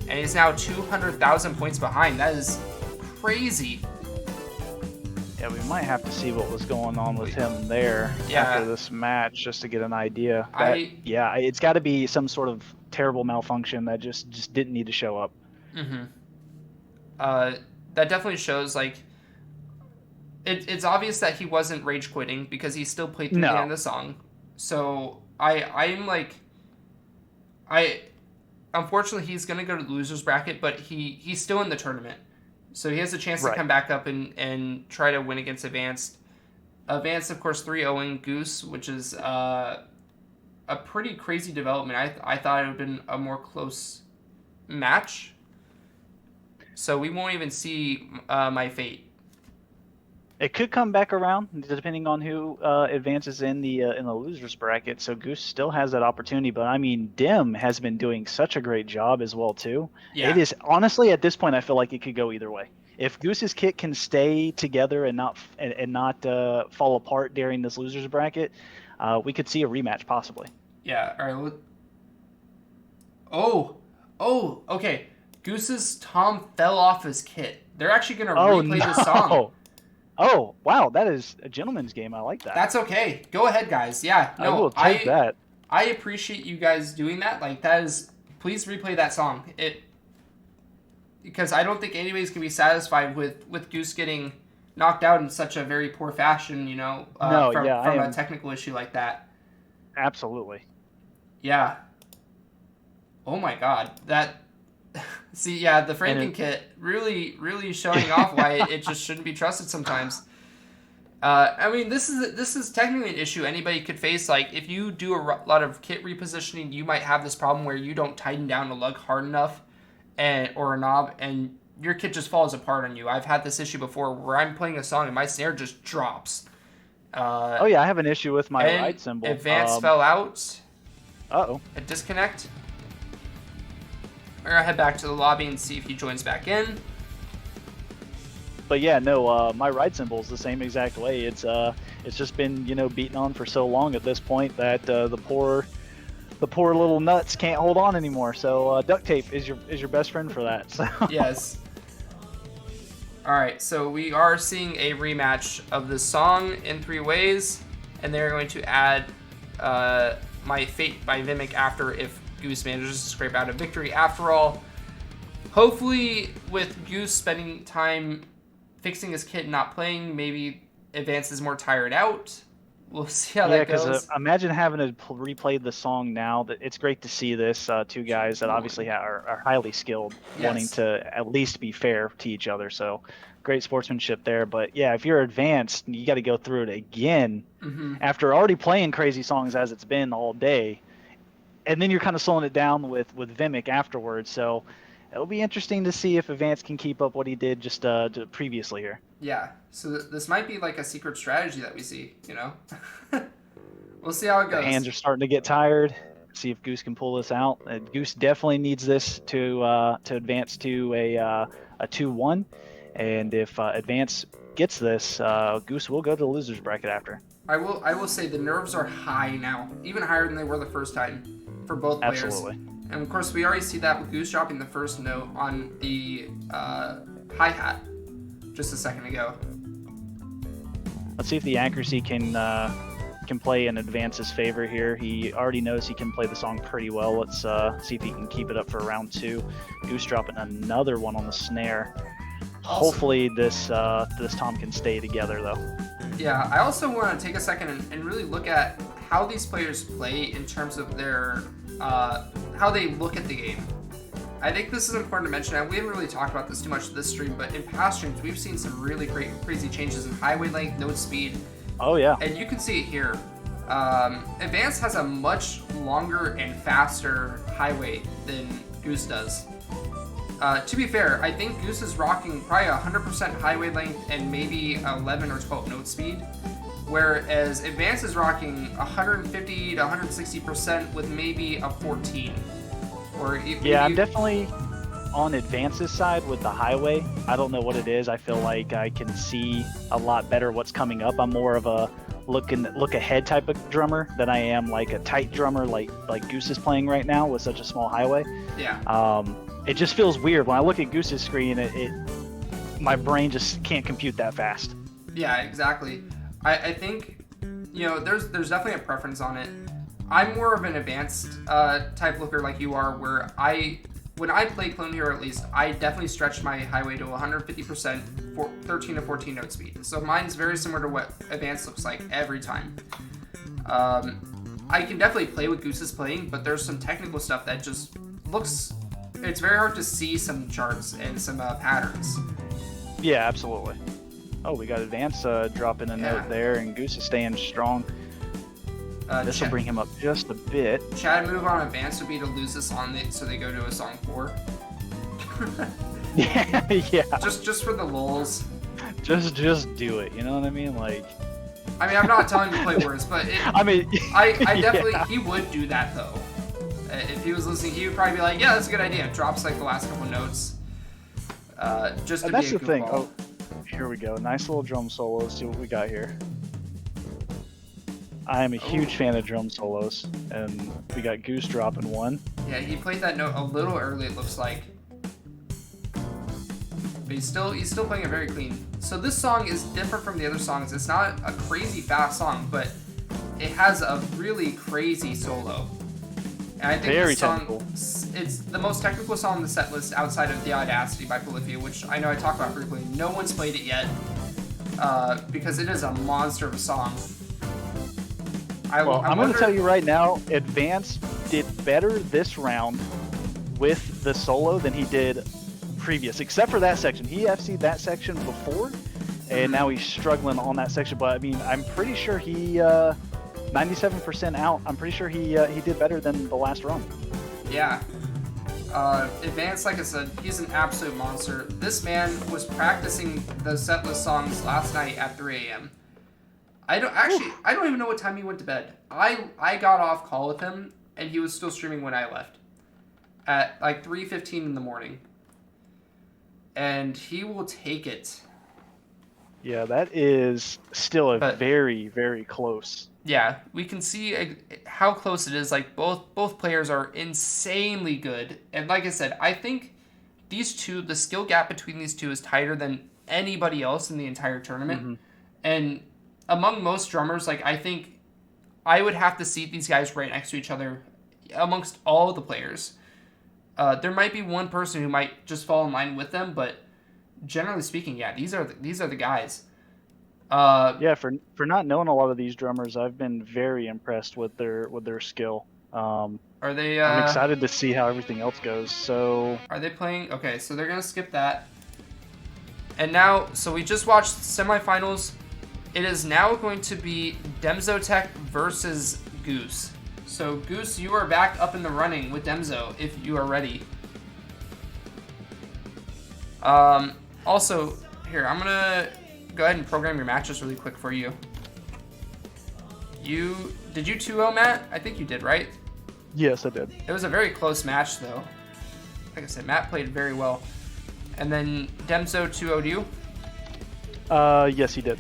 And he's now 200,000 points behind. That is crazy. Yeah, we might have to see what was going on with him there after this match, just to get an idea. It's got to be some sort of terrible malfunction that just didn't need to show up. Mm-hmm. That definitely shows, like, it's obvious that he wasn't rage quitting, because he still played through the end of the song. So unfortunately, he's gonna go to the losers bracket, but he's still in the tournament, so he has a chance to come back up and try to win against Advanced. Advanced, of course, 3-0ing Goose, which is a pretty crazy development. I thought it would have been a more close match. So we won't even see my fate. It could come back around depending on who advances in the losers bracket. So Goose still has that opportunity, but I mean, Dim has been doing such a great job as well too. Yeah. It is honestly at this point, I feel like it could go either way. If Goose's kit can stay together and not fall apart during this losers bracket, we could see a rematch possibly. Yeah. All right. Okay. Goose's Tom fell off his kit. They're actually going to replay this song. Oh, wow. That is a gentleman's game. I like that. That's okay. Go ahead, guys. Yeah. No, I will take that. I appreciate you guys doing that. Like, that is... Please replay that song. Because I don't think anybody's going to be satisfied with Goose getting knocked out in such a very poor fashion, from a technical issue like that. Absolutely. Yeah. Oh, my God. That... See, yeah, the Franken kit really, really showing off why it just shouldn't be trusted sometimes. I mean, this is technically an issue anybody could face. Like, if you do a lot of kit repositioning, you might have this problem where you don't tighten down a lug hard enough, or a knob, and your kit just falls apart on you. I've had this issue before where I'm playing a song and my snare just drops. Oh yeah, I have an issue with my ride cymbal. Advance fell out. Uh-oh. A disconnect. We're gonna head back to the lobby and see if he joins back in. But yeah, no, my ride cymbal is the same exact way. It's just been, you know, beaten on for so long at this point that the poor little nuts can't hold on anymore. So duct tape is your best friend for that. So. Yes. All right, so we are seeing a rematch of this song in 3 ways, and they're going to add My Fate by Vimic after if Goose manages to scrape out a victory after all. Hopefully, with Goose spending time fixing his kit and not playing, maybe Advance is more tired out. We'll see how that goes. Yeah, because imagine having to replay the song now. That it's great to see this two guys that obviously are highly skilled, wanting to at least be fair to each other. So great sportsmanship there. But yeah, if you're advanced, you got to go through it again after already playing crazy songs as it's been all day, and then you're kind of slowing it down with Vimic afterwards. So it'll be interesting to see if Advance can keep up what he did just previously here. Yeah, so this might be like a secret strategy that we see, you know? We'll see how it goes. The hands are starting to get tired. See if Goose can pull this out. Goose definitely needs this to advance to a 2-1. And if Advance gets this, Goose will go to the loser's bracket after. I will say the nerves are high now, even higher than they were the first time for both players. Absolutely. And of course, we already see that with Goose dropping the first note on the hi-hat just a second ago. Let's see if the accuracy can play in Advance's favor here. He already knows he can play the song pretty well. Let's see if he can keep it up for round 2. Goose dropping another one on the snare. Also, hopefully this Tom can stay together though. Yeah, I also want to take a second and really look at how these players play in terms of their how they look at the game. I think this is important to mention, and we haven't really talked about this too much this stream, but in past streams, we've seen some really crazy changes in highway length, note speed. Oh, yeah. And you can see it here. Advance has a much longer and faster highway than Goose does. To be fair, I think Goose is rocking probably 100% highway length and maybe 11 or 12 note speed, whereas Advance is rocking 150 to 160% with maybe a 14. Yeah, I'm definitely on Advance's side with the highway. I don't know what it is. I feel like I can see a lot better what's coming up. I'm more of a look ahead type of drummer than I am like a tight drummer like Goose is playing right now with such a small highway. Yeah. It just feels weird when I look at Goose's screen. My brain just can't compute that fast. Yeah, exactly. I think, you know, there's definitely a preference on it. I'm more of an advanced type looker like you are, where when I play Clone Hero at least, I definitely stretch my highway to 150% for 13 to 14 note speed. So mine's very similar to what advanced looks like every time. I can definitely play what Goose is playing, but there's some technical stuff that just looks... It's very hard to see some charts and some patterns. Yeah, absolutely. Oh, we got Advance dropping a note there, and Goose is staying strong. This will bring him up just a bit. Chad move on Advance would be to lose this on so they go to a song 4. Yeah. Just for the lulz. Just do it. You know what I mean? Like. I mean, I'm not telling you to play worse, but I definitely he would do that though. If he was listening, he would probably be like, "Yeah, that's a good idea." Drops like the last couple notes. Just to that's be a the thing. goofball. Oh, here we go. Nice little drum solo. Let's see what we got here. I am a huge fan of drum solos, and we got Goose dropping one. Yeah, he played that note a little early, it looks like. But he's still playing it very clean. So this song is different from the other songs. It's not a crazy fast song, but it has a really crazy solo. And I think very this song, technical. It's the most technical song on the set list outside of The Audacity by Polyphia, which I know I talked about briefly. No one's played it yet, because it is a monster of a song. I'm going to tell you right now, Advance did better this round with the solo than he did previous, except for that section. He FC'd that section before, and now he's struggling on that section. But I mean, I'm pretty sure he 97% out. I'm pretty sure he did better than the last run. Yeah. Advance, like I said, he's an absolute monster. This man was practicing the setlist songs last night at 3 a.m. I don't even know what time he went to bed. I got off call with him, and he was still streaming when I left at like 3:15 in the morning. And he will take it. Yeah, that is still very, very close. Yeah, we can see how close it is. Like both players are insanely good, and like I said, I think these two, the skill gap between these two is tighter than anybody else in the entire tournament. Mm-hmm. And among most drummers, like I think I would have to seat these guys right next to each other amongst all the players. There might be one person who might just fall in line with them, but generally speaking, yeah, these are the guys. Yeah, for not knowing a lot of these drummers, I've been very impressed with their skill. Are they? I'm excited to see how everything else goes. So are they playing? Okay, so they're gonna skip that. And now, so we just watched semifinals. It is now going to be Demzotech versus Goose. So Goose, you are back up in the running with Demzo if you are ready. Also, here I'm gonna go ahead and program your matches really quick for you. Did you 2-0, Matt? I think you did, right? yes, I did. It was a very close match, though. Like I said, Matt played very well. And then Demzo 2-0'd you? Yes, he did.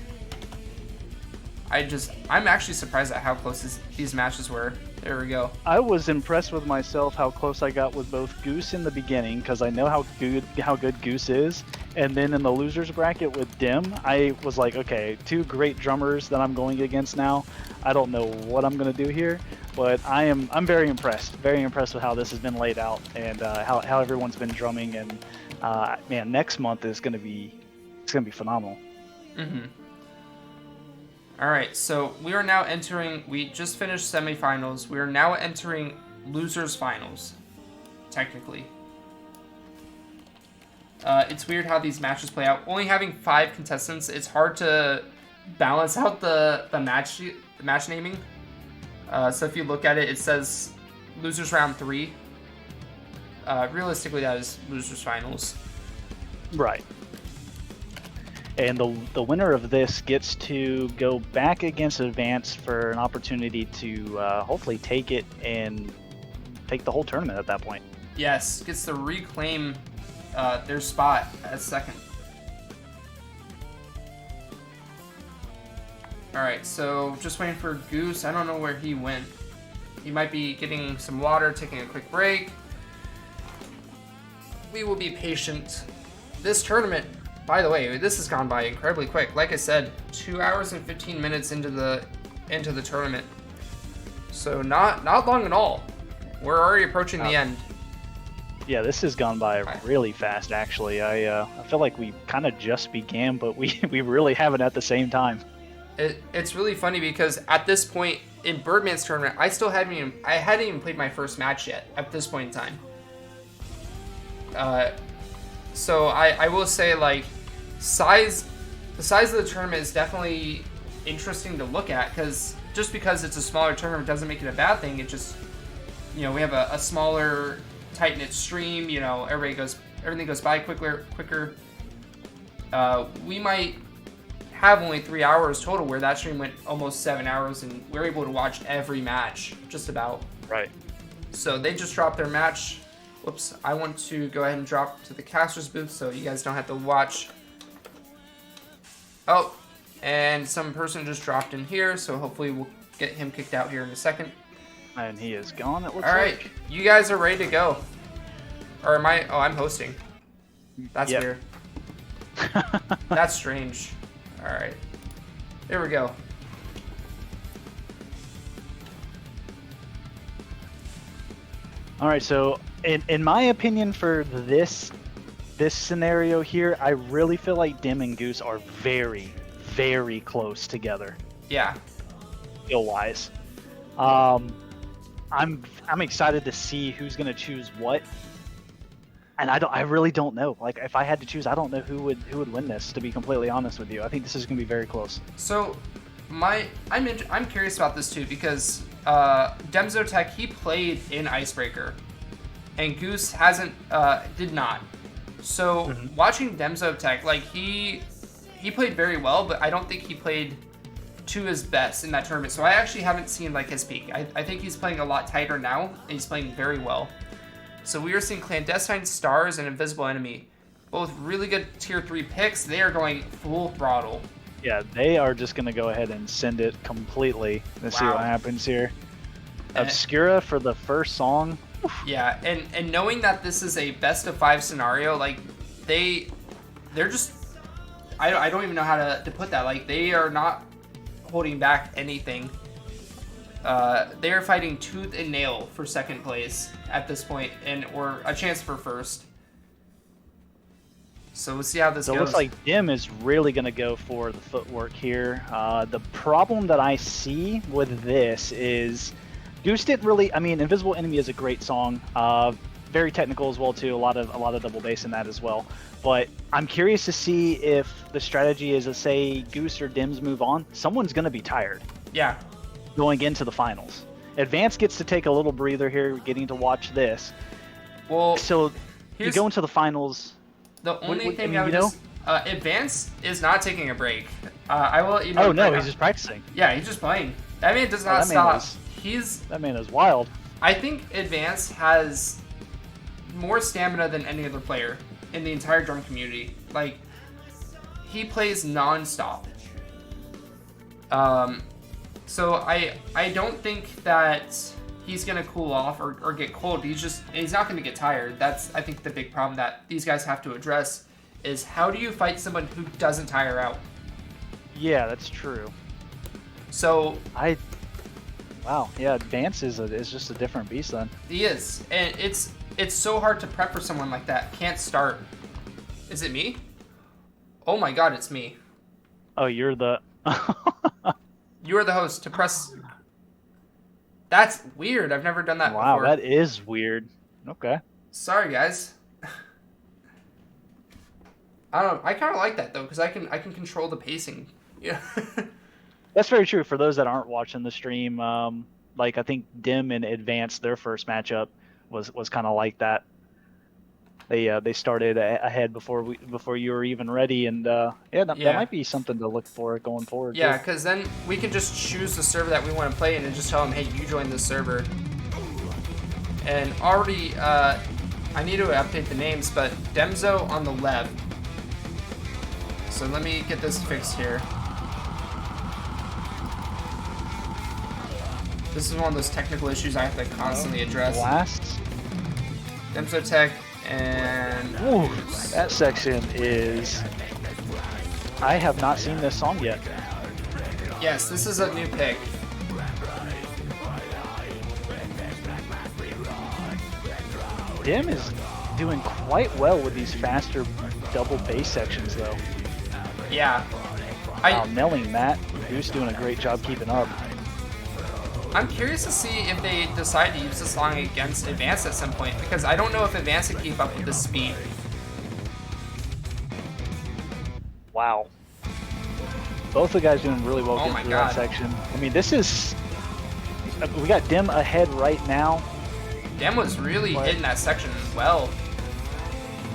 I'm actually surprised at how close these matches were. There we go. I was impressed with myself how close I got with both Goose in the beginning because I know how good Goose is, and then in the losers bracket with Dim, I was like, okay, two great drummers that I'm going against now. I don't know what I'm gonna do here, but I'm very impressed with how this has been laid out and how everyone's been drumming. And man, next month is gonna be phenomenal. Mm-hmm. All right, so we are now entering. We just finished semifinals. We are now entering losers finals, technically. It's weird how these matches play out. Only having 5 contestants, it's hard to balance out the match naming. So if you look at it, it says losers round 3. Realistically, that is losers finals. Right. And the winner of this gets to go back against Advance for an opportunity to hopefully take it and take the whole tournament at that point. Yes, gets to reclaim their spot as second. Alright, so just waiting for Goose. I don't know where he went. He might be getting some water, taking a quick break. We will be patient. This tournament, by the way, this has gone by incredibly quick. Like I said, 2 hours and 15 minutes into the tournament. So not long at all. We're already approaching the end. Yeah, this has gone by really fast, actually. I feel like we kind of just began, but we really haven't at the same time. It's really funny because at this point in Birdman's tournament, I hadn't even played my first match yet at this point in time. So I will say, like, the size of the tournament is definitely interesting to look at, because just because it's a smaller tournament doesn't make it a bad thing. It just, we have a smaller, tight-knit stream. Everything goes by quicker. We might have only 3 hours total, where that stream went almost 7 hours, and we're able to watch every match just about. Right. So they just dropped their match. Whoops, I want to go ahead and drop to the caster's booth so you guys don't have to watch. Oh, and some person just dropped in here, so hopefully we'll get him kicked out here in a second. And he is gone, it looks All right, like. you guys are ready to go. Or am I? Oh, I'm hosting. That's weird. That's strange. All right, there we go. All right, so in my opinion, for this scenario here, I really feel like Dim and Goose are very, very close together. Yeah. Skill wise, I'm excited to see who's gonna choose what. And I really don't know. Like, if I had to choose, I don't know who would win this. To be completely honest with you, I think this is gonna be very close. So, I'm curious about this too because Demzotech, he played in Icebreaker, and Goose did not. So watching Demzotech, like he played very well, but I don't think he played to his best in that tournament. So I actually haven't seen like his peak. I think he's playing a lot tighter now, and he's playing very well. So we are seeing Clandestine, Stars, and Invisible Enemy, both really good tier 3 picks. They are going full throttle. Yeah, they are just gonna go ahead and send it completely. Let's see what happens here. Obscura for the first song. Yeah, and knowing that this is a best of 5 scenario, like they're just I don't even know how to put that. Like they are not holding back anything. They are fighting tooth and nail for second place at this point, or a chance for first. So we'll see how this goes. So it looks like Dim is really going to go for the footwork here. The problem that I see with this is Goose didn't really. I mean, Invisible Enemy is a great song. Very technical as well too. A lot of double bass in that as well. But I'm curious to see if the strategy is to say Goose or Dims move on. Someone's going to be tired. Yeah. Going into the finals. Advance gets to take a little breather here, getting to watch this. Well, so you go into the finals. The only thing I would Advance is not taking a break. I will let you know. Oh no, he's just practicing. Yeah, he's just playing. That man does not stop. That man is wild. I think Advance has more stamina than any other player in the entire drum community. Like, he plays non-stop. So I don't think that he's gonna cool off or get cold. He's not gonna get tired. That's, I think, the big problem that these guys have to address is how do you fight someone who doesn't tire out? Yeah, that's true. So wow, yeah, Advance is just a different beast then. He is, and it's so hard to prep for someone like that. Can't start. Is it me? Oh my God, it's me. Oh, you're the. You are the host to press. That's weird. I've never done that before. Wow, that is weird. Okay. Sorry, guys. I don't know. I kind of like that though, because I can control the pacing. Yeah. That's very true. For those that aren't watching the stream, like I think Dim and Advance, their first matchup was kind of like that. They started ahead before you were even ready, and that might be something to look for going forward. Yeah, because then we can just choose the server that we want to play in and just tell them, hey, you join this server. And already, I need to update the names, but Demzo on the left. So let me get this fixed here. This is one of those technical issues I have to constantly address. Blast. Demzotech and... Ooh, that section is... I have not seen this song yet. Yes, this is a new pick. Dim is doing quite well with these faster double bass sections, though. Yeah. Nailing that. Goose doing a great job keeping up. I'm curious to see if they decide to use this song against Advance at some point, because I don't know if Advance can keep up with the speed. Wow. Both the guys doing really well getting through God. that section. I mean, this is... We got Dim ahead right now. Dim was really hitting that section well.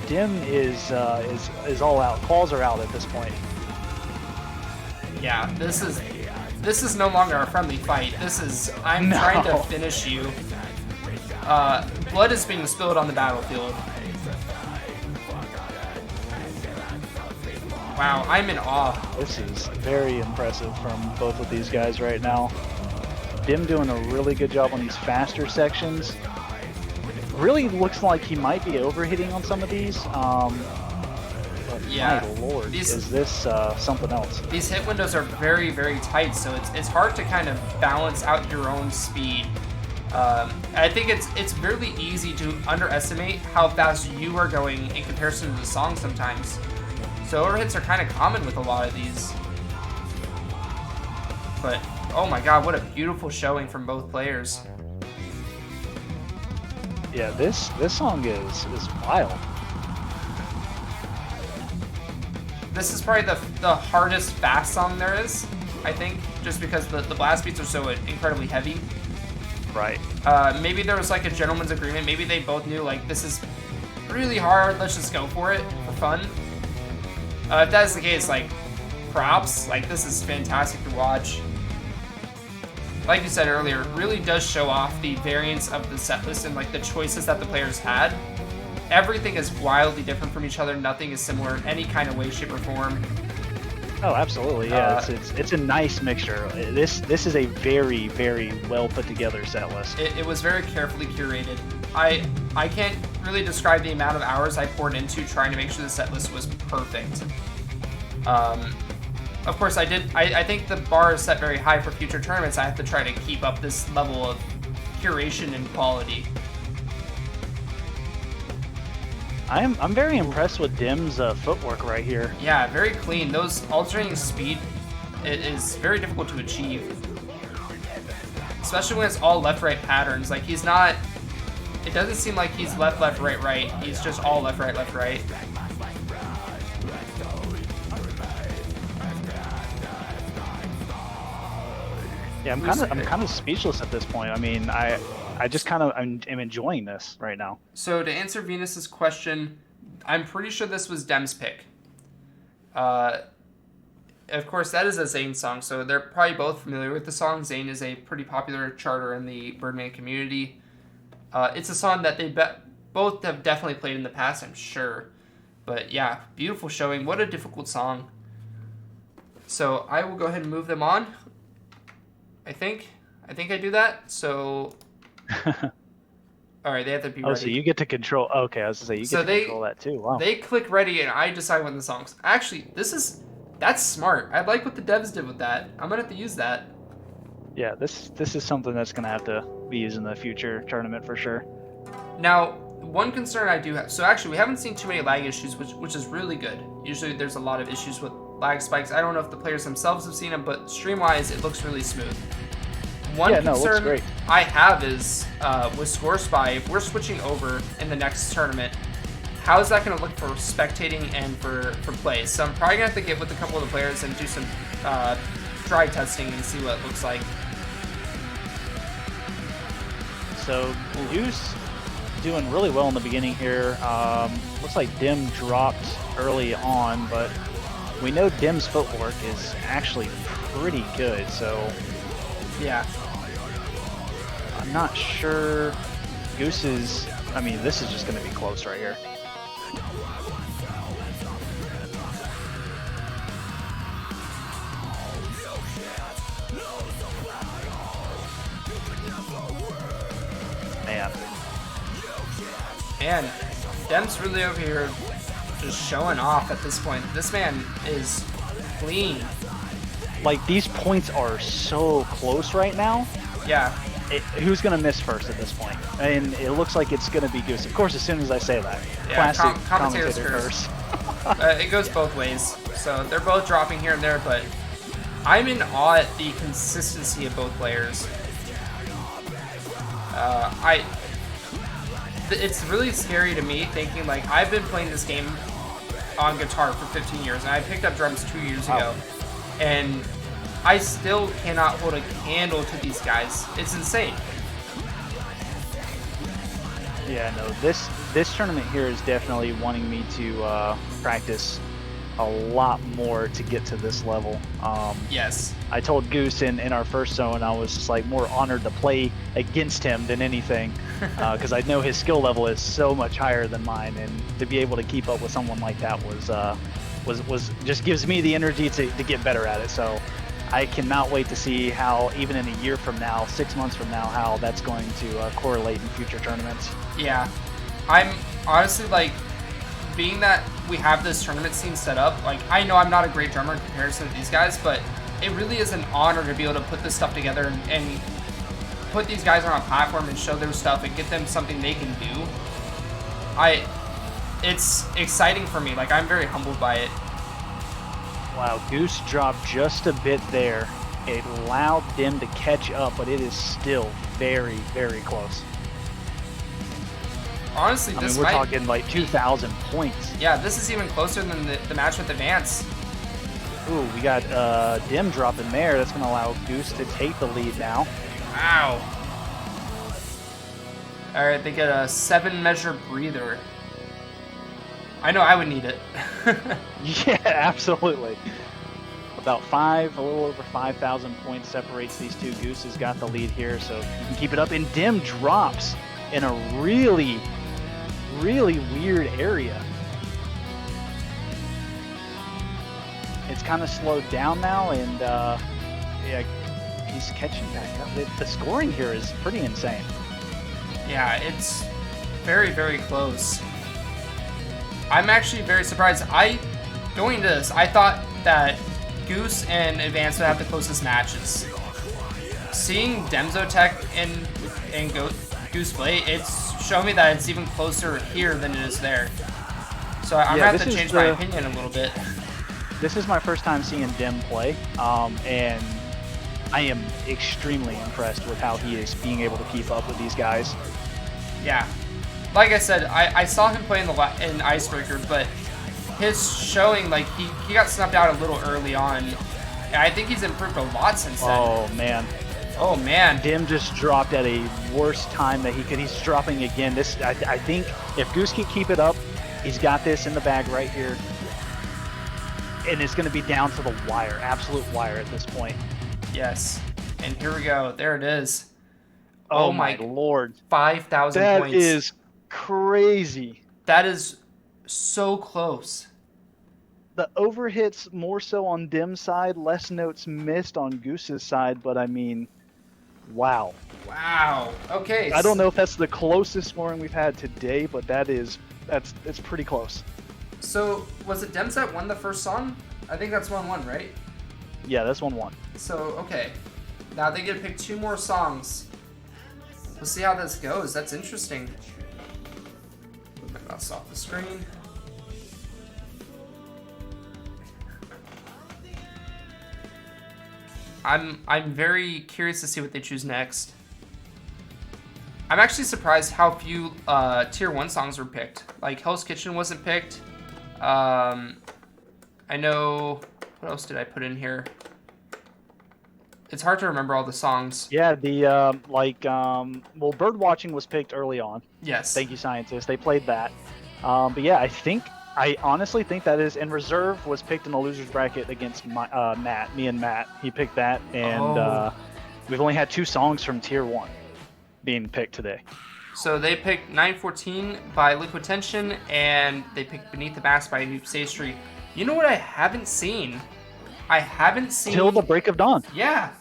Dim is all out. Calls are out at this point. Yeah, this is no longer a friendly fight. This is, I'm trying to finish you. Blood is being spilled on the battlefield. Wow, I'm in awe. This is very impressive from both of these guys right now. Dim doing a really good job on these faster sections. Really looks like he might be overhitting on some of these. But yeah, my lord, is this something else? These hit windows are very, very tight, so it's hard to kind of balance out your own speed. I think it's really easy to underestimate how fast you are going in comparison to the song sometimes. So overhits are kind of common with a lot of these. But oh my God, what a beautiful showing from both players. Yeah, this song is wild. this is probably the hardest fast song there is, I think, just because the blast beats are so incredibly heavy. Right. Maybe there was like a gentleman's agreement. Maybe they both knew like this is really hard. Let's just go for it for fun. If that is the case, like props. Like this is fantastic to watch. Like you said earlier, it really does show off the variance of the set list and like the choices that the players had. Everything is wildly different from each other. Nothing is similar in any kind of way, shape, or form. Oh, absolutely. Yeah, it's a nice mixture. This is a very, very well put together set list. It was very carefully curated. I can't really describe the amount of hours I poured into trying to make sure the set list was perfect. Of course, I think the bar is set very high for future tournaments. I have to try to keep up this level of curation and quality. I'm very impressed with Dim's footwork right here. Yeah, very clean. Those alternating speed is very difficult to achieve. Especially when it's all left-right patterns. Like he's not, it doesn't seem like he's left, left, right, right. He's just all left, right, left, right. Yeah, I'm kind of speechless at this point. I mean, I just kind of am enjoying this right now. So to answer Venus's question, I'm pretty sure this was Dem's pick. Of course, that is a Zane song, so they're probably both familiar with the song. Zane is a pretty popular charter in the Birdman community. It's a song that they both have definitely played in the past, I'm sure. But yeah, beautiful showing. What a difficult song. So I will go ahead and move them on. I think I do that. So, all right, they have to be ready. Oh, so you get to control. Okay, I was gonna say you get to control that too. Wow. They click ready, and I decide when the songs. Actually, that's smart. I like what the devs did with that. I'm gonna have to use that. Yeah, this is something that's gonna have to be used in the future tournament for sure. Now, one concern I do have. So actually, we haven't seen too many lag issues, which is really good. Usually, there's a lot of issues with lag spikes. I don't know if the players themselves have seen them, but stream-wise, it looks really smooth. One concern I have is with Score Spy, if we're switching over in the next tournament, how is that going to look for spectating and for play? So I'm probably going to have to get with a couple of the players and do some dry testing and see what it looks like. So Goose doing really well in the beginning here. Looks like Dim dropped early on, but we know Dim's footwork is actually pretty good, so yeah. I'm not sure Goose's, I mean, this is just going to be close right here. Man. And Dem's really over here just showing off at this point. This man is clean. Like, these points are so close right now. Yeah. Who's going to miss first at this point? And it looks like it's going to be Goose. Of course, as soon as I say that. Yeah, classic commentators first. It goes both ways. So they're both dropping here and there, but I'm in awe at the consistency of both players. It's really scary to me thinking, like, I've been playing this game on guitar for 15 years, and I picked up drums 2 years ago, and I still cannot hold a candle to these guys. It's insane. Yeah, no, this tournament here is definitely wanting me to practice a lot more to get to this level. Yes. I told Goose in our first zone I was just like more honored to play against him than anything, because I know his skill level is so much higher than mine, and to be able to keep up with someone like that was just gives me the energy to get better at it. So I cannot wait to see how, even in a year from now, 6 months from now, how that's going to correlate in future tournaments. Yeah, I'm honestly, like, being that we have this tournament scene set up, like, I know I'm not a great drummer in comparison to these guys, but it really is an honor to be able to put this stuff together and put these guys on a platform and show their stuff and get them something they can do. It's exciting for me. Like, I'm very humbled by it. Wow, Goose dropped just a bit there. It allowed them to catch up, but it is still very, very close. Honestly, I mean, this we're might... talking like 2,000 points. Yeah, this is even closer than the match with Advance. Ooh, we got Dim dropping there. That's going to allow Goose to take the lead now. Wow. Alright, they get a 7-measure breather. I know I would need it. Yeah, absolutely. About a little over 5,000 points separates these two. Goose has got the lead here, so he can keep it up. And Dim drops in a really, really weird area. It's kind of slowed down now, and yeah, he's catching back up. The scoring here is pretty insane. Yeah, it's very, very close. I'm actually very surprised. Going into this, I thought that Goose and Advance would have the closest matches. Seeing Demzotech and Goose play, it's shown me that it's even closer here than it is there. So I'm gonna have to change my opinion a little bit. This is my first time seeing Dim play, and I am extremely impressed with how he is being able to keep up with these guys. Yeah, like I said, I saw him play in Icebreaker, but his showing, like, he got snuffed out a little early on. And I think he's improved a lot since then. Oh man. Oh man. Dim just dropped at a worse time that he could. He's dropping again. I think if Goose can keep it up, he's got this in the bag right here. And it's going to be down to the wire, absolute wire at this point. Yes. And here we go. There it is. Oh my lord. 5,000 points. That is crazy. That is so close. The overhits more so on Dim's side, less notes missed on Goose's side, but I mean, wow. Wow. Okay. I don't know if that's the closest scoring we've had today, but it's pretty close. So, was it Dems that won the first song? I think that's 1-1, right? Yeah, that's 1-1. So, okay. Now they get to pick 2 more songs. We'll see how this goes. That's interesting. Move my mouse off the screen. I'm very curious to see what they choose next. I'm actually surprised how few tier 1 songs were picked. Like Hell's Kitchen wasn't picked. I know, what else did I put in here? It's hard to remember all the songs. Yeah, well, Bird Watching was picked early on. Yes. Thank you, Scientists. They played that. But yeah, I honestly think that is, and Reserve was picked in the loser's bracket against Matt, me and Matt. He picked that, and we've only had 2 songs from tier 1 being picked today. So they picked 914 by Liquid Tension, and they picked Beneath the Mask by Noob Saystreet. You know what I haven't seen? I haven't seen... Till the Break of Dawn. Yeah.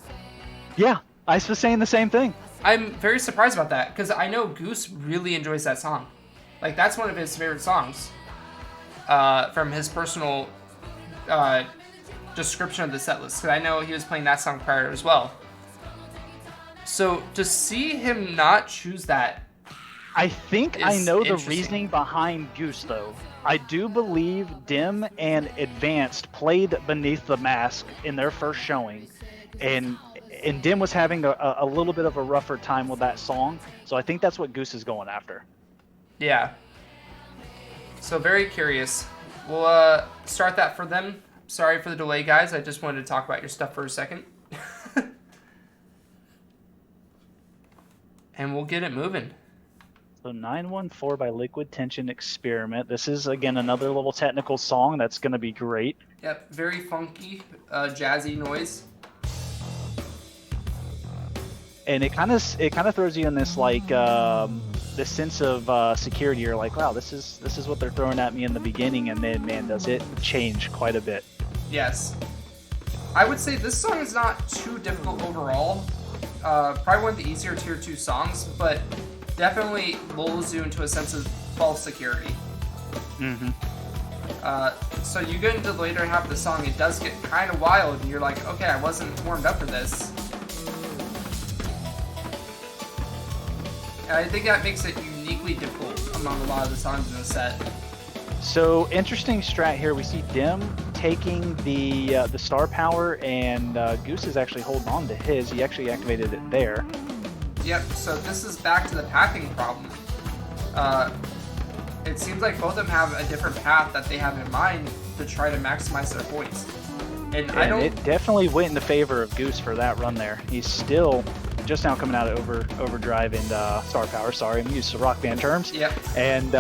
Yeah, I was saying the same thing. I'm very surprised about that, because I know Goose really enjoys that song. Like, that's one of his favorite songs. From his personal description of the setlist, because I know he was playing that song prior as well. So, to see him not choose that... I think I know the reasoning behind Goose, though. I do believe Dim and Advanced played Beneath the Mask in their first showing, and Dim was having a little bit of a rougher time with that song, so I think that's what Goose is going after. Yeah. So very curious. We'll start that for them. Sorry for the delay, guys. I just wanted to talk about your stuff for a second. And we'll get it moving. So 914 by Liquid Tension Experiment. This is, again, another little technical song that's going to be great. Yep, very funky, jazzy noise. And it kind of throws you in this, like, this sense of security. You're like, wow, this is what they're throwing at me in the beginning, and then, man, does it change quite a bit. Yes. I would say this song is not too difficult overall. Probably one of the easier tier 2 songs, but definitely lulls you into a sense of false security. Mm-hmm. So you get into the later half of the song, it does get kind of wild, and you're like, okay, I wasn't warmed up for this. And I think that makes it uniquely difficult among a lot of the songs in the set. So interesting strat here. We see Dim taking the star power, and Goose is actually holding on to his. He actually activated it there. Yep. So this is back to the packing problem. it seems like both of them have a different path that they have in mind to try to maximize their points. And I don't. It definitely went in the favor of Goose for that run there. He's still just now coming out of overdrive and star power. Sorry, I'm used to Rock Band terms. Yep. And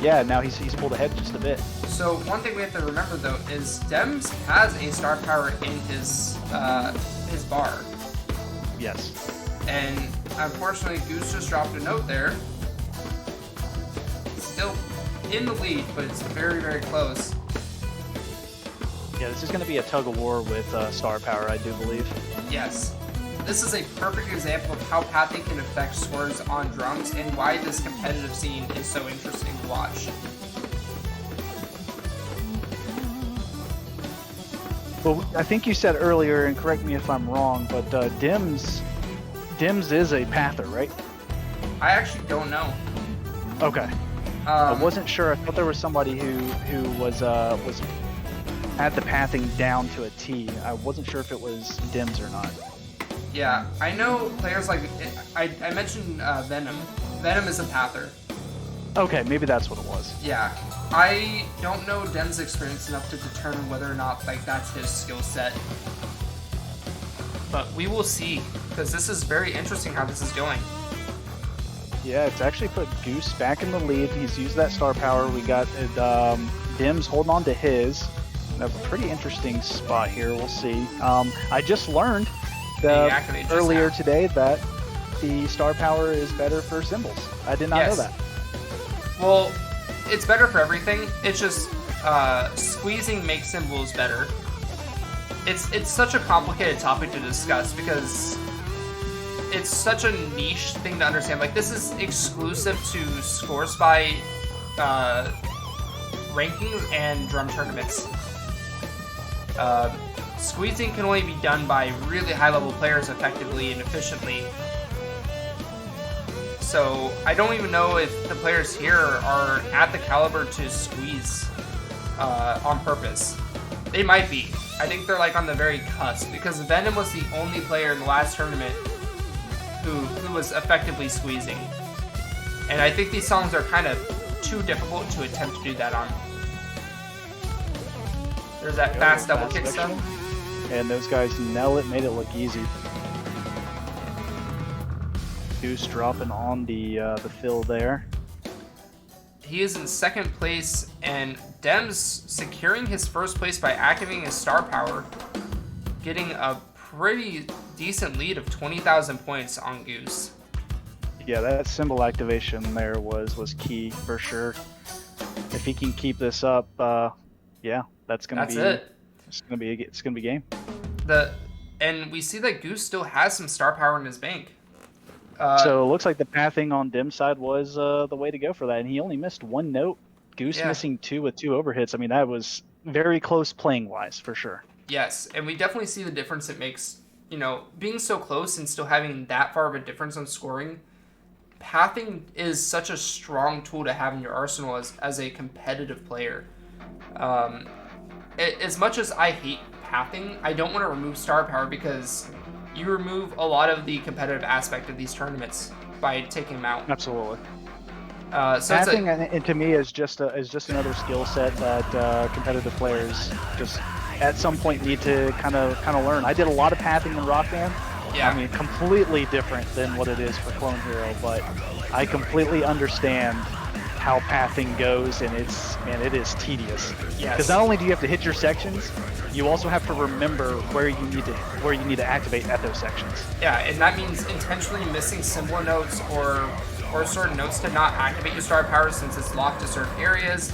yeah, now he's pulled ahead just a bit. So one thing we have to remember though is Dems has a star power in his bar, Yes. and unfortunately Goose just dropped a note there. Still in the lead, but it's very, very close. Yeah, this is going to be a tug of war with star power, I do believe. Yes. This is a perfect example of how pathing can affect scores on drums and why this competitive scene is so interesting to watch. Well, I think you said earlier, and correct me if I'm wrong, but Dims is a pather, right? I actually don't know. Okay. I wasn't sure. I thought there was somebody who was had the pathing down to a T. I wasn't sure if it was Dims or not. Yeah, I know players like I mentioned Venom. Venom is a pather. Okay, maybe that's what it was. Yeah, I don't know Dem's experience enough to determine whether or not like that's his skill set. But we will see, because this is very interesting how this is going. Yeah, it's actually put Goose back in the lead. He's used that star power. We got Dims holding on to his. A pretty interesting spot here. We'll see. I just learned earlier today that the star power is better for symbols. I did not know that. Well, it's better for everything. It's just squeezing makes symbols better. It's such a complicated topic to discuss because it's such a niche thing to understand. Like, this is exclusive to Score Spy rankings and drum tournaments. Squeezing can only be done by really high-level players effectively and efficiently. So I don't even know if the players here are at the caliber to squeeze on purpose. They might be. I think they're like on the very cusp, because Venom was the only player in the last tournament who was effectively squeezing. And I think these songs are kind of too difficult to attempt to do that on. There's that fast double kick stuff. And those guys nail it, made it look easy. Goose dropping on the fill there. He is in second place, and Dems securing his first place by activating his star power, getting a pretty decent lead of 20,000 points on Goose. Yeah, that symbol activation there was key for sure. If he can keep this up, yeah, that's gonna be game. And we see that Goose still has some star power in his bank. So it looks like the pathing on Dim's side was the way to go for that, and he only missed one note. Goose missing two with two overhits. I mean, that was very close playing wise for sure. Yes, and we definitely see the difference it makes. You know, being so close and still having that far of a difference on scoring. Pathing is such a strong tool to have in your arsenal as a competitive player. As much as I hate pathing, I don't want to remove star power because you remove a lot of the competitive aspect of these tournaments by taking them out. Absolutely. So pathing, and to me, is just another skill set that competitive players just at some point need to kind of learn. I did a lot of pathing in Rock Band. Yeah. I mean, completely different than what it is for Clone Hero, but I completely understand how pathing goes, and it is tedious. Yes. Because not only do you have to hit your sections, you also have to remember where you need to activate at those sections. Yeah, and that means intentionally missing similar notes or certain notes to not activate your star power since it's locked to certain areas.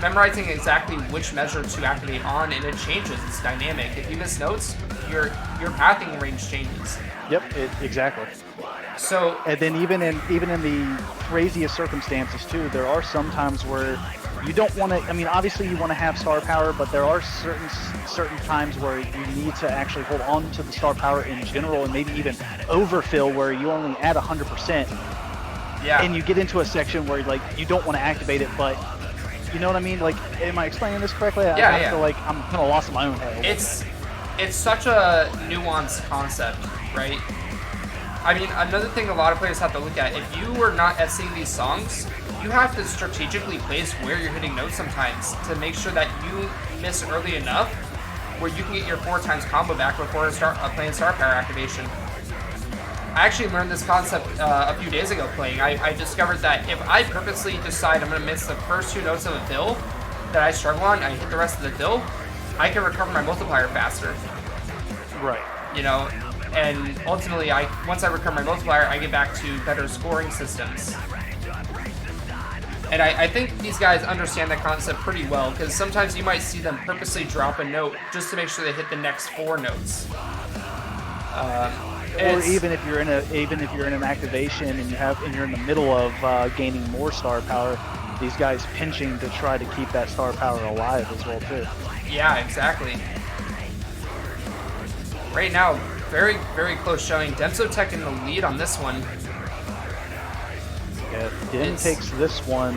Memorizing exactly which measure to activate on, and it changes. It's dynamic. If you miss notes, your pathing range changes. Yep, exactly. So, and then even in the craziest circumstances too, there are some times where you don't want to. I mean, obviously you want to have star power, but there are certain times where you need to actually hold on to the star power in general, and maybe even overfill where you only add 100%. Yeah. And you get into a section where like you don't want to activate it, but you know what I mean? Like, am I explaining this correctly? Yeah, I feel like I'm kind of lost in my own head. It's such a nuanced concept, right? I mean, another thing a lot of players have to look at, if you are not SCing these songs, you have to strategically place where you're hitting notes sometimes to make sure that you miss early enough where you can get your 4 times combo back before playing star power activation. I actually learned this concept a few days ago playing. I discovered that if I purposely decide I'm going to miss the first 2 notes of a fill that I struggle on, I hit the rest of the fill, I can recover my multiplier faster. Right. You know, and ultimately, once I recover my multiplier, I get back to better scoring systems. And I think these guys understand that concept pretty well, because sometimes you might see them purposely drop a note just to make sure they hit the next 4 notes. Or even if you're in an activation and you're in the middle of gaining more star power, these guys pinching to try to keep that star power alive as well too. Yeah, exactly. Right now, very, very close showing. Demzotech in the lead on this one. Yeah, if Dim takes this one,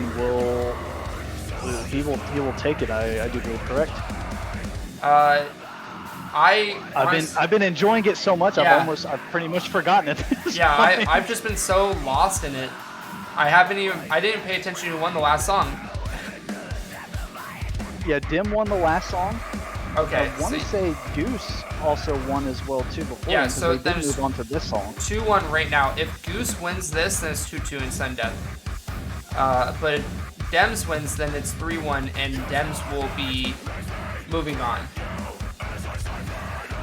he will take it. I do believe, correct? I've been enjoying it so much. Yeah. I've pretty much forgotten it. Yeah, I've just been so lost in it. I didn't pay attention to who won the last song. Yeah, Dim won the last song. Okay. I want to say Goose also won as well too before. Yeah, so they did move on to this song. 2-1 right now. If Goose wins this, then it's 2-2 in Sun Death. But if Dems wins, then it's 3-1, and Dems will be moving on.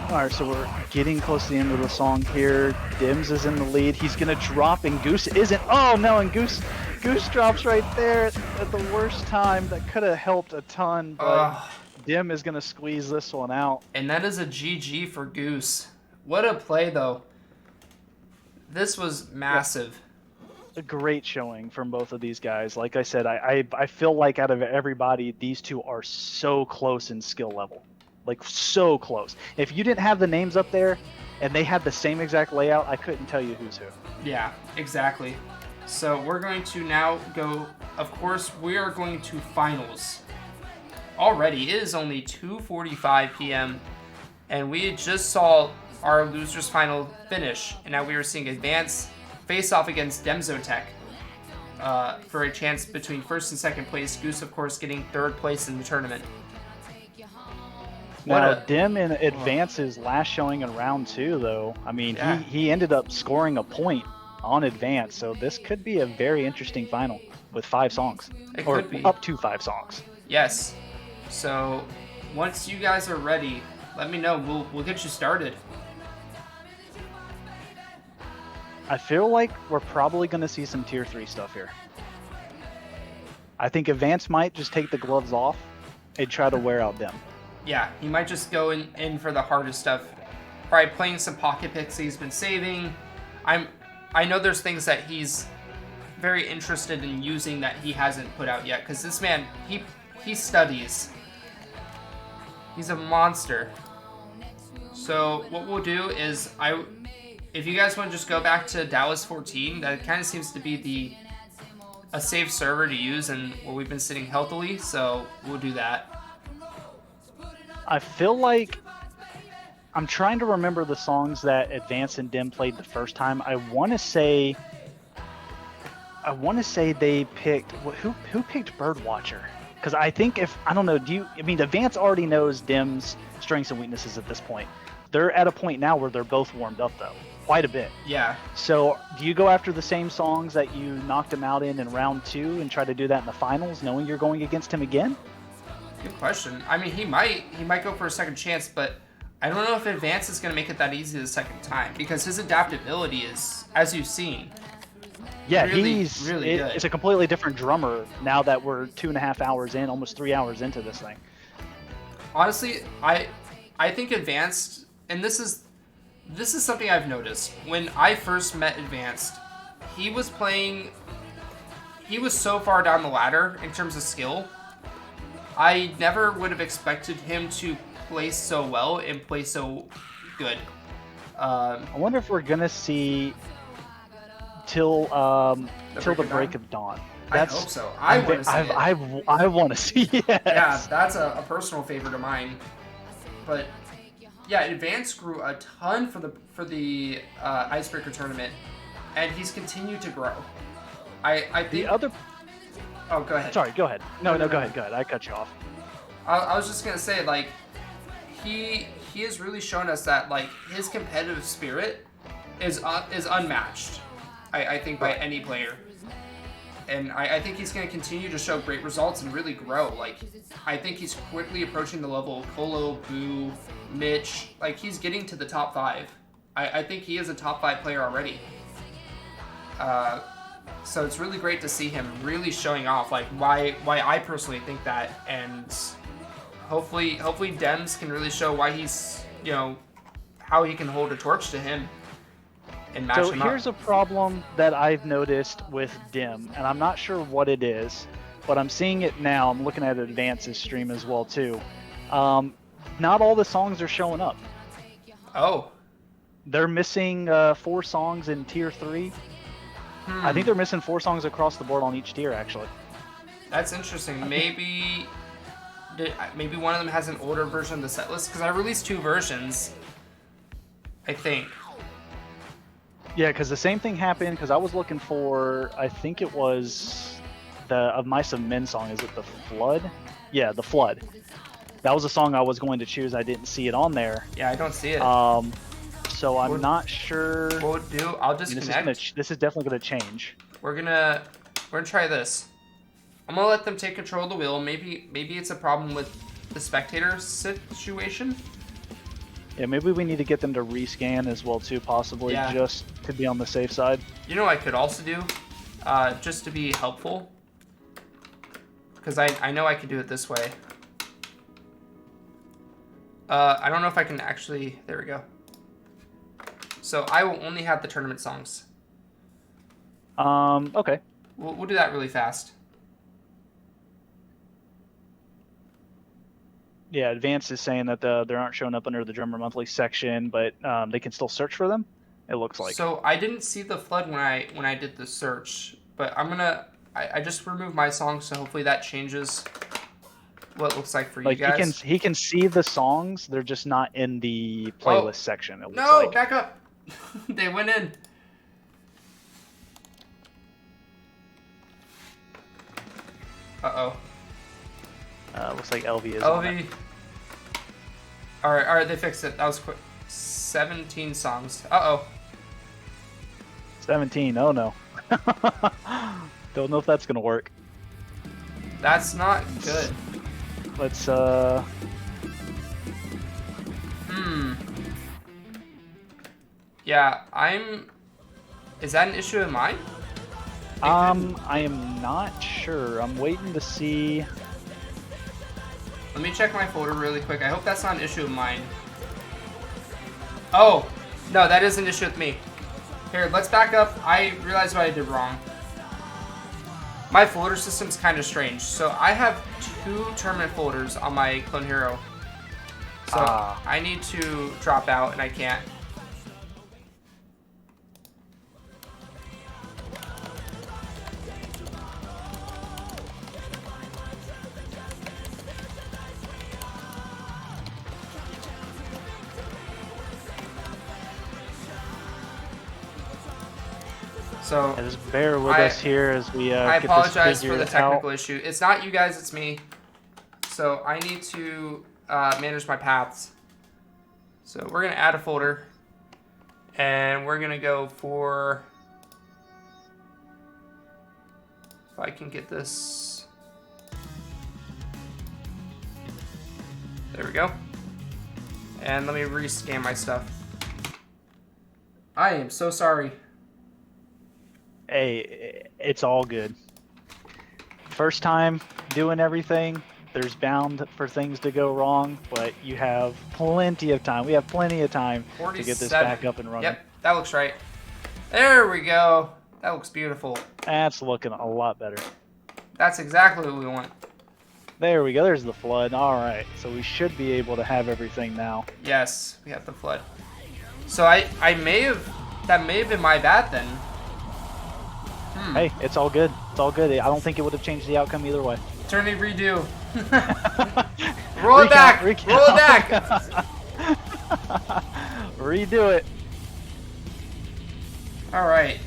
Alright, so we're getting close to the end of the song here. Dims is in the lead. He's gonna drop, and Goose isn't. Oh no, and Goose drops right there at the worst time. That could have helped a ton, but Dim is gonna squeeze this one out. And that is a GG for Goose. What a play, though. This was massive. A great showing from both of these guys. Like I said, I feel like out of everybody, these two are so close in skill level. Like, so close. If you didn't have the names up there and they had the same exact layout, I couldn't tell you who's who. Yeah, exactly. So we're going to now go, of course, we are going to finals. Already, it is only 2:45 p.m. and we just saw our losers final finish, and now we are seeing Advance face off against Demzotech for a chance between first and second place. Goose, of course, getting 3rd place in the tournament. Now, Dim in Advance's last showing in round 2, though, I mean, yeah. he ended up scoring a point on Advance, so this could be a very interesting final with 5 songs. It or could be. Up to 5 songs. Yes. So once you guys are ready, let me know. We'll get you started. I feel like we're probably going to see some tier 3 stuff here. I think Advance might just take the gloves off and try to wear out Dim. Yeah, he might just go in for the hardest stuff. Probably playing some pocket picks he's been saving. I know there's things that he's very interested in using that he hasn't put out yet, because this man, he studies. He's a monster. So what we'll do is, if you guys want to just go back to Dallas 14, that kind of seems to be a safe server to use and where we've been sitting healthily, so we'll do that. I feel like I'm trying to remember the songs that Advance and Dim played the first time. I want to say they picked who picked Birdwatcher, because I think I don't know. Advance already knows Dim's strengths and weaknesses at this point. They're at a point now where they're both warmed up though, quite a bit. Yeah. So do you go after the same songs that you knocked him out in round 2 and try to do that in the finals, knowing you're going against him again? Good question. I mean, he might go for a second chance, but I don't know if Advance is going to make it that easy the second time, because his adaptability is, as you've seen, yeah, really, he's really good. It's a completely different drummer now that we're 2.5 hours in, almost 3 hours into this thing. Honestly, I think Advanced, and this is something I've noticed. When I first met Advanced, he was so far down the ladder in terms of skill. I never would have expected him to play so well and play so good. I wonder if we're gonna see till the break of dawn. I hope so. I want to see it. I want to see it. Yeah, that's a personal favorite of mine. But yeah, Advance grew a ton for the Icebreaker tournament, and he's continued to grow. I think The other. Oh, go ahead. Sorry, go ahead. No, No, go no. ahead. I cut you off. I was just gonna say, like, he has really shown us that, like, his competitive spirit is unmatched. I think by any player, and I think he's gonna continue to show great results and really grow. Like, I think he's quickly approaching the level of Colo, Boo, Mitch. Like, he's getting to the top 5. I think he is a top 5 player already. So it's really great to see him really showing off, like, why I personally think that, and hopefully Dems can really show why he's, you know, how he can hold a torch to him and match So him up. here's a problem that I've noticed with Dim, and I'm not sure what it is, but I'm seeing it now. I'm looking at Advance's stream as well too. Not all the songs are showing up. Oh. They're missing 4 songs in tier 3. I think they're missing 4 songs across the board on each tier, actually. That's interesting. Maybe one of them has an older version of the setlist, because I released 2 versions, I think. Yeah, because the same thing happened, because I was looking for, I think it was the Of Mice and Men song. Is it The Flood? Yeah, The Flood. That was a song I was going to choose. I didn't see it on there. Yeah, I don't see it. So I'm not sure. What we'll do, I'll disconnect. This is definitely going to change. We're gonna try this. I'm gonna let them take control of the wheel. Maybe it's a problem with the spectator situation. Yeah, maybe we need to get them to rescan as well too, possibly, Yeah. just to be on the safe side. You know what I could also do, just to be helpful, because I know I could do it this way. I don't know if I can actually. There we go. So I will only have the tournament songs. Okay. We'll do that really fast. Yeah, Advance is saying that they aren't showing up under the Drummer Monthly section, but they can still search for them. It looks like. So I didn't see the flood when I did the search, but I just removed my song, so hopefully that changes what it looks like for Like you guys. he can see the songs, they're just not in the playlist section. It looks No, like. back up. They went in. Uh-oh. Looks like LV is on it. LV. All right, they fixed it. That was quick. 17 songs. Uh-oh. 17. Oh no. Don't know if that's gonna work. That's not good. Let's Yeah, is that an issue of mine? I am not sure. I'm waiting to see. Let me check my folder really quick. I hope that's not an issue of mine. Oh, no, that is an issue with me. Here, let's back up. I realized what I did wrong. My folder system's kind of strange. So I have 2 tournament folders on my Clone Hero. So I need to drop out, and I can't. So Yeah, just bear with us here as we I get apologize this for the figured out. technical issue. It's not you guys, it's me. So I need to manage my paths. So we're gonna add a folder, and we're gonna go for, if I can get this, there we go. And let me rescan my stuff. I am so sorry. Hey, it's all good. First time doing everything, there's bound for things to go wrong, but you have plenty of time. We have plenty of time to get this back up and running. Yep, that looks right. There we go. That looks beautiful. That's looking a lot better. That's exactly what we want. There we go. There's the flood. All right. So we should be able to have everything now. Yes, we have the flood. So that may have been my bad then. Hey, it's all good. It's all good. I don't think it would have changed the outcome either way. Turn it, redo. Roll it back. Recount. Roll it back. Redo it. All right.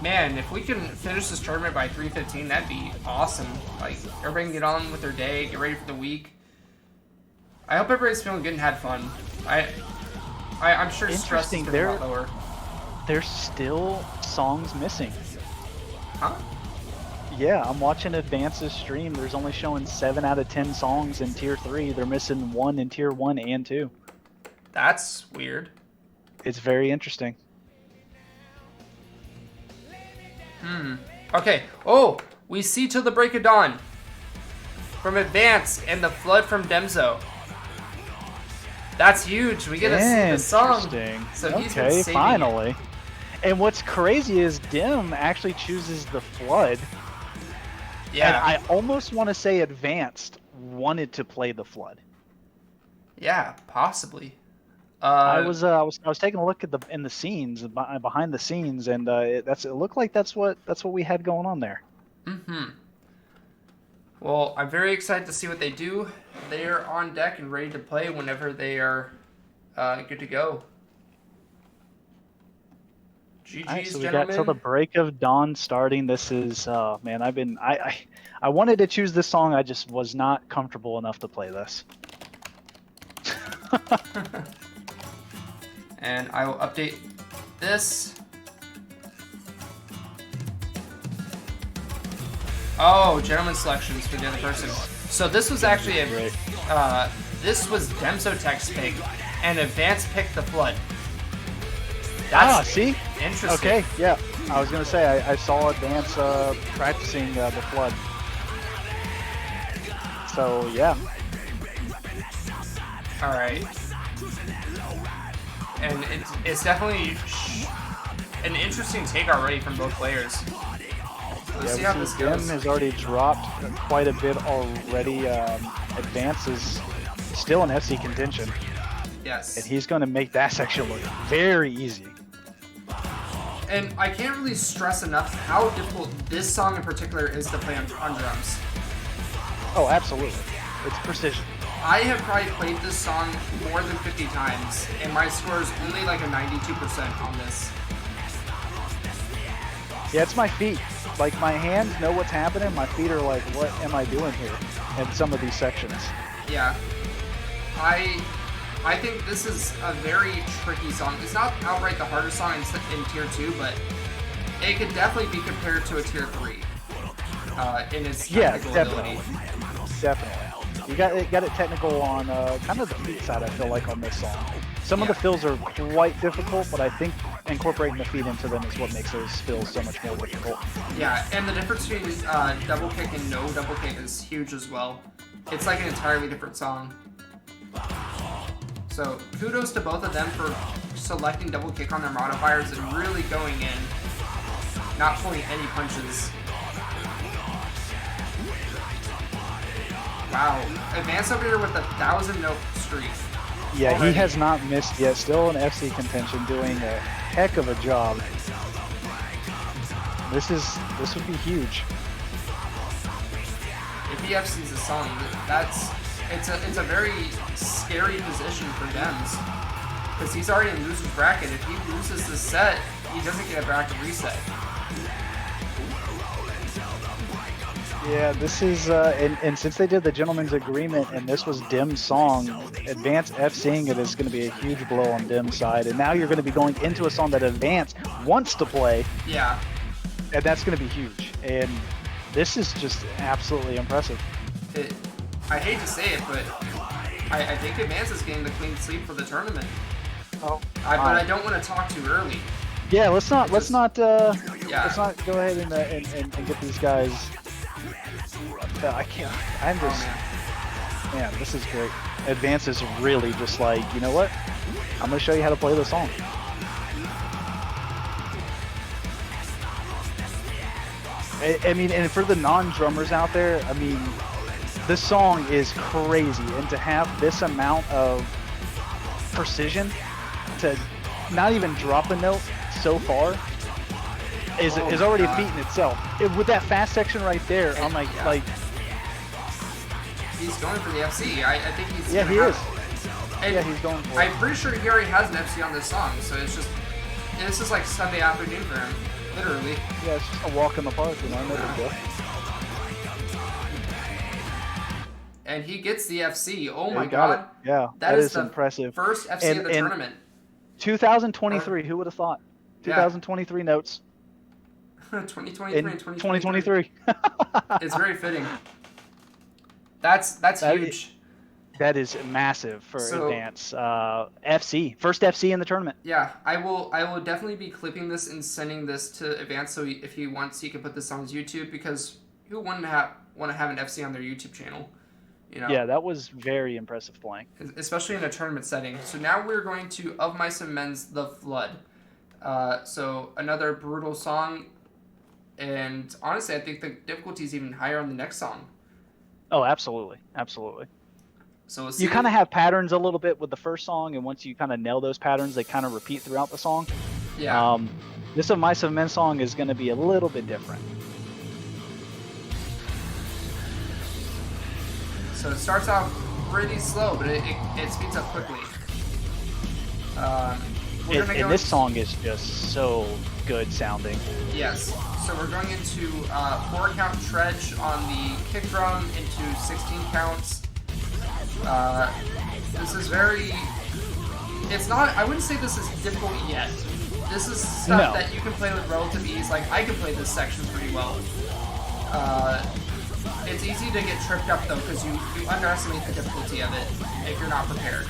Man, if we can finish this tournament by 3:15, that'd be awesome. Like, everybody can get on with their day, get ready for the week. I hope everybody's feeling good and had fun. I'm sure stress is going to be a lot lower. There's still songs missing. Huh? Yeah, I'm watching Advance's stream. There's only showing 7 out of 10 songs in Tier 3. They're missing 1 in Tier 1 and 2. That's weird. It's very interesting. Okay. Oh, we see Till the Break of Dawn from Advance and The Flood from Demzo. That's huge. We get to see the song. So he's been okay, saving finally. it. And what's crazy is Dim actually chooses The Flood. Yeah. And I almost want to say Advanced wanted to play The Flood. Yeah, possibly. I was taking a look at in the scenes behind the scenes, and it looked like that's what we had going on there. Well, I'm very excited to see what they do. They are on deck and ready to play whenever they are good to go. GG's, All right, so we gentlemen. got Till the Break of Dawn starting. This is man, I wanted to choose this song. I just was not comfortable enough to play this. And I will update this. Oh, gentleman selections for the other person. So this was actually this was Demsotech's pick, and Advance picked The Flood. That's see? interesting. Okay, yeah. I was gonna say I saw Advance practicing The Flood. So yeah. All right. And it's definitely an interesting take already from both players. Let's see how this goes. Dim has already dropped quite a bit already. Advance is still in FC contention. Yes. And he's going to make that section look very easy. And I can't really stress enough how difficult this song in particular is to play on drums. Oh, absolutely. It's precision. I have probably played this song more than 50 times, and my score is only like a 92% on this. Yeah, it's my feet. Like, my hands know what's happening. My feet are like, what am I doing here in some of these sections? Yeah. I think this is a very tricky song. It's not outright the hardest song in Tier 2, but it could definitely be compared to a Tier 3 in its technical ability. Definitely. You got it technical on kind of the feet side, I feel like, on this song. Some of the fills are quite difficult, but I think incorporating the feet into them is what makes those fills so much more difficult. Yeah, and the difference between double kick and no double kick is huge as well. It's like an entirely different song. So kudos to both of them for selecting double kick on their modifiers and really going in, not pulling any punches. Wow, Advance over here with a 1,000 note streak. Yeah, already. He has not missed yet. Still in FC contention, doing a heck of a job. This would be huge. If he FC's a song, it's a very scary position for Dems, because he's already in loser's bracket. If he loses this set, he doesn't get a bracket reset. Yeah, this is, and since they did the gentleman's agreement and this was Dim's song, Advance FCing it is going to be a huge blow on Dim's side. And now you're going to be going into a song that Advance wants to play. Yeah. And that's going to be huge. And this is just absolutely impressive. I hate to say it, but I think Advance is getting the clean sweep for the tournament. Oh, but I don't want to talk too early. Yeah, let's not go ahead and get these guys. Man, this is great. Advance is really just like, you know what? I'm going to show you how to play the song. I mean, and for the non-drummers out there, I mean, this song is crazy. And to have this amount of precision, to not even drop a note so far, is already a feat in itself. With that fast section right there, I'm like, He's going for the FC. I think he's. Yeah, gonna he have is. it. Yeah, he's going for it. I'm pretty sure he already has an FC on this song, so it's just. This is like Sunday afternoon for him, literally. Yeah, it's just a walk in the park, you know, no big deal. And he gets the FC. Oh Yeah, my he got god. it. Yeah, that is the impressive. first FC of the tournament. 2023, who would have thought? 2023 notes. 2023 In and 2023. 2023. It's very fitting. That's huge. That is massive for So- advance. FC, first FC in the tournament. Yeah, I will definitely be clipping this and sending this to Advance, so if he wants, he can put this on his YouTube, because who wouldn't want to have an FC on their YouTube channel? You know? Yeah, that was very impressive playing. Especially in a tournament setting. So now we're going to Of Mice and Men's The Flood. So another brutal song, and honestly, I think the difficulty is even higher on the next song. Oh, absolutely, absolutely. So we'll You kind of have patterns a little bit with the first song, and once you kind of nail those patterns, they kind of repeat throughout the song. yeah. This Of Mice and Men song is going to be a little bit different. So it starts out pretty slow, but it speeds up quickly. We're gonna go And this into- song is just so good sounding. Yes. So we're going into 4-count Tredge on the kick drum into 16 counts. This is very. It's not. I wouldn't say this is difficult yet. This is stuff No. that you can play with relative ease. Like I can play this section pretty well. It's easy to get tripped up though, because you underestimate the difficulty of it if you're not prepared.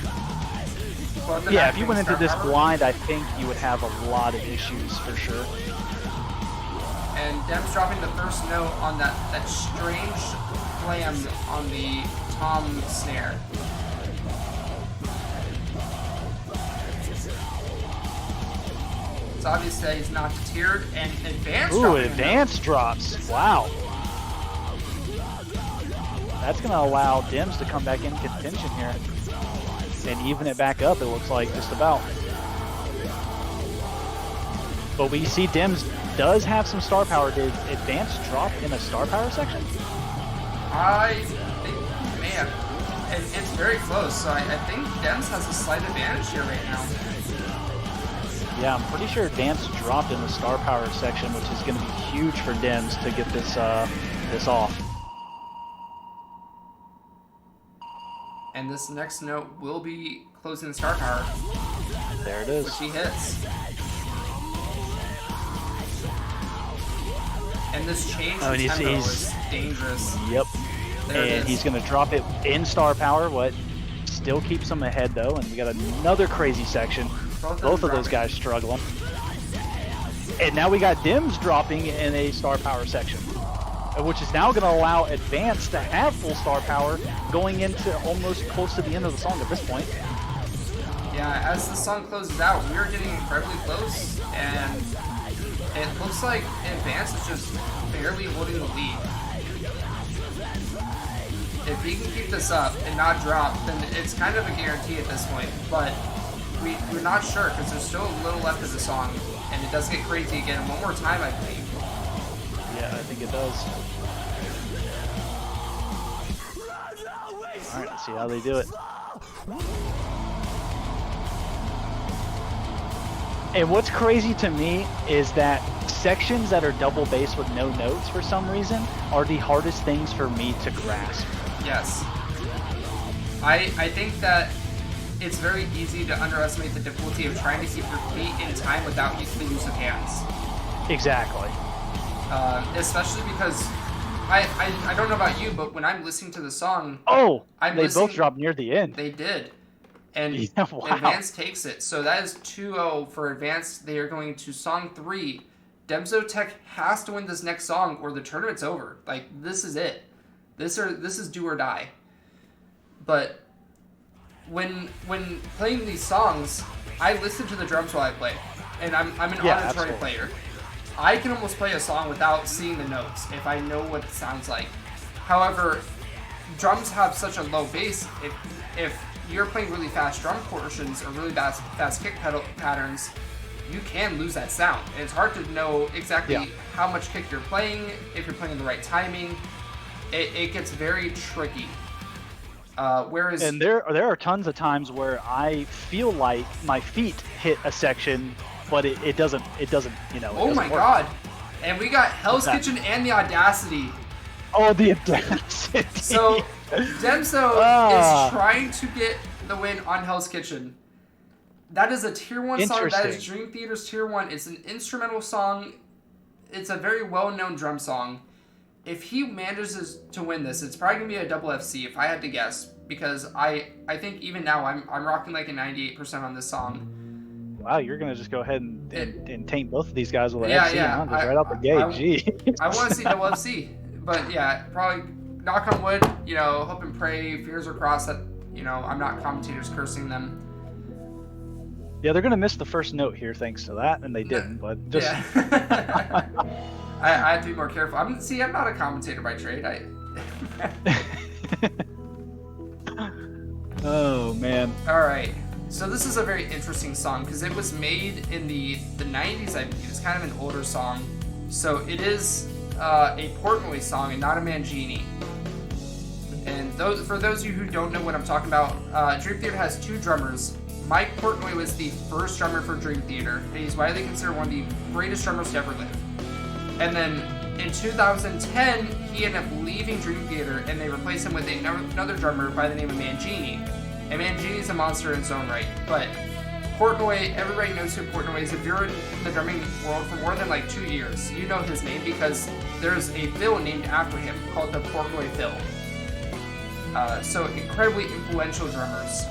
But the Yeah, next if you thing went into start this power, blind, I think you would have a lot of issues for sure. And Dem's dropping the first note on that strange flam on the tom snare. It's obvious that he's not deterred, and Advance Ooh, dropping a advance drops. Wow. That's going to allow Dims to come back in contention here. And even it back up, it looks like, just about. But we see Dims does have some star power. Did Advance drop in a star power section? note. I think he may have. And it's very close, so I think Dems has a slight advantage here right now. Yeah, I'm pretty sure Advance dropped in the star power section, which is going to be huge for Dims to get this off. And this next note will be closing the star power, There it which is. he hits. And this change Oh, in and tempo he's- is dangerous. Yep. There it And is. he's going to drop it in star power, what still keeps him ahead though. And we got another crazy section. Both of those dropping. guys struggling. And now we got Dims dropping in a star power section, which is now going to allow Advance to have full star power going into almost close to the end of the song at this point. Yeah, as the song closes out, we are getting incredibly close, and it looks like Advance is just barely holding the lead. If he can keep this up and not drop, then it's kind of a guarantee at this point, but we're not sure because there's still a little left of the song, and it does get crazy again one more time, I believe. Yeah, I think it does. All right, let's see how they do it. And what's crazy to me is that sections that are double bass with no notes for some reason are the hardest things for me to grasp. Yes. I think that it's very easy to underestimate the difficulty of trying to keep your feet in time without the use of hands. Exactly. Especially because I don't know about you, but when I'm listening to the song, Oh, I'm they listening- both dropped near the end. they did. And Yeah, wow. Advance takes it. So that is 2-0 for Advance. They are going to song 3. Demzotech has to win this next song or the tournament's over. Like, this is it. This is do or die. But when playing these songs, I listen to the drums while I play. And I'm an auditory absolutely. player. I can almost play a song without seeing the notes if I know what it sounds like. However, drums have such a low bass. If you're playing really fast drum portions or really fast kick pedal patterns, you can lose that sound. And it's hard to know exactly Yeah. how much kick you're playing, if you're playing the right timing. It gets very tricky. Whereas And there are tons of times where I feel like my feet hit a section, but it doesn't oh my work. god, and we got Hell's What's that? Kitchen and the Audacity. Oh, the audacity. So Demso is trying to get the win on Hell's Kitchen. That is a tier 1 song. That is Dream Theater's tier 1. It's an instrumental song. It's a very well-known drum song. If he manages to win this, it's probably gonna be a double FC if I had to guess, because I think even now I'm rocking like a 98% on this song. Wow, you're gonna just go ahead and taint both of these guys with an Yeah, FC, yeah. huh? Just right out the gate. Gee. I want to see double FC, but yeah, probably knock on wood. Hope and pray. Fingers are crossed that I'm not commentators cursing them. Yeah, they're gonna miss the first note here thanks to that, and they didn't. But just Yeah. I have to be more careful. I'm not a commentator by trade. Oh man. All right. So this is a very interesting song because it was made in the 90s. I believe it's kind of an older song. So it is a Portnoy song and not a Mangini. And for those of you who don't know what I'm talking about, Dream Theater has 2 drummers. Mike Portnoy was the first drummer for Dream Theater, and he's widely considered one of the greatest drummers to ever live. And then in 2010, he ended up leaving Dream Theater, and they replaced him with another drummer by the name of Mangini. And Mangini's a monster in his own right. But Portnoy, everybody knows who Portnoy is. If you're in the drumming world for more than like 2 years, you know his name because there's a fill named after him called the Portnoy fill. So incredibly influential drummers.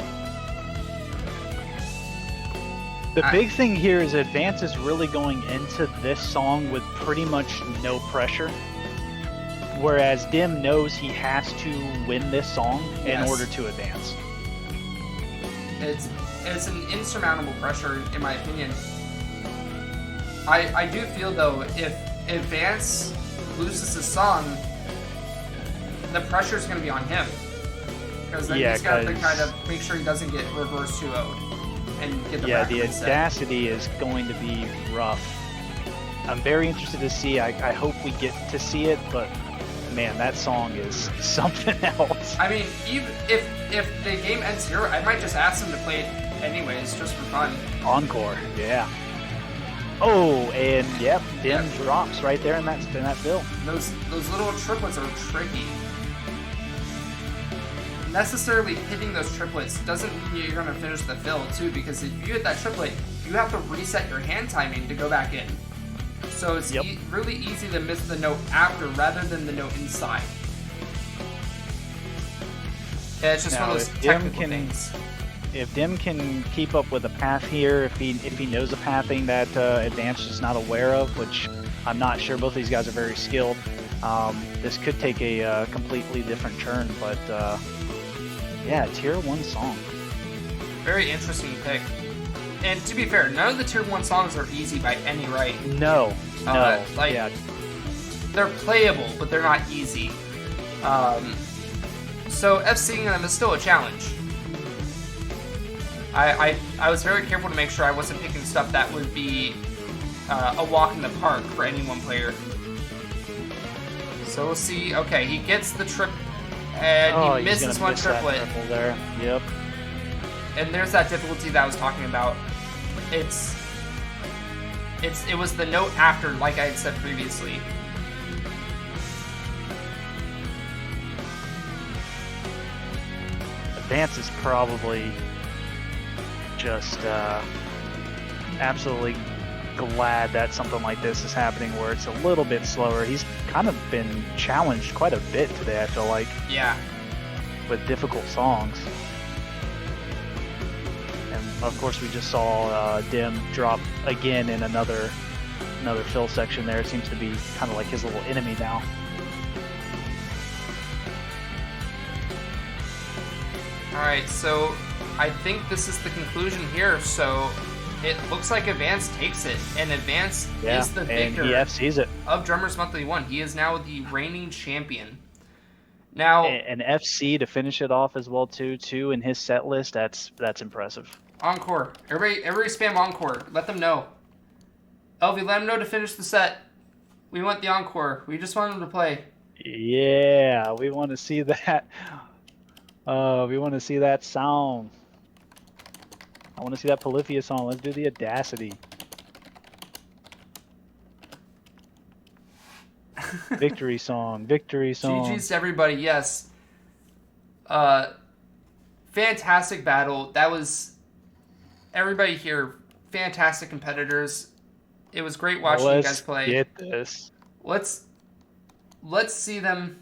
The big thing here is Advance is really going into this song with pretty much no pressure. Whereas Dim knows he has to win this song in order to advance. It's an insurmountable pressure, in my opinion. I do feel, though, if Advance loses the song, the pressure is going to be on him. Because then he's got to kind of make sure he doesn't get reverse 2-0'd. And get the audacity is going to be rough. I'm very interested to see. I hope we get to see it, but man, that song is something else. I mean, even if the game ends here, I might just ask them to play it anyways, just for fun. Encore, yeah. Oh, and yep, Dim drops right there in that fill. Those little triplets are tricky. Necessarily hitting those triplets doesn't mean you're going to finish the fill too, because if you hit that triplet, you have to reset your hand timing to go back in. So it's really easy to miss the note after rather than the note inside. Yeah, it's just one of those technical things. If Dim can keep up with the path here, if he knows a pathing that Advance is not aware of, which I'm not sure, both of these guys are very skilled, this could take a completely different turn, but yeah, tier 1 song. Very interesting pick. And to be fair, none of the tier 1 songs are easy by any right. No. They're playable, but they're not easy. So FCing them is still a challenge. I was very careful to make sure I wasn't picking stuff that would be a walk in the park for any one player. So we'll see. Okay, he gets the trip. And he misses one triplet. There. Yep. And there's that difficulty that I was talking about. It was the note after, like I had said previously. Advance is probably just absolutely glad that something like this is happening where it's a little bit slower. He's kind of been challenged quite a bit today, I feel like. Yeah. With difficult songs. And of course we just saw Dim drop again in another fill section there. It seems to be kind of like his little enemy now. Alright, so I think this is the conclusion here. So it looks like Advance takes it, and Advance is the victor of Drummers Monthly 1. He is now the reigning champion. Now, an FC to finish it off as well too in his set list. That's impressive. Encore. Everybody spam Encore. Let them know. LV, let them know to finish the set. We want the Encore. We just want them to play. Yeah, we want to see that. We want to see that sound. I want to see that Polyphia song. Let's do the Audacity. Victory song. Victory song. GG's to everybody. Yes. Fantastic battle. That was everybody here. Fantastic competitors. It was great watching you guys play. Get this. Let's see them.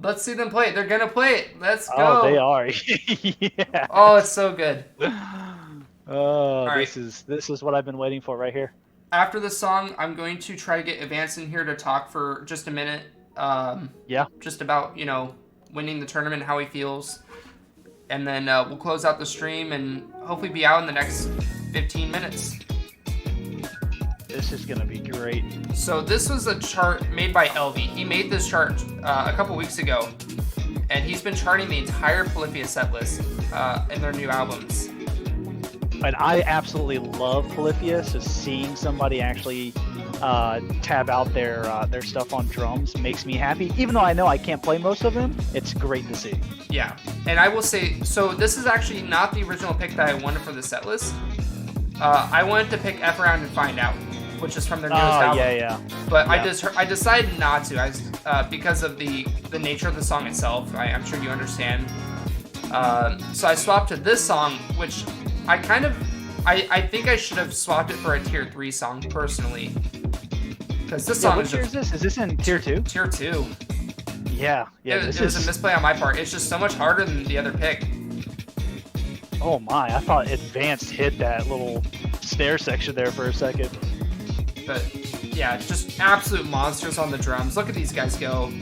Let's see them play it. They're gonna play it. Let's go. Oh, they are. Yeah. Oh, it's so good. Oh, right. this is what I've been waiting for right here. After the song, I'm going to try to get Advance in here to talk for just a minute. Yeah. Just about, winning the tournament, how he feels. And then we'll close out the stream and hopefully be out in the next 15 minutes. This is going to be great. So this was a chart made by LV. He made this chart a couple weeks ago. And he's been charting the entire Polyphia set list in their new albums. And I absolutely love Polyphia, so seeing somebody actually tab out their stuff on drums makes me happy. Even though I know I can't play most of them, it's great to see. Yeah, and I will say, so this is actually not the original pick that I wanted for the set list. I wanted to pick F Around and Find Out, which is from their newest album. Yeah. But Yeah. I decided not to, because of the nature of the song itself. I'm sure you understand. So I swapped to this song, which I think I should have swapped it for a tier 3 song personally. Because this song what is tier is this? Is this in tier 2? Tier 2. Yeah. It was a misplay on my part. It's just so much harder than the other pick. Oh my, I thought Advanced hit that little snare section there for a second. But yeah, just absolute monsters on the drums. Look at these guys go.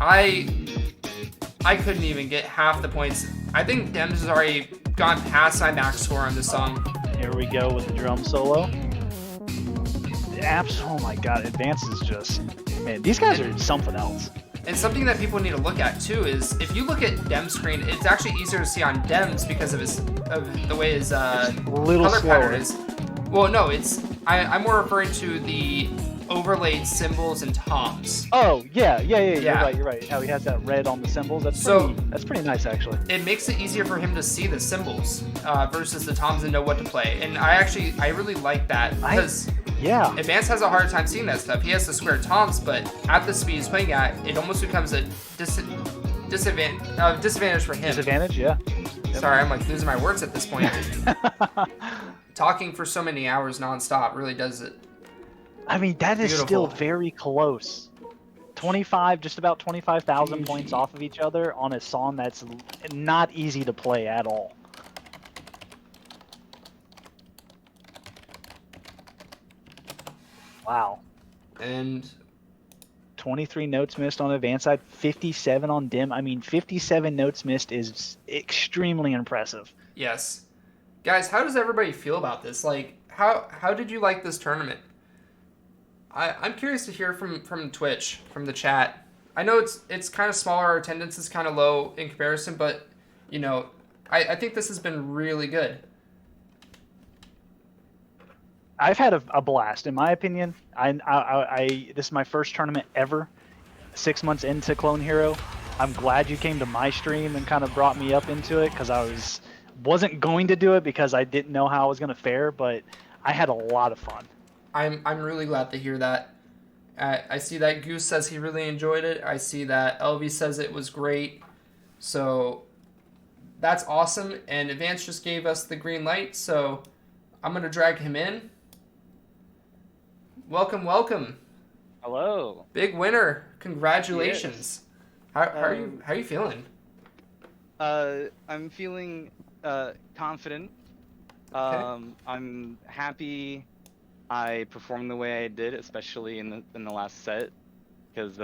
I couldn't even get half the points. I think Dems has already gone past my max score on this song. Here we go with the drum solo. Oh my god, Advance is just... Man, these guys are something else. And something that people need to look at too is if you look at Dem's screen, it's actually easier to see on Dem's because of the way his little color slower. pattern is. Well, no, I'm more referring to the overlaid cymbals and toms. Oh, yeah. Yeah. You're right. How he has that red on the cymbals. That's pretty nice, actually. It makes it easier for him to see the cymbals versus the toms and know what to play. And I really like that because Yeah. Advance has a hard time seeing that stuff. He has the square toms, but at the speed he's playing at, it almost becomes a disadvantage for him. Disadvantage, yeah. Sorry, I'm like losing my words at this point. Talking for so many hours nonstop really does it. I mean, that is Beautiful. still very close. 25, just about 25,000 points off of each other on a song that's not easy to play at all. Wow. And 23 notes missed on Advanced side, 57 on Dim. I mean, 57 notes missed is extremely impressive. yes. Guys, how does everybody feel about this? Like, how did you like this tournament? I'm curious to hear from Twitch, from the chat. I know it's kind of smaller, our attendance is kind of low in comparison, but, I think this has been really good. I've had a blast, in my opinion. This is my first tournament ever, 6 months into Clone Hero. I'm glad you came to my stream and kind of brought me up into it because I wasn't going to do it because I didn't know how I was going to fare, but I had a lot of fun. I'm really glad to hear that. I see that Goose says he really enjoyed it. I see that LV says it was great. So that's awesome. And Advance just gave us the green light, so I'm going to drag him in. Welcome. Hello. Big winner. Congratulations. How are you feeling? I'm feeling confident. Okay. I'm happy I performed the way I did, especially in the last set, because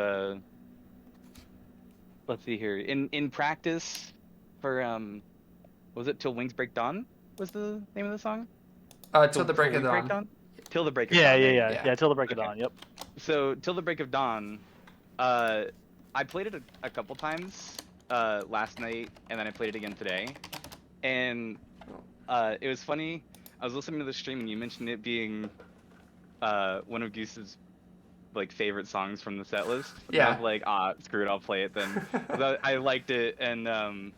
let's see here. In practice for was it Till Wings Break Dawn was the name of the song? Till the break of dawn. Till the break of Yeah, dawn. yeah. Till the break of dawn. Yep. So Till the Break of Dawn, I played it a couple times last night, and then I played it again today, and it was funny. I was listening to the stream and you mentioned it being one of Goose's like favorite songs from the set list. Yeah. I was like, screw it, I'll play it then. I liked it, and I'm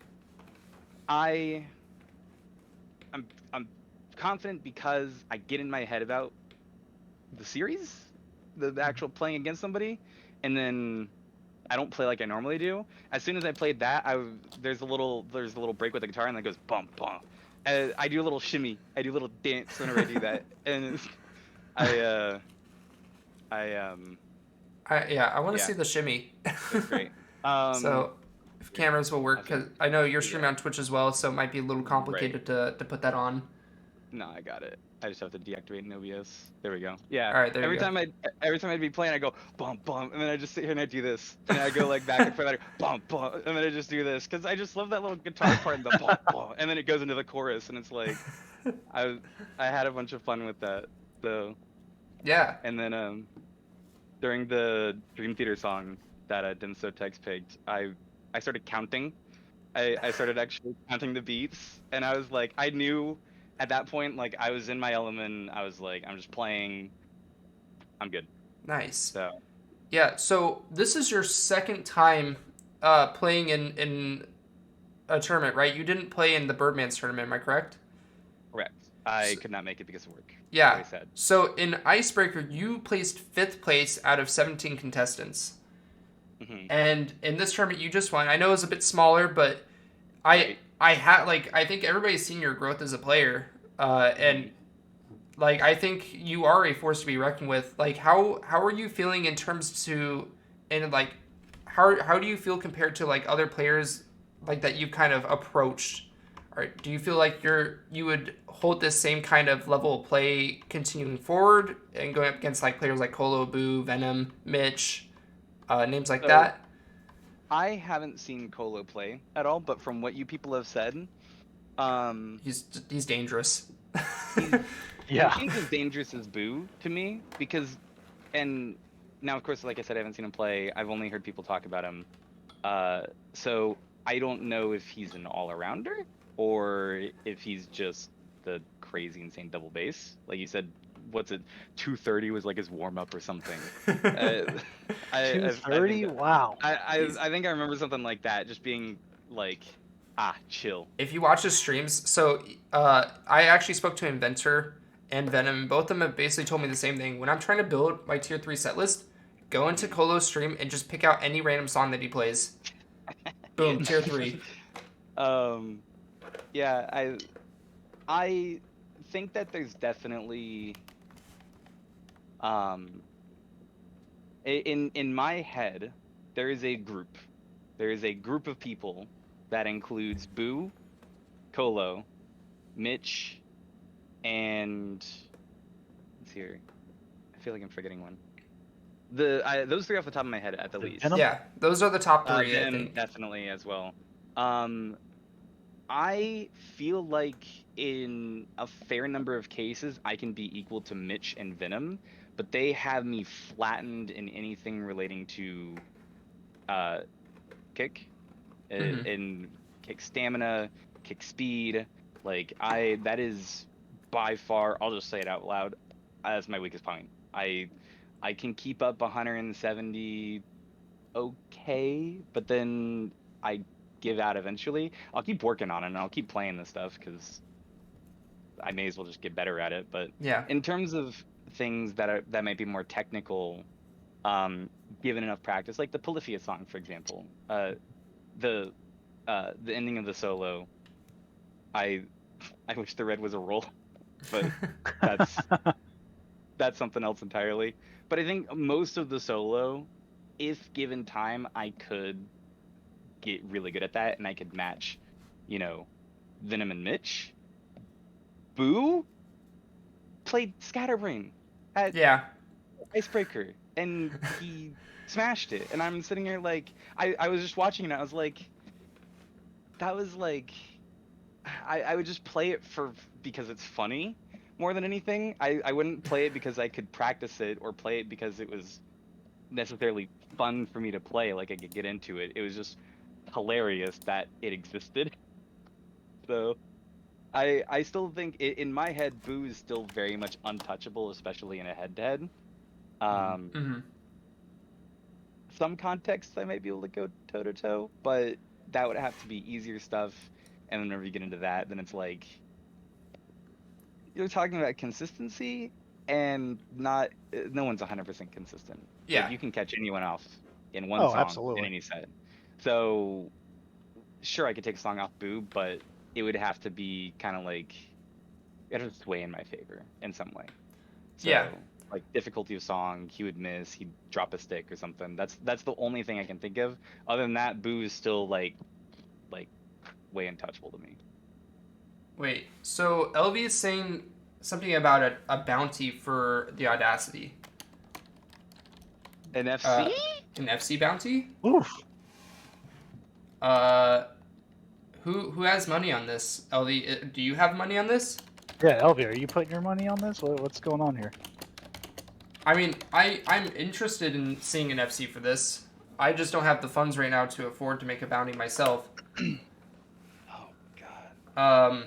confident because I get in my head about the series, the actual playing against somebody, and then I don't play like I normally do. As soon as I played that, there's a little break with the guitar, and then it goes bump bump. And I do a little shimmy, I do a little dance whenever I do that, and I I want to yeah, see the shimmy. it's great. So if cameras will work, because I know you're streaming Yeah. on Twitch as well, so it might be a little complicated to put that on. No, I got it. I just have to deactivate an OBS. There we go. Yeah. All right, there every you go. time I'd be playing, I go bump bump, and then I just sit here and I do this, and I go like back and forth, I go, bump bump, and then I just do this because I just love that little guitar part and the bump bump, and then it goes into the chorus, and it's like I had a bunch of fun with that. So Yeah. and then during the Dream Theater song that Denso Tex picked, I started counting. I started actually counting the beats, and I was like, I knew at that point, like, I was in my element. I was like, I'm just playing. I'm good. Nice. So Yeah. So this is your second time playing in a tournament, right? You didn't play in the Birdman's tournament, am I correct? correct. I could not make it because of work. Yeah. Very sad. So in Icebreaker, you placed 5th place out of 17 contestants. Hmm. And in this tournament, you just won. I know it was a bit smaller, but I think everybody's seen your growth as a player, and like I think you are a force to be reckoned with. Like how are you feeling in terms to, and like how do you feel compared to like other players like that you've kind of approached? Or do you feel like you would hold this same kind of level of play continuing forward and going up against like players like Colo, Boo, Venom, Mitch, names like So- that? I haven't seen Colo play at all, but from what you people have said, He's dangerous. Yeah. he's as dangerous as Boo to me because, and now of course, like I said, I haven't seen him play. I've only heard people talk about him. So I don't know if he's an all-arounder or if he's just the crazy, insane double bass. Like you said, what's it? 230 was like his warm-up or something. I 230? think- Wow. I think I remember something like that, just being like, chill. If you watch his streams, so I actually spoke to Inventor and Venom. Both of them have basically told me the same thing. When I'm trying to build my tier 3 set list, go into Colo's stream and just pick out any random song that he plays. Boom, tier 3. Yeah, I think that there's definitely in my head there is a group of people that includes Boo, Colo, Mitch, and let's see here. I feel like I'm forgetting one. Those three off the top of my head at the least. Venom? Yeah, those are the top 3, I Venom think. definitely as well. I feel like in a fair number of cases I can be equal to Mitch and Venom, but they have me flattened in anything relating to kick, in kick stamina, kick speed. Like that is by far, I'll just say it out loud, as my weakest point. I can keep up 170 okay, but then I give out eventually. I'll keep working on it and I'll keep playing this stuff because I may as well just get better at it. But Yeah. in terms of things that might be more technical, given enough practice, like the Polyphia song, for example, the ending of the solo, I wish the red was a roll, but that's something else entirely. But I think most of the solo, if given time, I could get really good at that, and I could match, Venom and Mitch. Boo played Scatterbrain at Yeah. Icebreaker, and he smashed it. And I'm sitting here like, I was just watching it, and I was like, that was like, I would just play it because it's funny more than anything. I wouldn't play it because I could practice it or play it because it was necessarily fun for me to play, like I could get into it. It was just hilarious that it existed. So I still think in my head Boo is still very much untouchable, especially in a head-to-head. some contexts I might be able to go toe to toe, but that would have to be easier stuff. And then whenever you get into that, then it's like you're talking about consistency, and not no one's 100% consistent. Yeah. Like you can catch anyone off in one Oh, song absolutely. in any set. So sure, I could take a song off Boo, but it would have to be kind of like it would sway in my favor in some way. So, Yeah. like difficulty of song, he would miss, he'd drop a stick or something. That's the only thing I can think of. Other than that, Boo is still like way untouchable to me. Wait, so LV is saying something about a bounty for the Audacity. An FC? An FC bounty? Oof. Who has money on this? LV, do you have money on this? Yeah, Elvie, are you putting your money on this? What's going on here? I mean, I'm interested in seeing an FC for this. I just don't have the funds right now to afford to make a bounty myself. Oh god.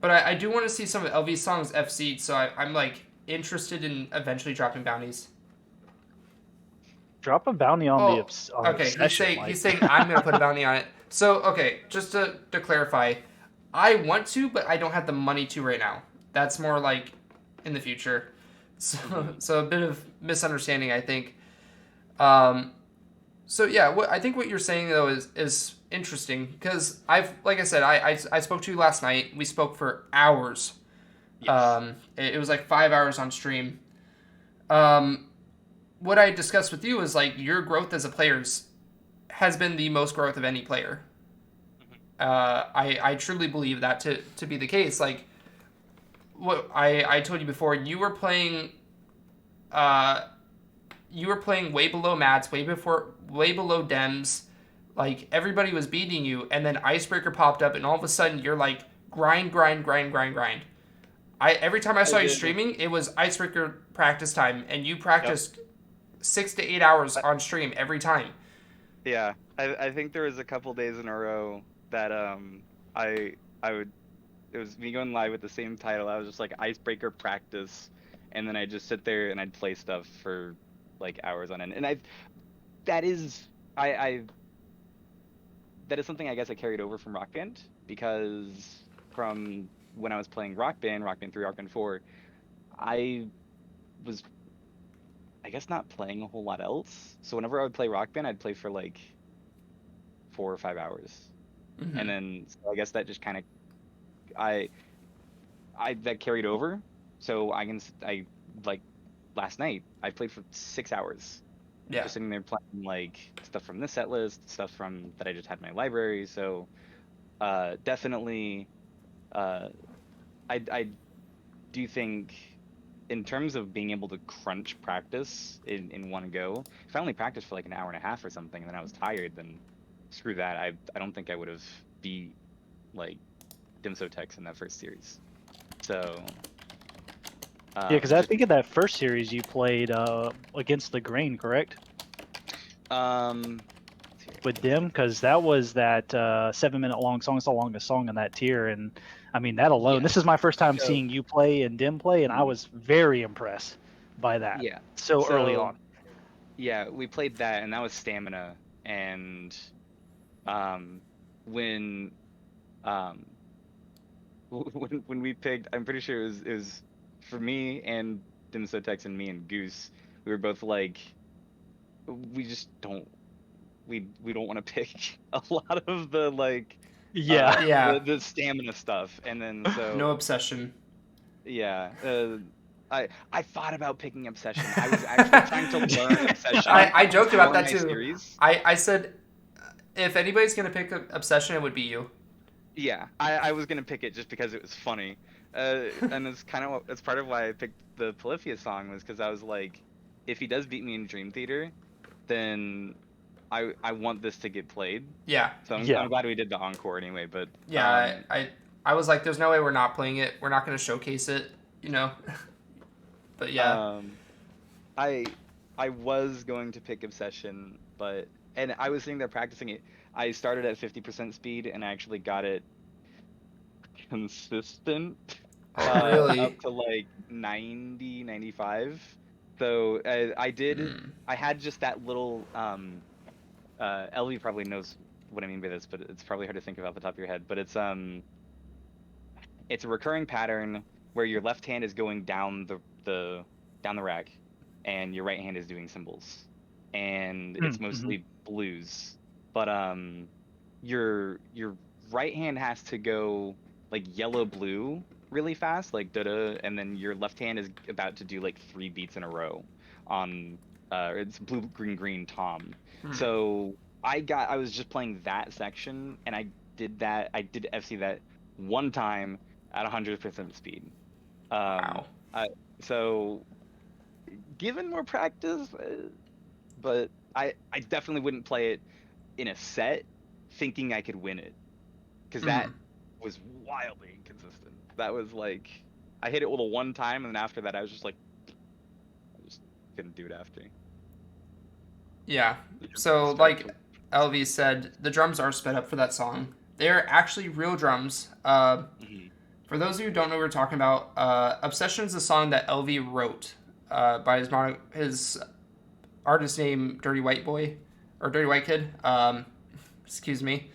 But I do want to see some of LV's songs FC'd, so I'm like interested in eventually dropping bounties. Drop a bounty on the on okay. Obsession, He's saying I'm gonna put a bounty on it. So okay, just to clarify, I want to, but I don't have the money to right now. That's more like in the future. So a bit of misunderstanding, I think. So yeah, I think what you're saying though is interesting, because like I said, I spoke to you last night. We spoke for hours. Yes. It was like 5 hours on stream. What I discussed with you is like your growth as a player has been the most growth of any player. I truly believe that to be the case. Like what I told you before, you were playing way below mats, way below dems. Like everybody was beating you, and then Icebreaker popped up, and all of a sudden you're like grind. Every time I saw you streaming, it was Icebreaker practice time, and you practiced 6 to 8 hours on stream every time. Yeah, I think there was a couple days in a row that I would, it was me going live with the same title. I was just like Icebreaker practice, and then I'd just sit there and I'd play stuff for like hours on end. And that is something I guess I carried over from Rock Band, because from when I was playing Rock Band 3, Rock Band 4, I was, I guess, not playing a whole lot else. So whenever I would play Rock Band, I'd play for like 4 or 5 hours. Mm-hmm. And then so I guess that just kind of that carried over. So I like last night I played for 6 hours. Yeah. Just sitting there playing like stuff from this set list, stuff from that I just had in my library. So definitely I do think in terms of being able to crunch practice in one go, if I only practiced for like an hour and a half or something and then I was tired, then screw that. I don't think I would have beat like Dimsotex in that first series. So Yeah, because I think in that first series you played against the Grain, correct? With Dim, because that was that 7-minute long song. It's the longest song in that tier, and I mean that alone. Yeah. This is my first time So- seeing you play and Dim play, and I was very impressed by that. Yeah. So early on. Yeah, we played that, and that was stamina. And when we picked, I'm pretty sure it was for me and Dimsotex and me and Goose. We were both like, we just don't want to pick a lot of the like the stamina stuff, and then so No obsession. yeah. I thought about picking Obsession. I was actually trying to learn Obsession. I joked about for that my too. series. I said if anybody's gonna pick Obsession, it would be you. Yeah, I was gonna pick it just because it was funny, and it's it's part of why I picked the Polyphia song, was because I was like, if he does beat me in Dream Theater, then I want this to get played. Yeah. So I'm glad we did the encore anyway. But yeah, I was like, there's no way we're not playing it. We're not gonna showcase it, you know. But yeah. I was going to pick Obsession, and I was sitting there practicing it. I started at 50% speed and I actually got it consistent Really? up to like 90, 95. So I had just that little LV probably knows what I mean by this, but it's probably hard to think of off the top of your head. But it's a recurring pattern where your left hand is going down the rack, and your right hand is doing cymbals, and it's mostly blues. But your right hand has to go like yellow blue really fast, like da da, and then your left hand is about to do like 3 beats in a row on it's blue green green tom. So I was just playing that section, and I did FC that one time at 100% speed. Wow. So given more practice, but I definitely wouldn't play it in a set thinking I could win it, because that was wildly inconsistent. That was like, I hit it with a one time, and then after that I was just like, I just couldn't do it after. Yeah. So like LV said, the drums are sped up for that song. They're actually real drums. For those of you who don't know what we're talking about, Obsession is a song that LV wrote by his artist name, Dirty White Boy, or Dirty White Kid, excuse me.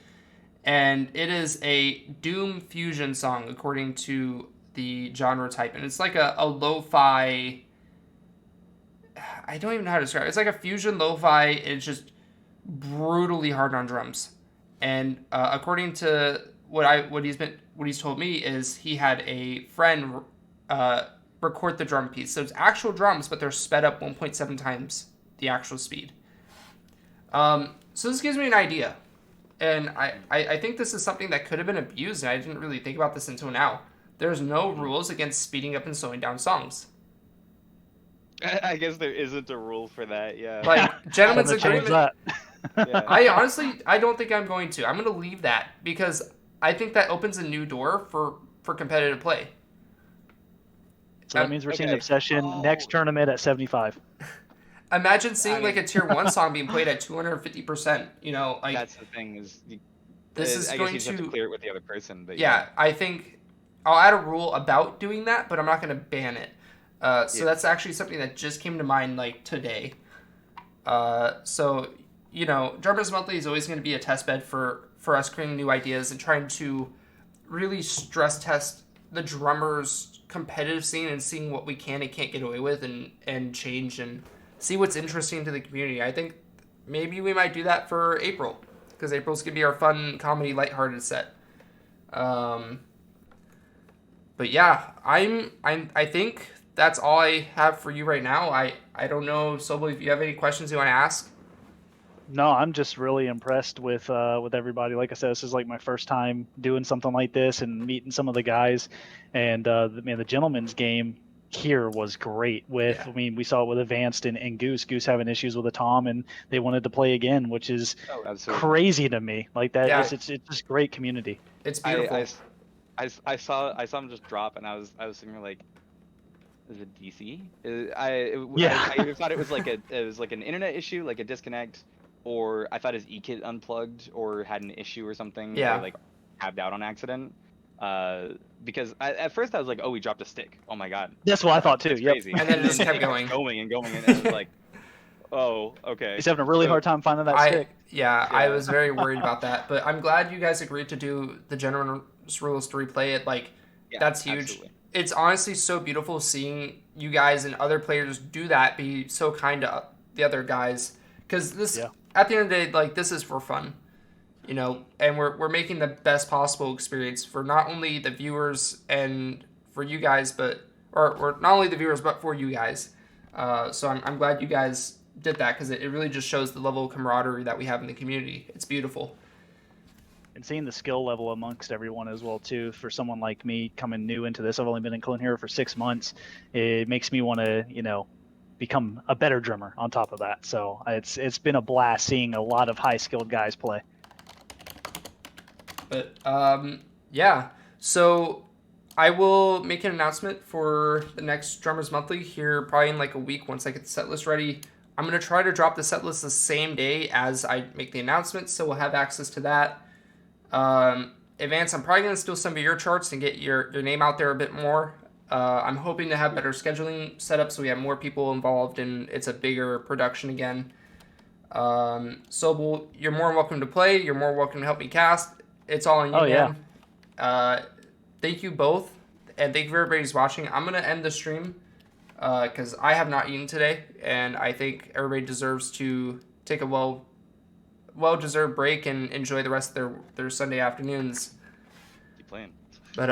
And it is a doom fusion song according to the genre type. And it's like a lo-fi, I don't even know how to describe it. It's like a fusion lo-fi. It's just brutally hard on drums. And according to what he's told me is he had a friend record the drum piece. So it's actual drums, but they're sped up 1.7 times the actual speed. So this gives me an idea. And I think this is something that could have been abused, and I didn't really think about this until now. There's no rules against speeding up and slowing down songs. I guess there isn't a rule for that, yeah. Like, gentlemen's Change agreement. that. Yeah. I don't think I'm going to. I'm going to leave that because I think that opens a new door for competitive play. So that means we're seeing Okay. Obsession next tournament at 75. Imagine seeing like a tier 1 song being played at 250%. You know, like That's the thing is, this is I going guess you just have to clear it with the other person. But yeah, I think I'll add a rule about doing that, but I'm not going to ban it. So that's actually something that just came to mind like today. So, you know, Drummers Monthly is always going to be a test bed for us creating new ideas and trying to really stress test the drummers' competitive scene and seeing what we can and can't get away with and change and see what's interesting to the community. I think maybe we might do that for April, because April's going to be our fun, comedy, lighthearted set. But yeah, I think that's all I have for you right now. I don't know, Sobel, if you have any questions you want to ask. No, I'm just really impressed with everybody. Like I said, this is like my first time doing something like this and meeting some of the guys. And the gentleman's game here was great. I mean, we saw it with Advanced and Goose having issues with a tom, and they wanted to play again, which is crazy to me. Like that, it's just great community. It's beautiful. I saw him just drop, and I was sitting there like, is it DC? I either thought it was like an internet issue, like a disconnect, or I thought his e-kit unplugged or had an issue or something. Yeah. Or like tabbed out on accident. Because at first I was like, oh, he dropped a stick. Oh my god. That's what I thought too. Yep. Crazy. And then it just kept going. and it was like, oh, okay. He's having a really hard time finding that stick. I was very worried about that, but I'm glad you guys agreed to do the general rules to replay it. Like, that's huge. Absolutely. It's honestly so beautiful seeing you guys and other players do that, be so kind to the other guys, because this at the end of the day, like, this is for fun, you know, and we're making the best possible experience for not only the viewers and for you guys, but or not only the viewers but for you guys. So I'm glad you guys did that, because it really just shows the level of camaraderie that we have in the community. It's beautiful. And seeing the skill level amongst everyone as well too. For someone like me coming new into this, I've only been in Clone Hero for 6 months. It makes me want to, you know, become a better drummer on top of that. So it's been a blast seeing a lot of high skilled guys play. But yeah, so I will make an announcement for the next Drummers Monthly here probably in like a week once I get the set list ready. I'm going to try to drop the set list the same day as I make the announcement, so we'll have access to that. Advance, I'm probably going to steal some of your charts and get your name out there a bit more. I'm hoping to have better scheduling set up so we have more people involved and it's a bigger production again. Sobel, you're more than welcome to play. You're more welcome to help me cast. It's all on you, Oh, man. yeah. Thank you both, and thank you for everybody who's watching. I'm going to end the stream because I have not eaten today, and I think everybody deserves to take a well-deserved break and enjoy the rest of their Sunday afternoons. Keep playing. But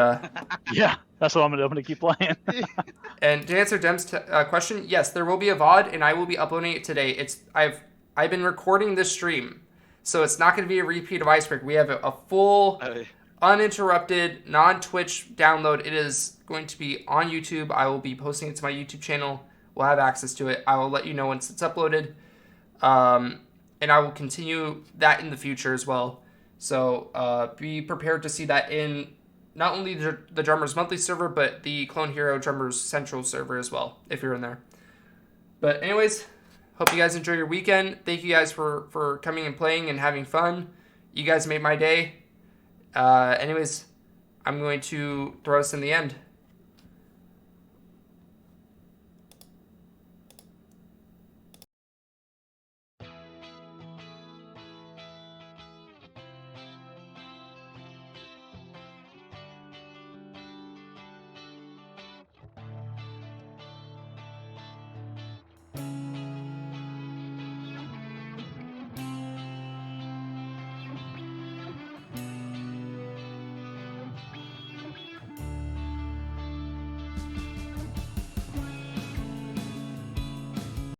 Yeah, that's what I'm gonna keep playing. and to answer Dem's question, yes, there will be a VOD, and I will be uploading it today. I've been recording this stream, so it's not going to be a repeat of Icebreaker. We have a full, uninterrupted, non-Twitch download. It is going to be on YouTube. I will be posting it to my YouTube channel. We'll have access to it. I will let you know once it's uploaded, and I will continue that in the future as well. So be prepared to see that in not only the Drummers Monthly server, but the Clone Hero Drummers Central server as well, if you're in there. But anyways, hope you guys enjoy your weekend. Thank you guys for coming and playing and having fun. You guys made my day. Anyways, I'm going to throw us in the end.